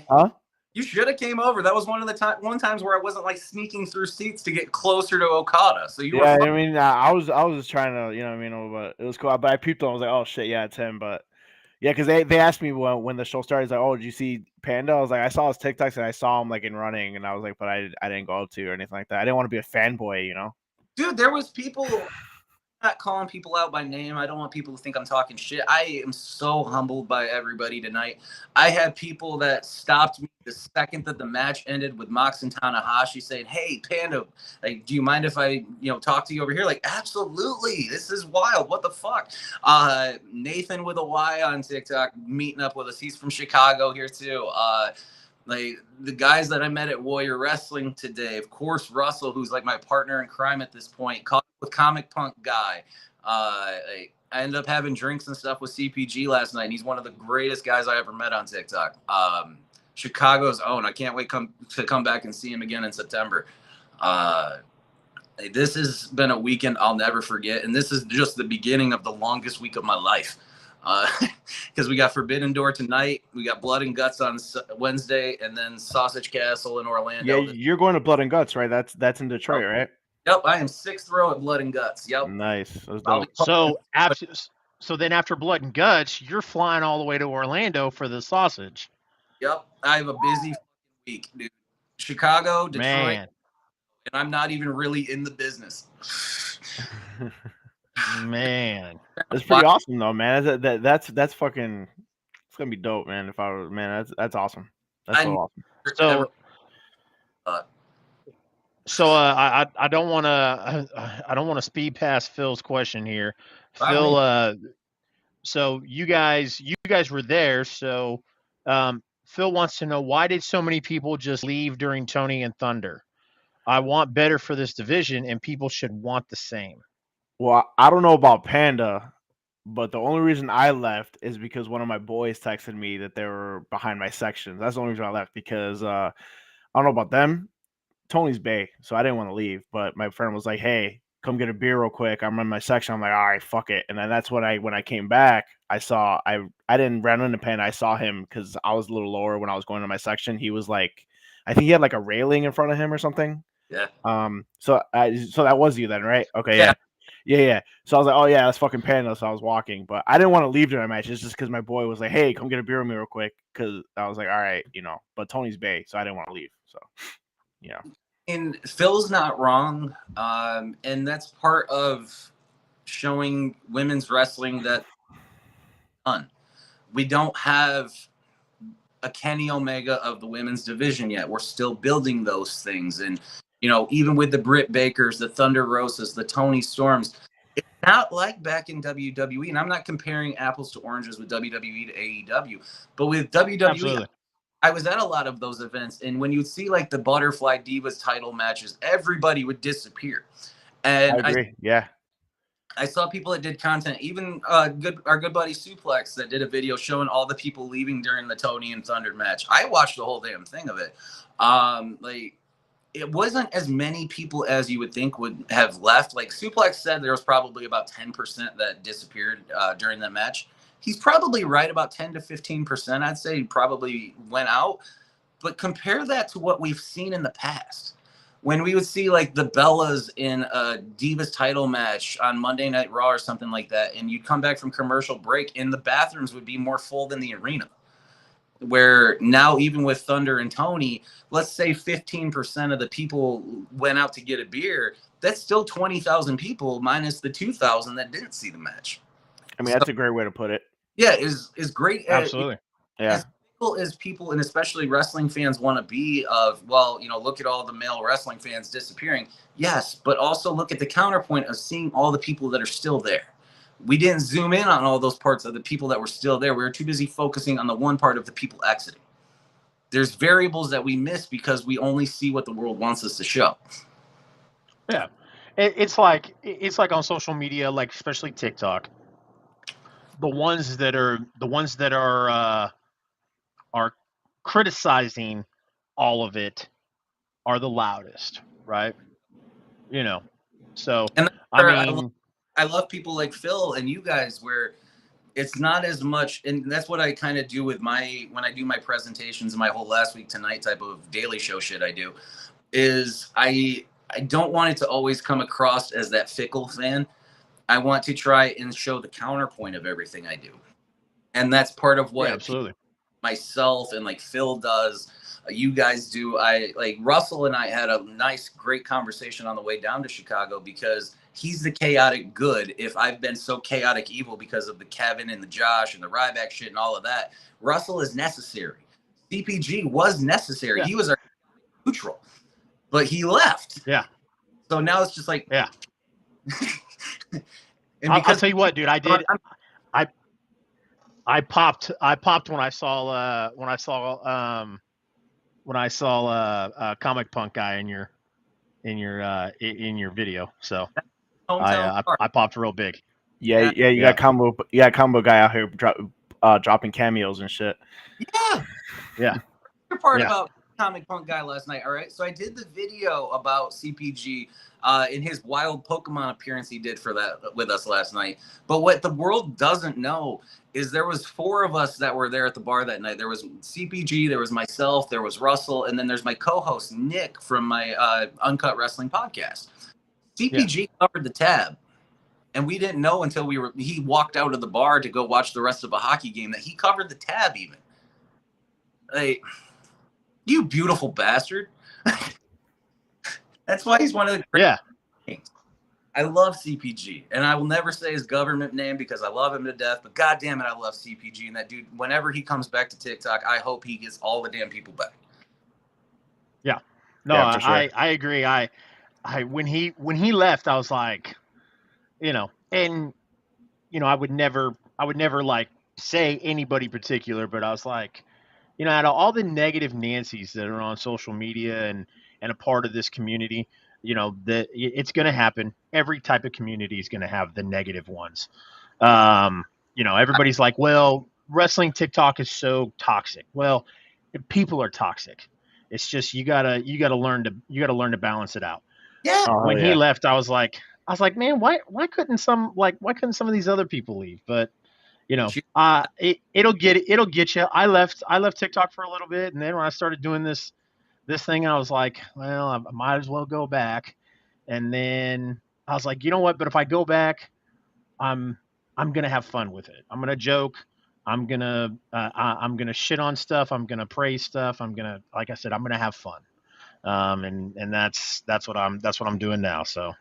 huh? You should have came over. That was one times where I wasn't like sneaking through seats to get closer to Okada. So you were. I mean, I was just trying to, you know what I mean, but it was cool. But I peeped on. I was like, oh shit, yeah, it's him. But yeah, because they asked me when the show started, like, oh, did you see Panda? I was like, I saw his TikToks and I saw him like in running, and I was like, but I didn't go up to or anything like that. I didn't want to be a fanboy, you know. Dude, there was people. Not calling people out by name. I don't want people to think I'm talking shit. I am so humbled by everybody tonight. I had people that stopped me the second that the match ended with Mox and Tanahashi saying, hey, Panda, like, do you mind if I, talk to you over here? Like, absolutely. This is wild. What the fuck? Nathan with a Y on TikTok meeting up with us. He's from Chicago here too. Like the guys that I met at Warrior Wrestling today, of course, Russell, who's like my partner in crime at this point, with Comic Punk Guy. I ended up having drinks and stuff with CPG last night, and he's one of the greatest guys I ever met on TikTok. Chicago's own. I can't wait to come back and see him again in September. This has been a weekend I'll never forget, and this is just the beginning of the longest week of my life. Because we got Forbidden Door tonight, we got Blood and Guts on Wednesday, and then Sausage Castle in Orlando. Yeah, you're going to Blood and Guts, right? That's in Detroit, right? Yep, I am 6th row at Blood and Guts. Yep. Nice. So then after Blood and Guts, you're flying all the way to Orlando for the sausage. Yep, I have a busy week, dude. Chicago, Detroit, man. And I'm not even really in the business. Man, that's pretty awesome though, man. That's fucking. It's gonna be dope, man. If I were, man, that's awesome. That's so awesome. I don't want to speed past Phil's question here. Phil, so you guys were there. So Phil wants to know, why did so many people just leave during Tony and Thunder? I want better for this division, and people should want the same. Well, I don't know about Panda, but the only reason I left is because one of my boys texted me that they were behind my section. That's the only reason I left, because I don't know about them. Tony's Bay, so I didn't want to leave. But my friend was like, hey, come get a beer real quick. I'm in my section. I'm like, all right, fuck it. And then that's when I came back, I didn't run into Panda. I saw him because I was a little lower when I was going to my section. He was like, I think he had like a railing in front of him or something. Yeah. So that was you then, right? Okay. Yeah. Yeah. So I was like, oh yeah, that's fucking Panda. So I was walking, but I didn't want to leave during my match. It's just because my boy was like, hey, come get a beer with me real quick. Because I was like, all right, but Tony's Bay, so I didn't want to leave. So, And Phil's not wrong. And that's part of showing women's wrestling that we don't have a Kenny Omega of the women's division yet. We're still building those things. And, even with the Britt Bakers, the Thunder Rosas, the Tony Storms, it's not like back in WWE. And I'm not comparing apples to oranges with WWE to AEW, but with WWE, I was at a lot of those events, and when you'd see like the Butterfly Divas title matches, everybody would disappear. And I agree. Yeah. I saw people that did content, even our good buddy Suplex that did a video showing all the people leaving during the Tony and Thunder match. I watched the whole damn thing of it. Like, it wasn't as many people as you would think would have left. Like Suplex said, there was probably about 10% that disappeared during that match. He's probably right, about 10 to 15%. I'd say he probably went out. But compare that to what we've seen in the past. When we would see like the Bellas in a Divas title match on Monday Night Raw or something like that, and you'd come back from commercial break and the bathrooms would be more full than the arena. Where now, even with Thunder and Tony, let's say 15% of the people went out to get a beer. That's still 20,000 people minus the 2,000 that didn't see the match. I mean, that's a great way to put it. Yeah, is great. Absolutely. Yeah. As fickle as people, and especially wrestling fans, want to be of, well, you know, look at all the male wrestling fans disappearing. Yes, but also look at the counterpoint of seeing all the people that are still there. We didn't zoom in on all those parts of the people that were still there. We were too busy focusing on the one part of the people exiting. There's variables that we miss because we only see what the world wants us to show. Yeah, it's like on social media, like especially TikTok. The ones that are criticizing all of it are the loudest, right? You know, so And I mean, I love people like Phil and you guys, where it's not as much, and that's what I kind of do with when I do my presentations and my whole last week tonight type of daily show shit I do, is I don't want it to always come across as that fickle fan. I want to try and show the counterpoint of everything I do. And that's part of what absolutely myself and like Phil does, you guys do. I like Russell and I had a nice, great conversation on the way down to Chicago because he's the chaotic good. If I've been so chaotic evil because of the Kevin and the Josh and the Ryback shit and all of that, Russell is necessary. CPG was necessary. Yeah. He was our neutral, but he left. Yeah. So now it's just like, yeah. And I'll because tell you what, dude, I popped when I saw Comic Punk guy in your video. So I popped real big. Yeah, you got combo guy out here dropping cameos and shit. Yeah. The part about Comic Punk guy last night. All right, so I did the video about CPG in his wild Pokemon appearance he did for that with us last night. But what the world doesn't know is there was 4 of us that were there at the bar that night. There was CPG, there was myself, there was Russell, and then there's my co-host Nick from my Uncut Wrestling podcast. CPG covered the tab, and we didn't know until he walked out of the bar to go watch the rest of a hockey game that he covered the tab even. Like, you beautiful bastard. That's why he's one of the great things. I love CPG, and I will never say his government name because I love him to death, but God damn it, I love CPG. And that dude, whenever he comes back to TikTok, I hope he gets all the damn people back. Yeah. No, yeah, sure. I agree. I when he left, I was like, you know, and you know, I would never like say anybody particular, but I was like, you know, out of all the negative Nancys that are on social media and a part of this community, you know, that it's going to happen. Every type of community is going to have the negative ones. You know, everybody's like, well, wrestling TikTok is so toxic. Well, people are toxic. It's just you gotta learn to balance it out. Yeah. When he left, I was like, man, why couldn't some of these other people leave? But you know, it'll get you. I left TikTok for a little bit, and then when I started doing this thing, I was like, well, I might as well go back. And then I was like, you know what? But if I go back, I'm gonna have fun with it. I'm gonna joke. I'm gonna shit on stuff. I'm gonna praise stuff. Like I said, I'm gonna have fun. And that's what I'm doing now. So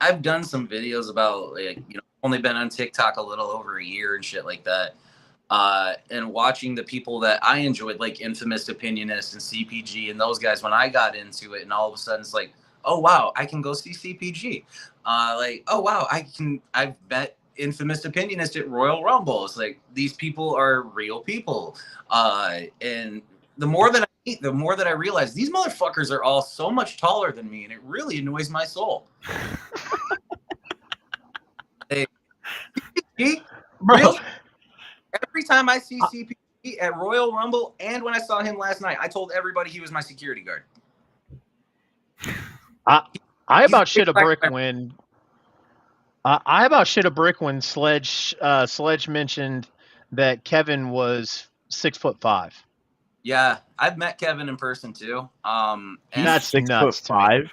I've done some videos about, like, you know, only been on TikTok a little over a year and shit like that. And watching the people that I enjoyed, like Infamous Opinionist and CPG and those guys, when I got into it, and all of a sudden it's like, oh wow, I can go see CPG. Like, oh wow, I've met infamous opinionist at Royal Rumble. It's like these people are real people, and the more that I eat, the more that I realize these motherfuckers are all so much taller than me, and it really annoys my soul. Really, every time I see CPG at Royal Rumble, and when I saw him last night, I told everybody he was my security guard. I about shit a brick when Sledge mentioned that Kevin was 6'5". Yeah, I've met Kevin in person too. And That's 6'5".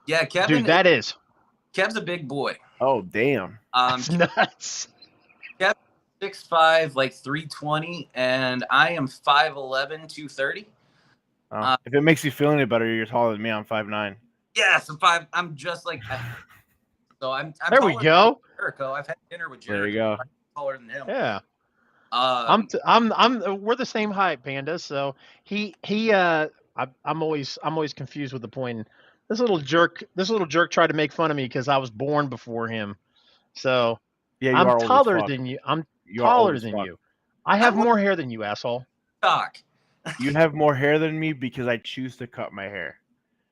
Yeah, Kevin. Dude, Kev's a big boy. Oh damn. That's nuts. Kevin's 6'5", like 320, and I am 5'11", 230. If it makes you feel any better, you're taller than me. I'm 5'9". Yeah, so I'm just like that. So I'm there we go. Jericho. I've had dinner with Jericho. There you go. I'm taller than him. Yeah. We're the same height, Panda. So I'm always confused with the point. This little jerk tried to make fun of me because I was born before him. So yeah, I'm taller than you. I'm taller than you. I have more hair than you, asshole. Talk. You have more hair than me because I choose to cut my hair.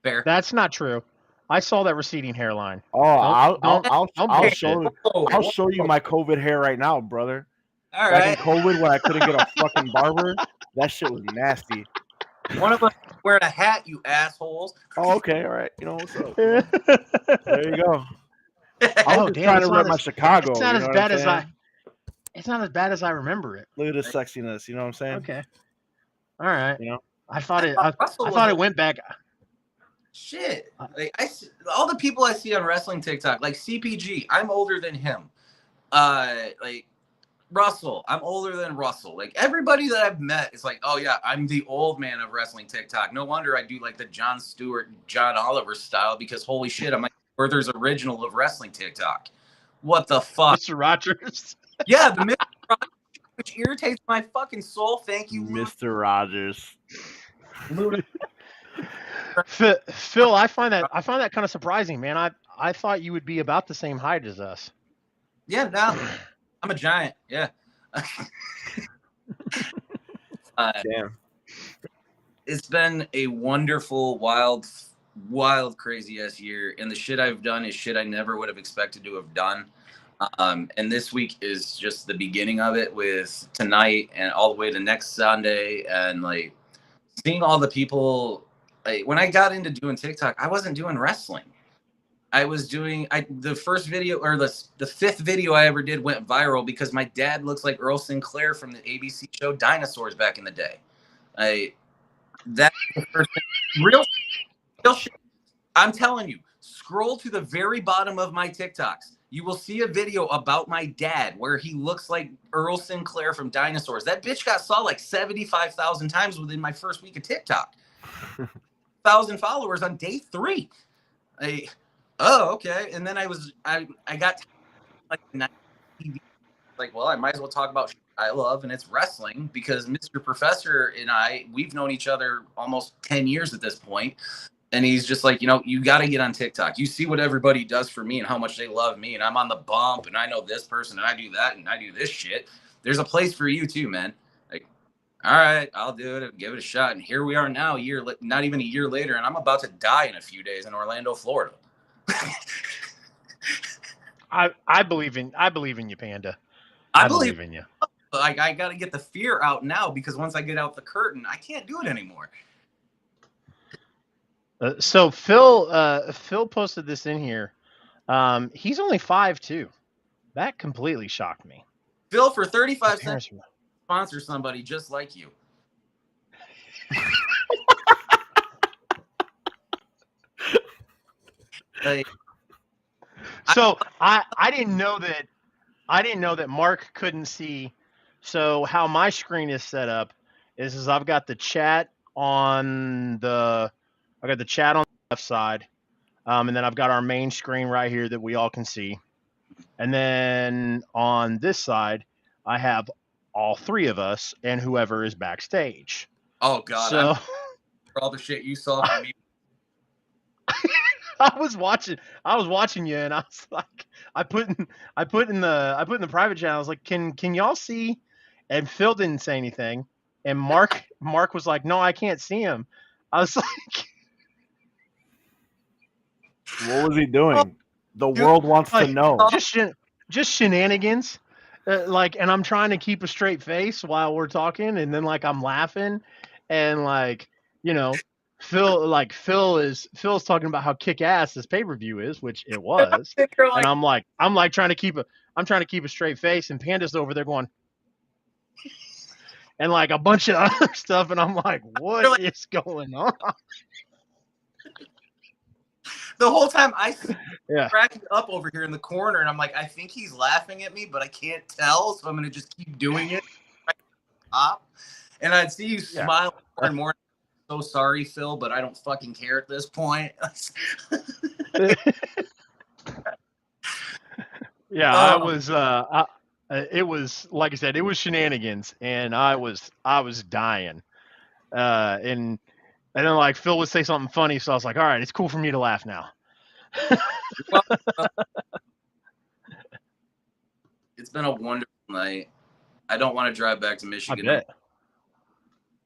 Fair. That's not true. I saw that receding hairline. Oh, I'll show you my COVID hair right now, brother. All Back right. in COVID, when I couldn't get a fucking barber, that shit was nasty. One of us wearing a hat, you assholes. Oh, okay, all right. You know what's up? There you go. I was trying to rep my Chicago. It's not as bad as It's not as bad as I remember it. Look at the sexiness. You know what I'm saying? Okay. All right. You know, I thought it went back. Shit. Like all the people I see on wrestling TikTok, like CPG, I'm older than him. Like Russell, I'm older than Russell. Like everybody that I've met is like, oh yeah, I'm the old man of wrestling TikTok. No wonder I do like the Jon Stewart, John Oliver style, because holy shit, I'm like Werther's original of wrestling TikTok. What the fuck? Mr. Rogers. Yeah, the Mr. Rogers, which irritates my fucking soul. Thank you, Mr. Rogers. Phil, I find that kind of surprising, man. I thought you would be about the same height as us. Yeah, no, I'm a giant. Yeah. Damn. It's been a wonderful, wild, crazy ass year, and the shit I've done is shit I never would have expected to have done. And this week is just the beginning of it, with tonight and all the way to next Sunday, and like seeing all the people. Like, when I got into doing TikTok, I wasn't doing wrestling. I was doing the first video, or the fifth video I ever did went viral because my dad looks like Earl Sinclair from the ABC show Dinosaurs back in the day. That's the first thing. Real shit. I'm telling you, scroll to the very bottom of my TikToks. You will see a video about my dad where he looks like Earl Sinclair from Dinosaurs. That bitch got saw like 75,000 times within my first week of TikTok. 1,000 followers on day 3. Oh, okay. And then I got like TV. Like, well, I might as well talk about shit I love, and it's wrestling, because Mr. Professor and we've known each other almost 10 years at this point. And he's just like, you got to get on TikTok. You see what everybody does for me and how much they love me. And I'm on the bump, and I know this person, and I do that, and I do this shit. There's a place for you too, man. Like, all right, I'll do it and give it a shot. And here we are now, not even a year later, and I'm about to die in a few days in Orlando, Florida. I believe in you, Panda. I believe in you. Like, I got to get the fear out now, because once I get out the curtain, I can't do it anymore. So Phil posted this in here. He's only 5'2". That completely shocked me. Phil, for 35 cents, sponsor somebody just like you. So I didn't know that Mark couldn't see. So how my screen is set up is I've got the chat on the left side, and then I've got our main screen right here that we all can see, and then on this side I have all 3 of us and whoever is backstage. Oh God! So for all the shit you saw from me. I was watching you, and I was like, I put in the private channel. I was like, can y'all see? And Phil didn't say anything, and Mark was like, no, I can't see him. I was like, What was he doing? The Dude, world wants to like, know. just shenanigans. Like, and I'm trying to keep a straight face while we're talking, and then like I'm laughing, and like, you know, Phil's talking about how kick ass this pay per view is, which it was, You're and like, I'm like trying to keep a straight face, and Panda's over there going, and like a bunch of other stuff, and I'm like, what is going on? the whole time I Yeah. cracking up over here in the corner, and I'm like, I think he's laughing at me, but I can't tell, so I'm gonna just keep doing it. And I'd see you smile more and more. So sorry, Phil, but I don't fucking care at this point. Yeah, I was. It was like I said, it was shenanigans, and I was dying. And then like Phil would say something funny, so I was like, all right, it's cool for me to laugh now. It's been a wonderful night. I don't want to drive back to I Michigan. bet.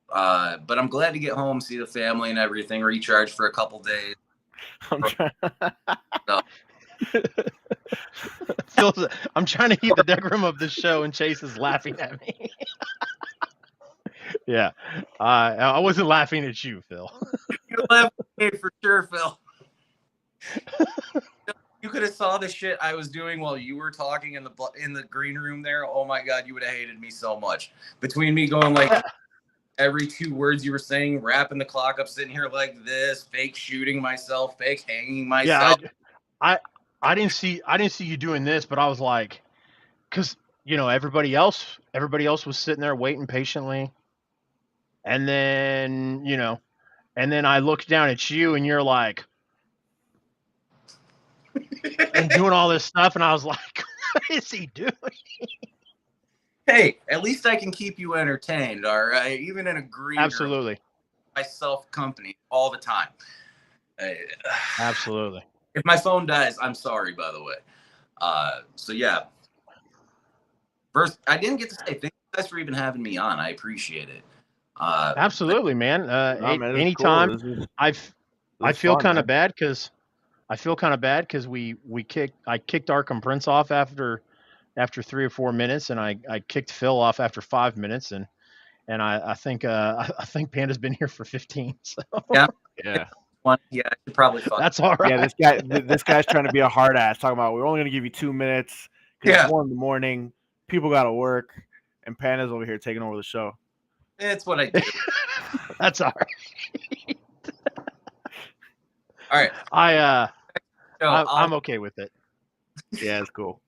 But I'm glad to get home, see the family and everything, recharge for a couple days. I'm trying to heat the decorum of this show, and Chase is laughing at me. Yeah, I wasn't laughing at you, Phil. You laughed at me for sure, Phil. You could have saw the shit I was doing while you were talking in the green room there. Oh my god, you would have hated me so much. Between me going like every 2 words you were saying, wrapping the clock up, sitting here like this, fake shooting myself, fake hanging myself. Yeah, I didn't see you doing this, but I was like, because everybody else was sitting there waiting patiently, and then I looked down at you, and you're like, and doing all this stuff, and I was like, what is he doing? Hey, at least I can keep you entertained, all right? Even in a green room, Absolutely. myself company all the time. Absolutely. If my phone dies, I'm sorry, by the way. So yeah. First, I didn't get to say thank you guys for even having me on. I appreciate it. Absolutely, man. Man, anytime. cool. I feel kind of man. bad because I kicked Arkham Prince off after 3 or 4 minutes, and I kicked Phil off after 5 minutes, and I think Panda's been here for 15. So. Yeah. Yeah. I should probably fuck. That's all right. Yeah, this guy's trying to be a hard ass, talking about we're only gonna give you 2 minutes because it's 1 in, people gotta work, and Panda's over here taking over the show. It's what I do. That's all right. All right. I'm okay with it. Yeah, it's cool.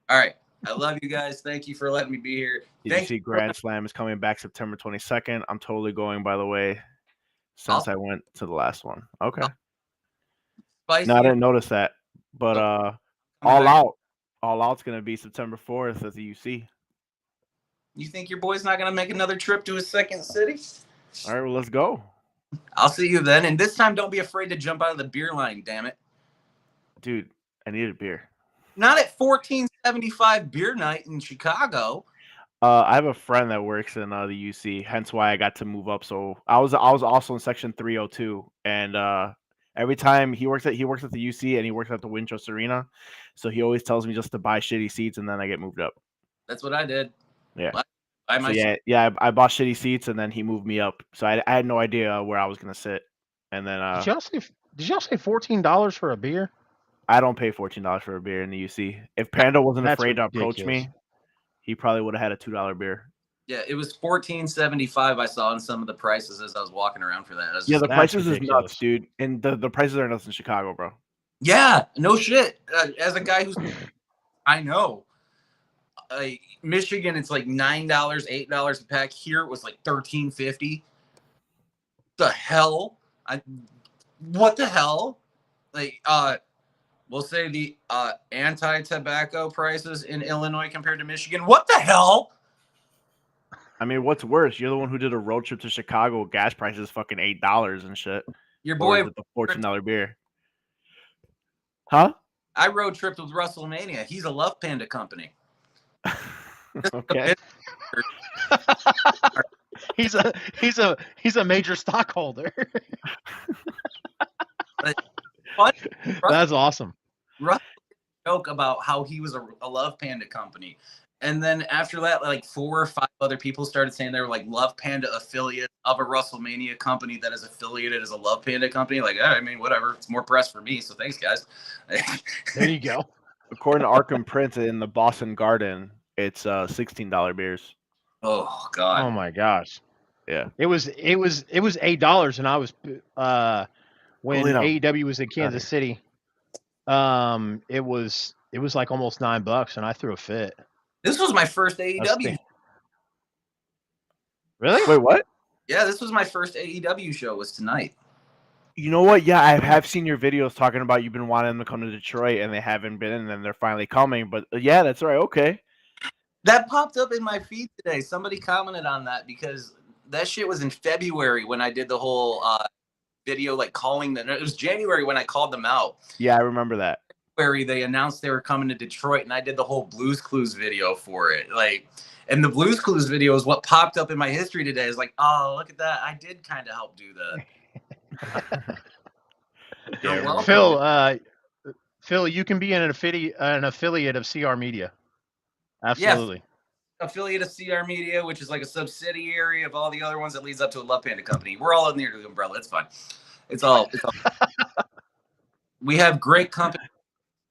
All right. I love you guys. Thank you for letting me be here. Did you see Grand Slam is coming back September 22nd? I'm totally going, by the way, since I went to the last one. Okay. Spicy. No, I didn't notice that. But All Out's going to be September 4th at the UC. You think your boy's not going to make another trip to his second city? All right, well, let's go. I'll see you then. And this time, don't be afraid to jump out of the beer line, damn it. Dude, I need a beer. Not at $14.75 beer night in Chicago. I have a friend that works in the UC, hence why I got to move up. So I was also in section 302, and every time he works at the UC and he works at the Wintrust Arena, so he always tells me just to buy shitty seats and then I get moved up. That's what I did. Yeah. I bought shitty seats and then he moved me up. So I had no idea where I was gonna sit. And then did y'all say $14 for a beer? I don't pay $14 for a beer in the UC. If Panda wasn't afraid to approach me, he probably would have had a $2 beer. Yeah, it was $14.75. I saw in some of the prices as I was walking around for that. Yeah, the prices is nuts, dude. And the prices are nuts in Chicago, bro. Yeah, no shit. As a guy who's, I know, Michigan, it's like $9, $8 a pack. Here it was like $13.50. The hell? What the hell? Like, we'll say the anti-tobacco prices in Illinois compared to Michigan. What the hell? I mean, what's worse? You're the one who did a road trip to Chicago. Gas prices fucking $8 and shit. Your boy with the $14 beer. Huh? I road tripped with WrestleMania. He's a Love Panda company. Okay. He's a major stockholder. Fun. That's awesome. Russell joke about how he was a Love Panda company. And then after that, like 4 or 5 other people started saying they were like Love Panda affiliate of a WrestleMania company that is affiliated as a Love Panda company. Like, I mean, whatever. It's more press for me. So thanks, guys. There you go. According to Arkham Prince in the Boston Garden, it's $16 beers. Oh God. Oh my gosh. Yeah. It was $8, and I was when Believe it. AEW was in Kansas City. It was like almost $9, and I threw a fit. This was my first AEW. Really? Wait, what? Yeah, this was my first AEW show. Was tonight. You know what? Yeah, I have seen your videos talking about you've been wanting them to come to Detroit, and they haven't been, and then they're finally coming. But yeah, that's right. Okay. That popped up in my feed today. Somebody commented on that because that shit was in February when I did the whole video, like calling them. It was January when I called them out. Yeah, I remember that. February they announced they were coming to Detroit, and I did the whole Blues Clues video for it. Like, and the Blues Clues video is what popped up in my history today. It's like, oh, look at that! I did kind of help do that. You're welcome. Phil, you can be an affiliate of CR Media. Absolutely. Yes. Affiliate of CR Media, which is like a subsidiary of all the other ones that leads up to a Love Panda company. We're all under the umbrella. It's fine. It's all. We have great company.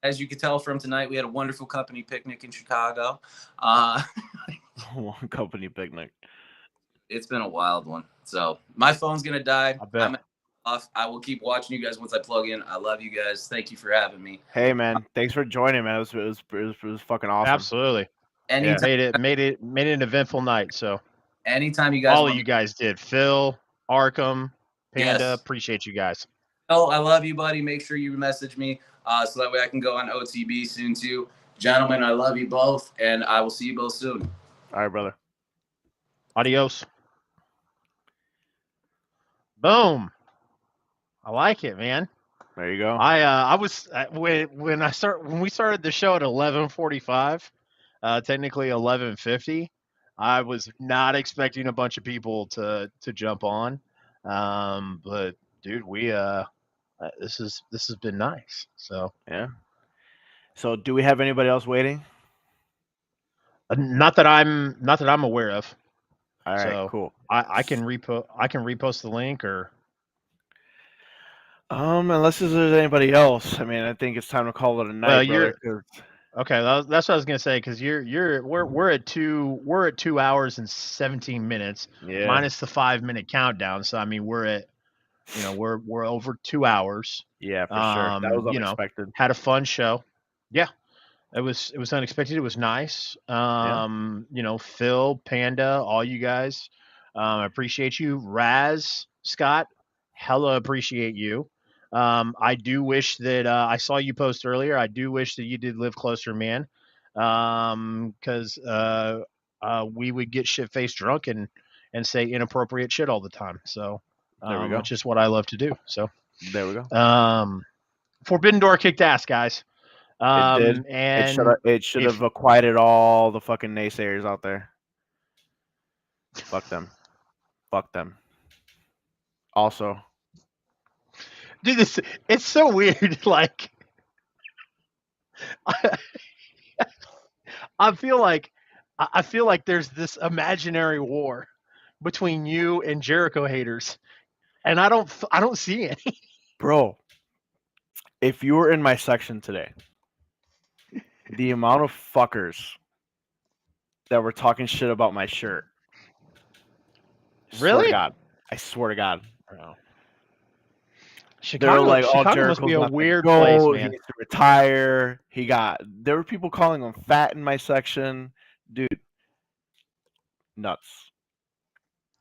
As you could tell from tonight, we had a wonderful company picnic in Chicago. Company picnic. It's been a wild one. So my phone's gonna die. I bet. I will keep watching you guys once I plug in. I love you guys. Thank you for having me. Hey man, thanks for joining, man. It was fucking awesome. Absolutely. Anytime, Made it an eventful night. So anytime you guys all of you guys did. Phil, Arkham, Panda, Yes. appreciate you guys. Oh, I love you, buddy. Make sure you message me so that way I can go on OTB soon too. Gentlemen, I love you both, and I will see you both soon. All right, brother. Adios. Boom. I like it, man. There you go. I was when we started the show at 11:45, technically 11:50. I was not expecting a bunch of people to jump on, but dude, we this has been nice. So yeah. So do we have anybody else waiting? Not that I'm aware of. All right, so cool. I can repost the link or. Unless there's anybody else. I mean, I think it's time to call it a night. Well, okay. That's what I was gonna say because we're at 2 hours and 17 minutes minus the 5-minute countdown. So I mean we're over 2 hours. Yeah, for sure. That was unexpected. Had a fun show. Yeah, it was unexpected. It was nice. Phil, Panda, all you guys. I appreciate you. Raz, Scott, hella appreciate you. I do wish that I saw you post earlier. I do wish that you did live closer, man. Because we would get shit-faced drunk and say inappropriate shit all the time. So, there we go. which is what I love to do. So, there we go. Forbidden Door kicked ass, guys. It did. And it should have quieted all the fucking naysayers out there. Fuck them. Fuck them. Also. Dude, it's so weird. Like, I feel like there's this imaginary war between you and Jericho haters, and I don't see any. Bro, if you were in my section today, the amount of fuckers that were talking shit about my shirt. Really? Swear to God. I swear to God. Bro. Chicago must be a weird place, man. He needs to retire. There were people calling him fat in my section. Dude, nuts.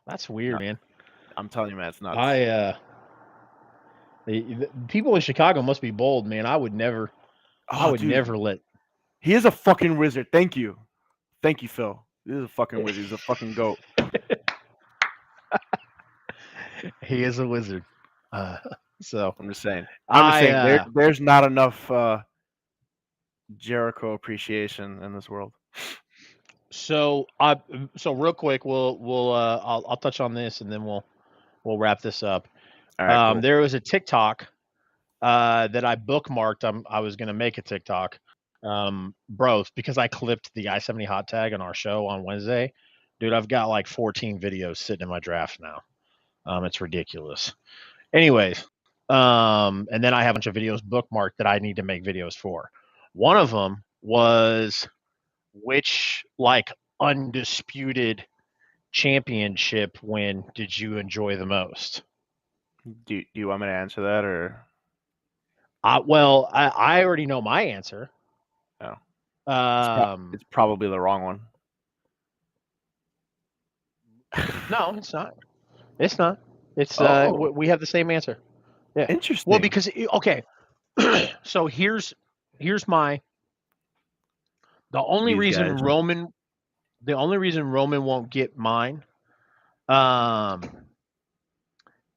That's weird, man. I'm telling you, man, it's nuts. The people in Chicago must be bold, man. I would never never let. He is a fucking wizard. Thank you, Phil. He is a fucking wizard. He's a fucking goat. He is a wizard. So I'm just saying. I'm just saying there's not enough Jericho appreciation in this world. So real quick, I'll touch on this and then we'll wrap this up. All right, cool. There was a TikTok that I bookmarked. I was gonna make a TikTok, bro, because I clipped the I-70 hot tag on our show on Wednesday. Dude, I've got like 14 videos sitting in my draft now. It's ridiculous. Anyways, and then I have a bunch of videos bookmarked that I need to make videos for. One of them was which like undisputed championship win did you enjoy the most? Do you want me to answer that or? Well, I already know my answer. No. It's It's probably the wrong one. No, it's not. It's not. It's we have the same answer. Yeah. Interesting. Well, because okay, so here's my the only reason Roman won't get mine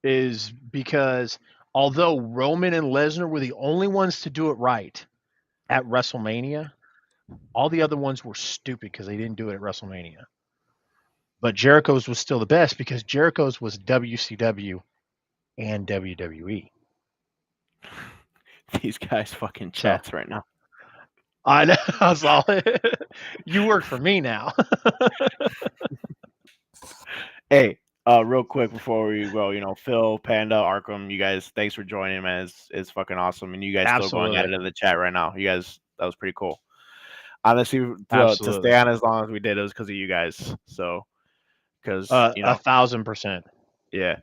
is because although Roman and Lesnar were the only ones to do it right at WrestleMania, all the other ones were stupid because they didn't do it at WrestleMania. But Jericho's was still the best because Jericho's was WCW and WWE. These guys fucking chats right now. I know. I was all, you work for me now. Hey, real quick before we go, Phil, Panda, Arkham, you guys, thanks for joining, man. It's fucking awesome, and you guys still going at it in the chat right now. You guys, that was pretty cool. Honestly, to stay on as long as we did, it was because of you guys. So, because 1,000%. Yeah.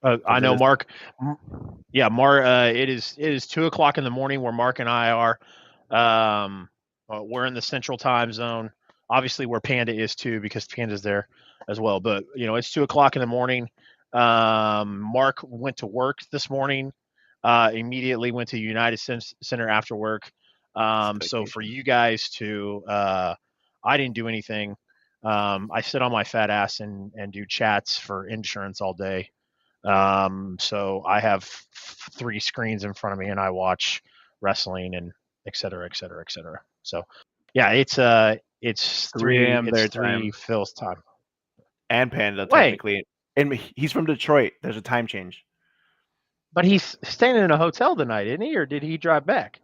I know Mark. Yeah, Mark. It is 2:00 in the morning where Mark and I are. We're in the Central Time Zone. Obviously, where Panda is too, because Panda's there as well. But it's 2:00 in the morning. Mark went to work this morning. Immediately went to United Center after work. So for you guys to, I didn't do anything. I sit on my fat ass and do chats for insurance all day. So I have 3 screens in front of me and I watch wrestling and et cetera, et cetera, et cetera. So yeah, it's 3 a.m. their time. Phil's time. And Panda, technically. And he's from Detroit. There's a time change. But he's staying in a hotel tonight, isn't he? Or did he drive back?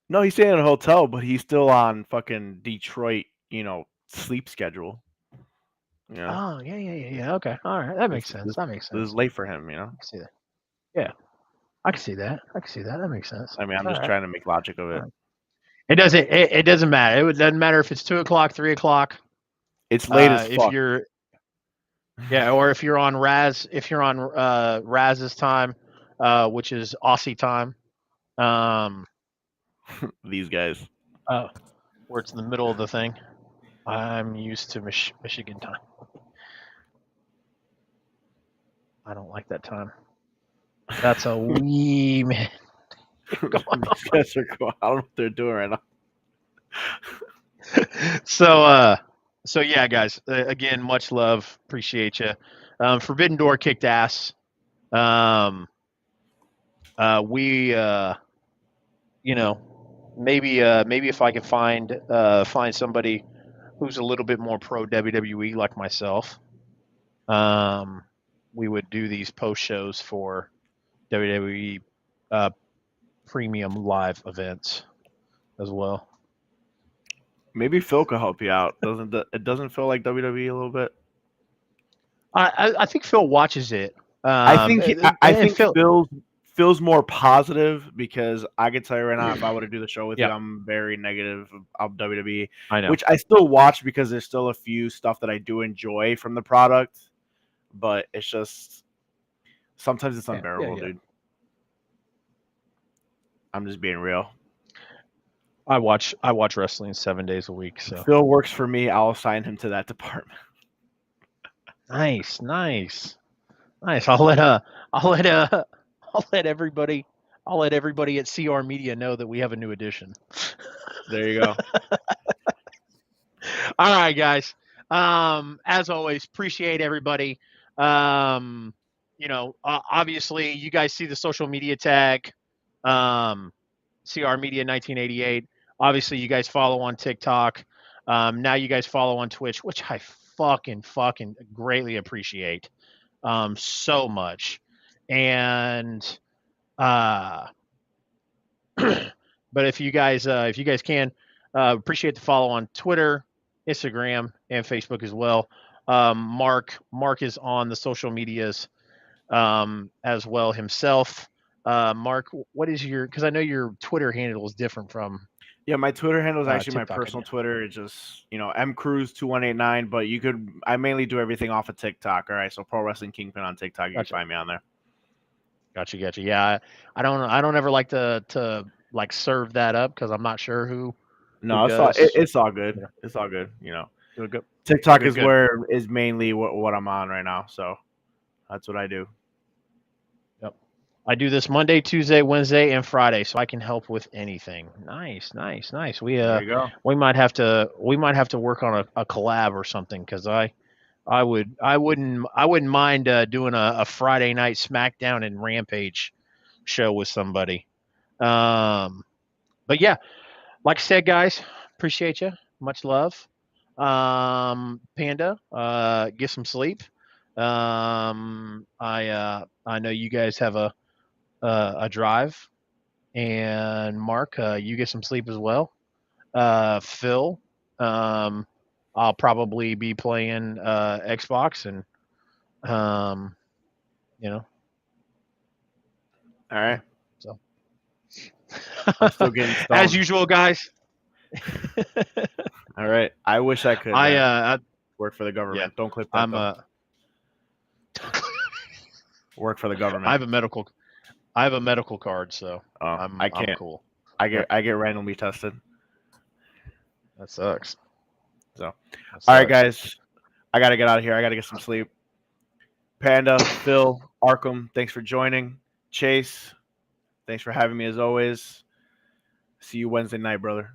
No, he's staying in a hotel, but he's still on fucking Detroit, sleep schedule. Oh, yeah. Okay. All right. That makes sense. This is late for him, I can see that. Yeah. I can see that. That makes sense. I mean, I'm just trying to make logic of it. It doesn't matter. It doesn't matter if it's 2:00, 3:00. It's late as fuck. If you're or if you're on Raz's time, which is Aussie time. These guys. Where it's in the middle of the thing. I'm used to Michigan time. I don't like that time. That's a wee man. These guys are cool. I don't know what they're doing right now. So yeah, guys. Again, much love. Appreciate you. Forbidden Door kicked ass. We maybe if I could find somebody who's a little bit more pro WWE like myself, we would do these post shows for WWE premium live events as well. Maybe Phil could help you out. It doesn't feel like WWE a little bit? I think Phil watches it. I think Phil's more positive because I can tell you right now, if I were to do the show with you, I'm very negative of WWE. I know. Which I still watch because there's still a few stuff that I do enjoy from the product, but it's just sometimes it's unbearable, dude. I'm just being real. I watch wrestling 7 days a week. So if Phil works for me, I'll assign him to that department. Nice. I'll let everybody at CR Media know that we have a new addition. There you go. All right, guys. As always, appreciate everybody. obviously you guys see the social media tag, CR Media 1988. Obviously, you guys follow on TikTok. Now you guys follow on Twitch, which I fucking greatly appreciate so much. And but if you guys can appreciate the follow on Twitter, Instagram, and Facebook as well. Mark is on the social medias as well himself. Mark, what is your? Because I know your Twitter handle is different from. Yeah, my Twitter handle is actually TikTok, my personal Twitter. It's just mcruz2189. But I mainly do everything off of TikTok. All right, so Pro Wrestling Kingpin on TikTok. You can find me on there. Gotcha. Yeah, I don't ever like to like serve that up because I'm not sure who. No, it's all good. Yeah. It's all good. Good. TikTok Good. where is mainly what I'm on right now. So that's what I do. Yep. I do this Monday, Tuesday, Wednesday, and Friday, so I can help with anything. Nice. We There you go. we might have to work on a collab or something because I wouldn't mind doing a Friday night SmackDown and Rampage show with somebody. But yeah, like I said, guys, appreciate you. Much love. Panda, get some sleep. I know you guys have a drive, and Mark, you get some sleep as well. Phil, I'll probably be playing Xbox and All right. So I'm still getting stoned. as usual, guys. All right. I wish I could. I work for the government. Yeah, Don't clip that. Work for the government. I have a medical card, so I can't. I'm cool. I get randomly tested. That sucks. All right, guys. I gotta get out of here. I gotta get some sleep. Panda, Phil, Arkham, thanks for joining. Chase, thanks for having me as always. See you Wednesday night, brother.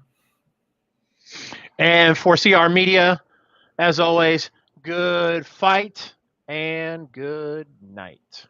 And for CR Media, as always, good fight and good night.